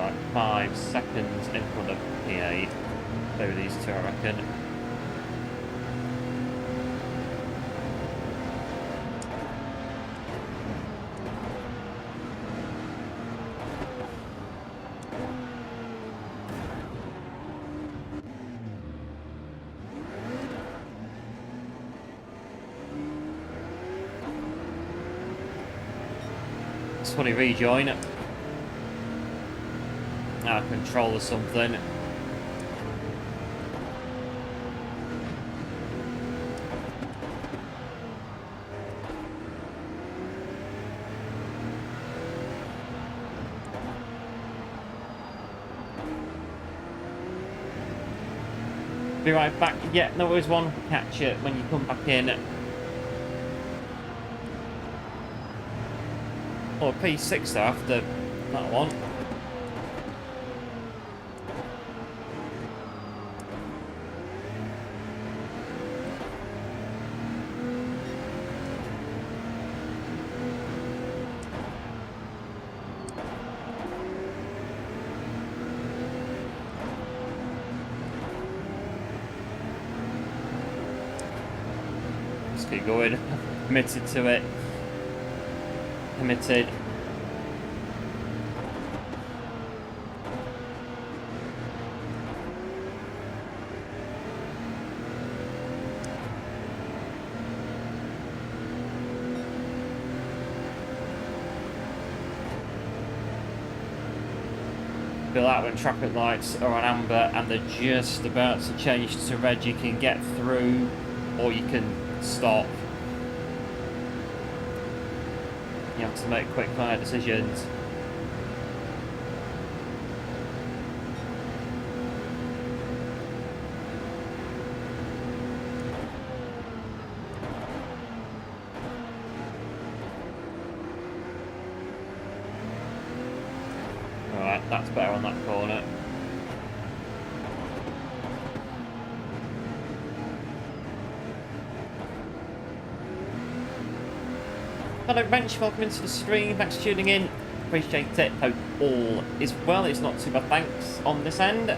Right, 5 seconds in front of P8. Over these two, I reckon. It's funny, rejoin. Out of control or something. Be right back. Yeah, no worries, one. Catch it when you come back in. Oh, P6 though, after that one. Just keep going. Committed to it. Committed. Feel that when traffic lights are on amber and they're just about to change to red, you can get through or you can stop. You have to make quick fire decisions. Alright, that's better on that corner. Hello Wrench, welcome into the stream, thanks for tuning in, appreciate it, hope all is well, it's not too bad, thanks on this end.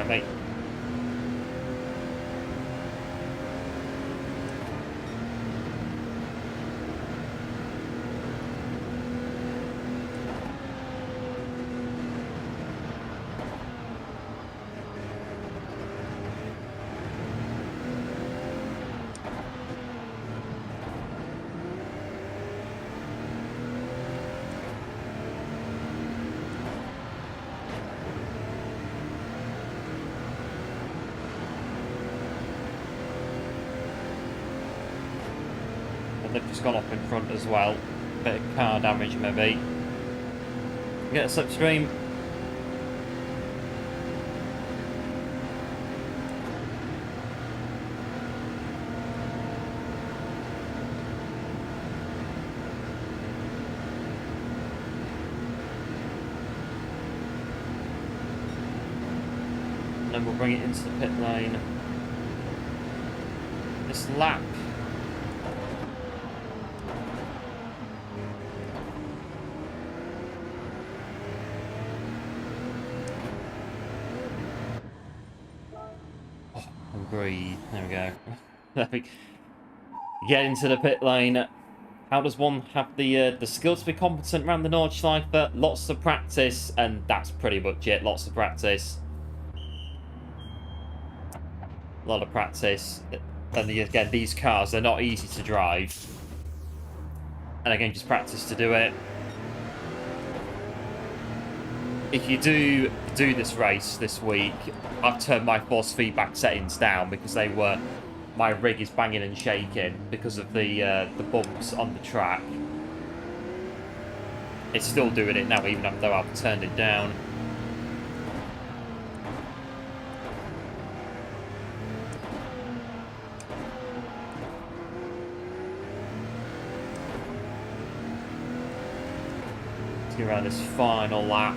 Mate. They've just gone up in front as well. Bit of car damage maybe. Get a slipstream. And then we'll bring it into the pit lane. This lap. Breathe. There we go. There we get into the pit lane. How does one have the skill to be competent around the Nordschleife? Lots of practice, and that's pretty much it. Lots of practice. A lot of practice. And again, these cars, they're not easy to drive. And again, just practice to do it. If you do this race this week, I've turned my force feedback settings down because my rig is banging and shaking because of the bumps on the track. It's still doing it now, even though I've turned it down. Let's get around this final lap.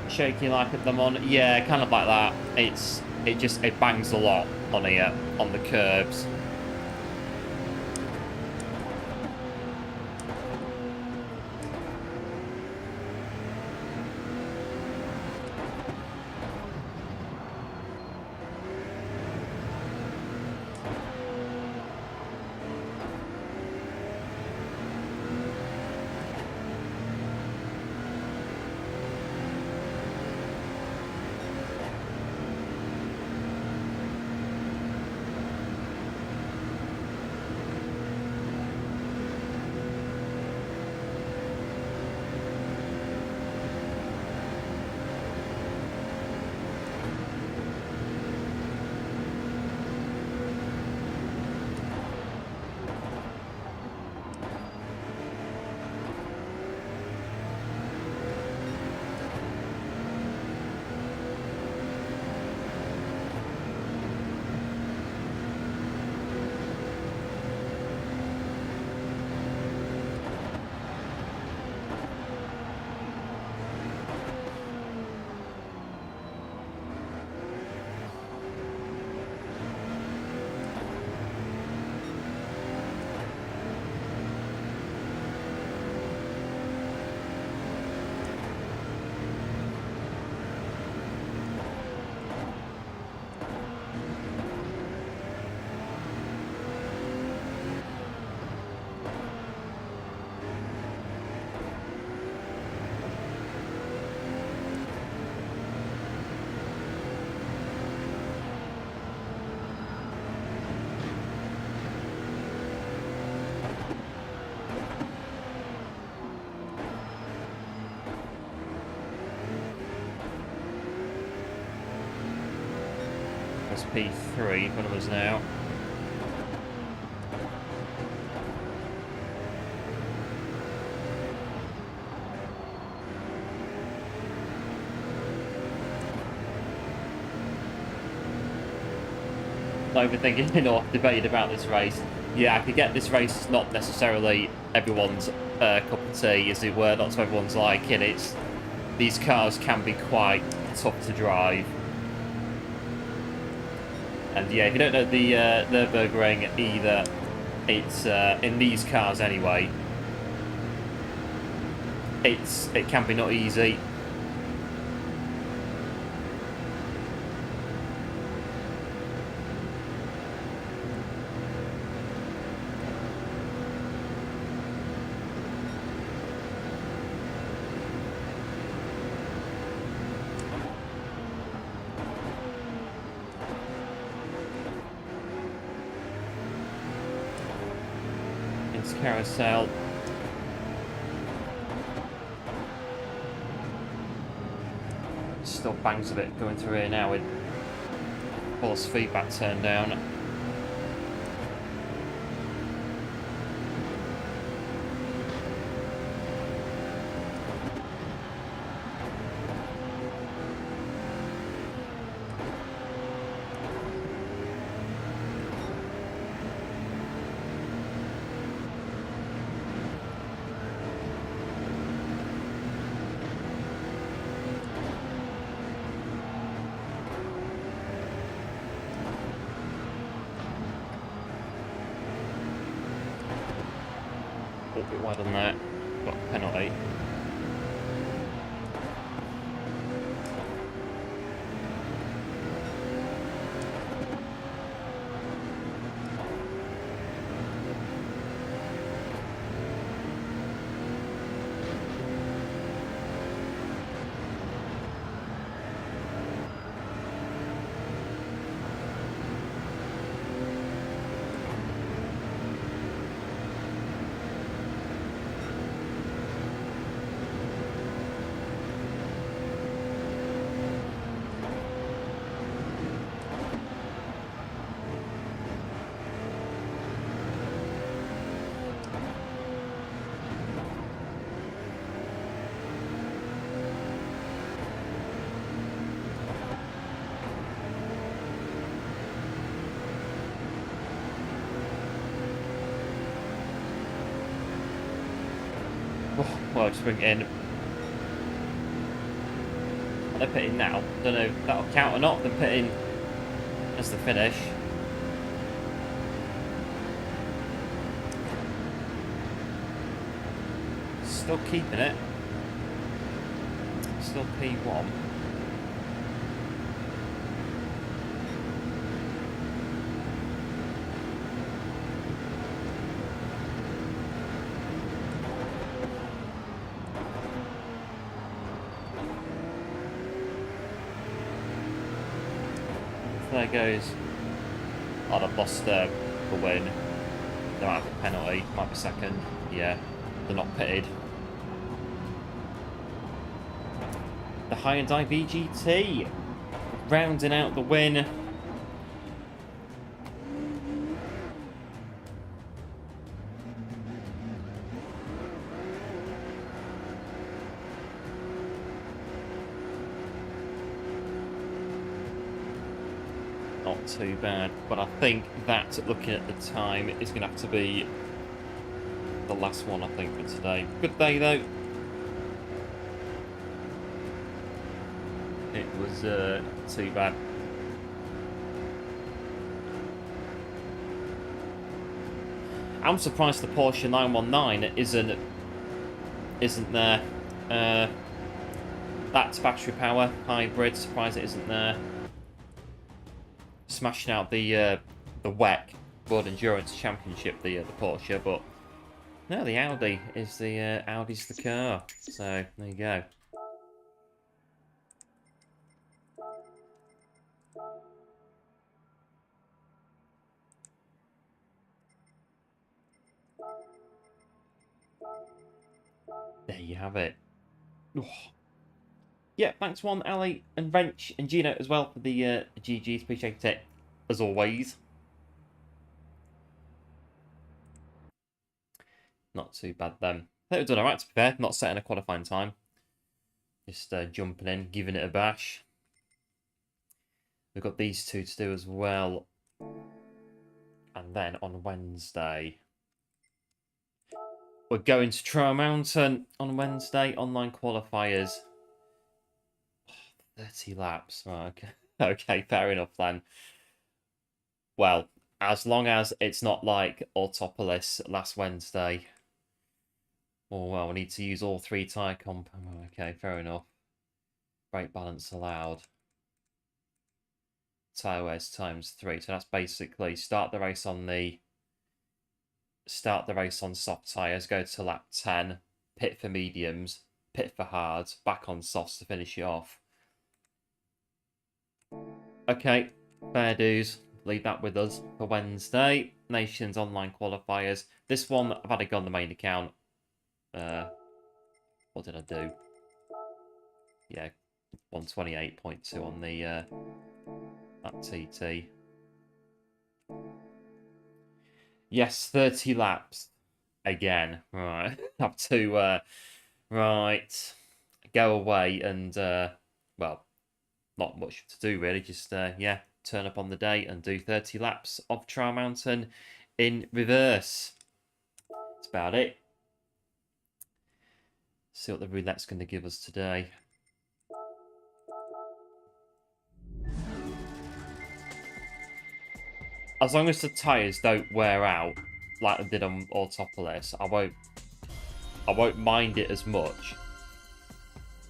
Shaking like at them on, yeah, kind of like that. It bangs a lot on here on the curbs. P3 in front of us now. Not even thinking or debating about this race. Yeah, I could get this race. It's not necessarily everyone's cup of tea, as it were. Not to everyone's liking. These cars can be quite tough to drive. And yeah, if you don't know the Nürburgring either, it's in these cars anyway. It can be not easy. Carousel. Still bangs a bit going through here now with force feedback turned down. A bit wide on that. Got a penalty. Well, just bring it in. They're pitting now. Don't know if that'll count or not. They're pitting as the finish. Still keeping it. Still P1. There goes. Oh, they've lost the win. They might have a penalty. Might be second. Yeah, they're not pitted. The Hyundai VGT rounding out the win. Not too bad, but I think that, looking at the time, is going to have to be the last one, I think, for today. Good day, though. It was too bad. I'm surprised the Porsche 919 isn't there. That's battery power, hybrid. Surprised it isn't there. Smashing out the WEC World Endurance Championship, the Porsche, but no, the Audi is Audi's the car. So there you go. There you have it. Oh. Yeah, thanks one, Ali and Wrench and Gino as well for the GGs. Appreciate it, as always. Not too bad then. I think we've done alright, to be fair. Not setting a qualifying time. Just jumping in, giving it a bash. We've got these two to do as well. And then on Wednesday, we're going to Trial Mountain on Wednesday. Online qualifiers. 30 laps. Oh, okay. Okay, fair enough then. Well, as long as it's not like Autopolis last Wednesday. Oh, well, we need to use all 3 tyre comp. Oh, okay, fair enough. Brake balance allowed. Tyre wears ×3. So that's basically start the race on soft tyres, go to lap 10, pit for mediums, pit for hards, back on softs to finish it off. Okay, fair dues. Leave that with us for Wednesday. Nations online qualifiers. This one, I've had it go on the main account. What did I do? Yeah, 128.2 on the that TT. Yes, 30 laps again. Right, have to right go away and well, not much to do really. Just yeah, turn up on the day and do 30 laps of Trial Mountain in reverse. That's about it. See what the roulette's going to give us today. As long as the tyres don't wear out, like I did on Autopolis, I won't mind it as much.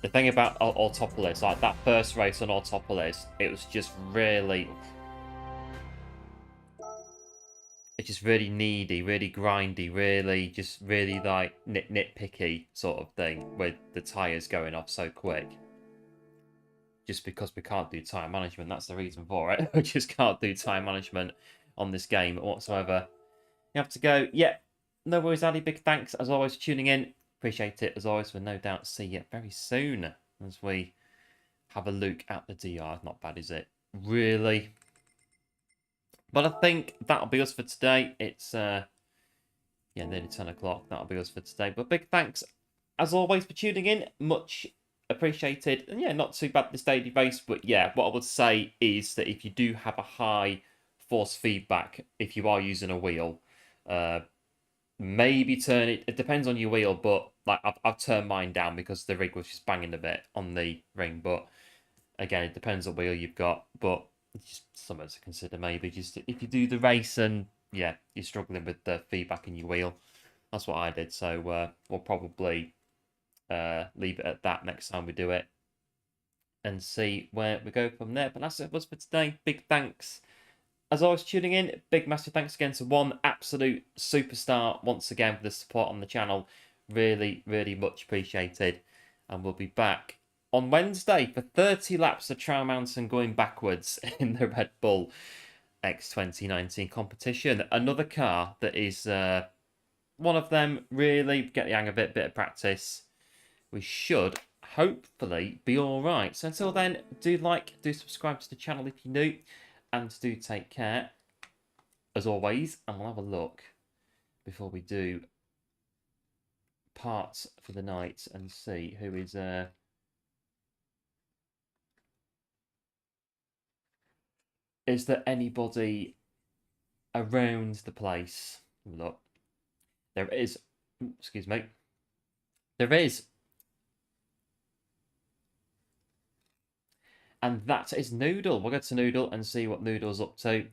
The thing about Autopolis, like that first race on Autopolis, it was just really... It's just really needy, really grindy, really like nitpicky sort of thing with the tyres going off so quick. Just because we can't do tyre management, that's the reason for it. We just can't do tyre management on this game whatsoever. You have to go, yeah, no worries, Ali, big thanks as always for tuning in. Appreciate it as always, we'll no doubt see you very soon as we have a look at the DR. Not bad, is it? Really? But I think that'll be us for today. It's, yeah, nearly 10 o'clock. That'll be us for today. But big thanks, as always, for tuning in. Much appreciated. And yeah, not too bad this daily race. But yeah, what I would say is that if you do have a high force feedback, if you are using a wheel, maybe turn it. It depends on your wheel, but like I've turned mine down because the rig was just banging a bit on the ring. But again, it depends on what wheel you've got. But it's just something to consider. Maybe just if you do the race and yeah, you're struggling with the feedback in your wheel. That's what I did. So we'll probably leave it at that next time we do it and see where we go from there. But that's it was for today. Big thanks as always tuning in. Big massive thanks again to one absolute superstar once again for the support on the channel. Really much appreciated, and we'll be back on Wednesday for 30 laps of Trial Mountain going backwards in the Red Bull X 2019 competition. Another car that is one of them. Really get the hang of it, bit of practice, we should hopefully be all right. So until then, do subscribe to the channel if you're new, and do take care as always. And we'll have a look before we do parts for the night and see who is there anybody around the place? Look, there is. Excuse me. There is. And that is Noodle. We'll go to Noodle and see what Noodle's up to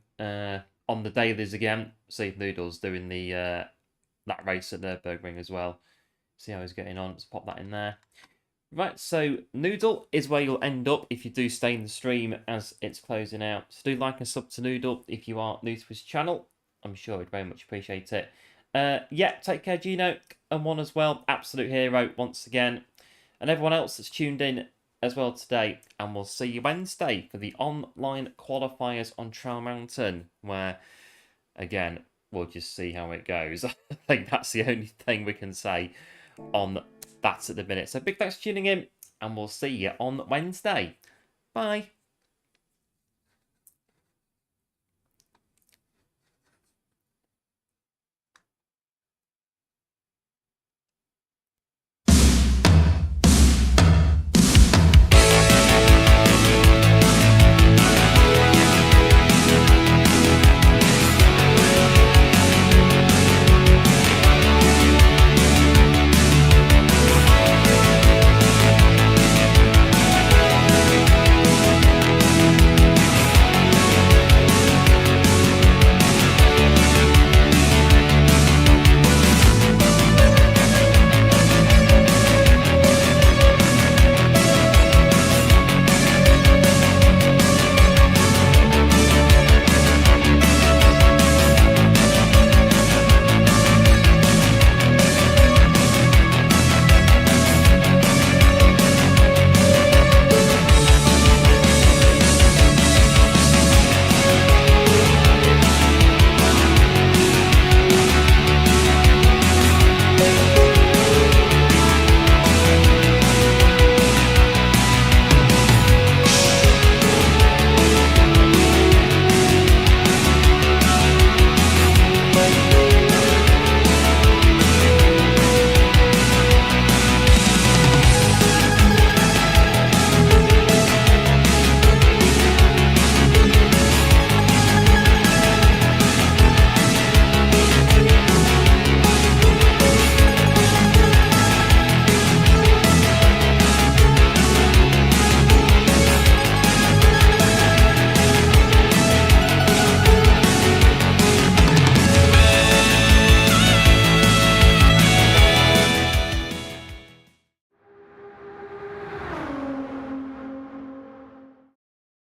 on the dailies again. See if Noodle's doing the that race at Nürburgring as well. See how he's getting on. Let's pop that in there. Right, so Noodle is where you'll end up if you do stay in the stream as it's closing out. So do like and sub to Noodle if you are new to his channel. I'm sure he'd very much appreciate it. Yeah, take care, Gino, and one as well. Absolute hero once again. And everyone else that's tuned in as well today. And we'll see you Wednesday for the online qualifiers on Trial Mountain, where, again, we'll just see how it goes. I think that's the only thing we can say on that at the minute. So big thanks for tuning in, and we'll see you on Wednesday. Bye.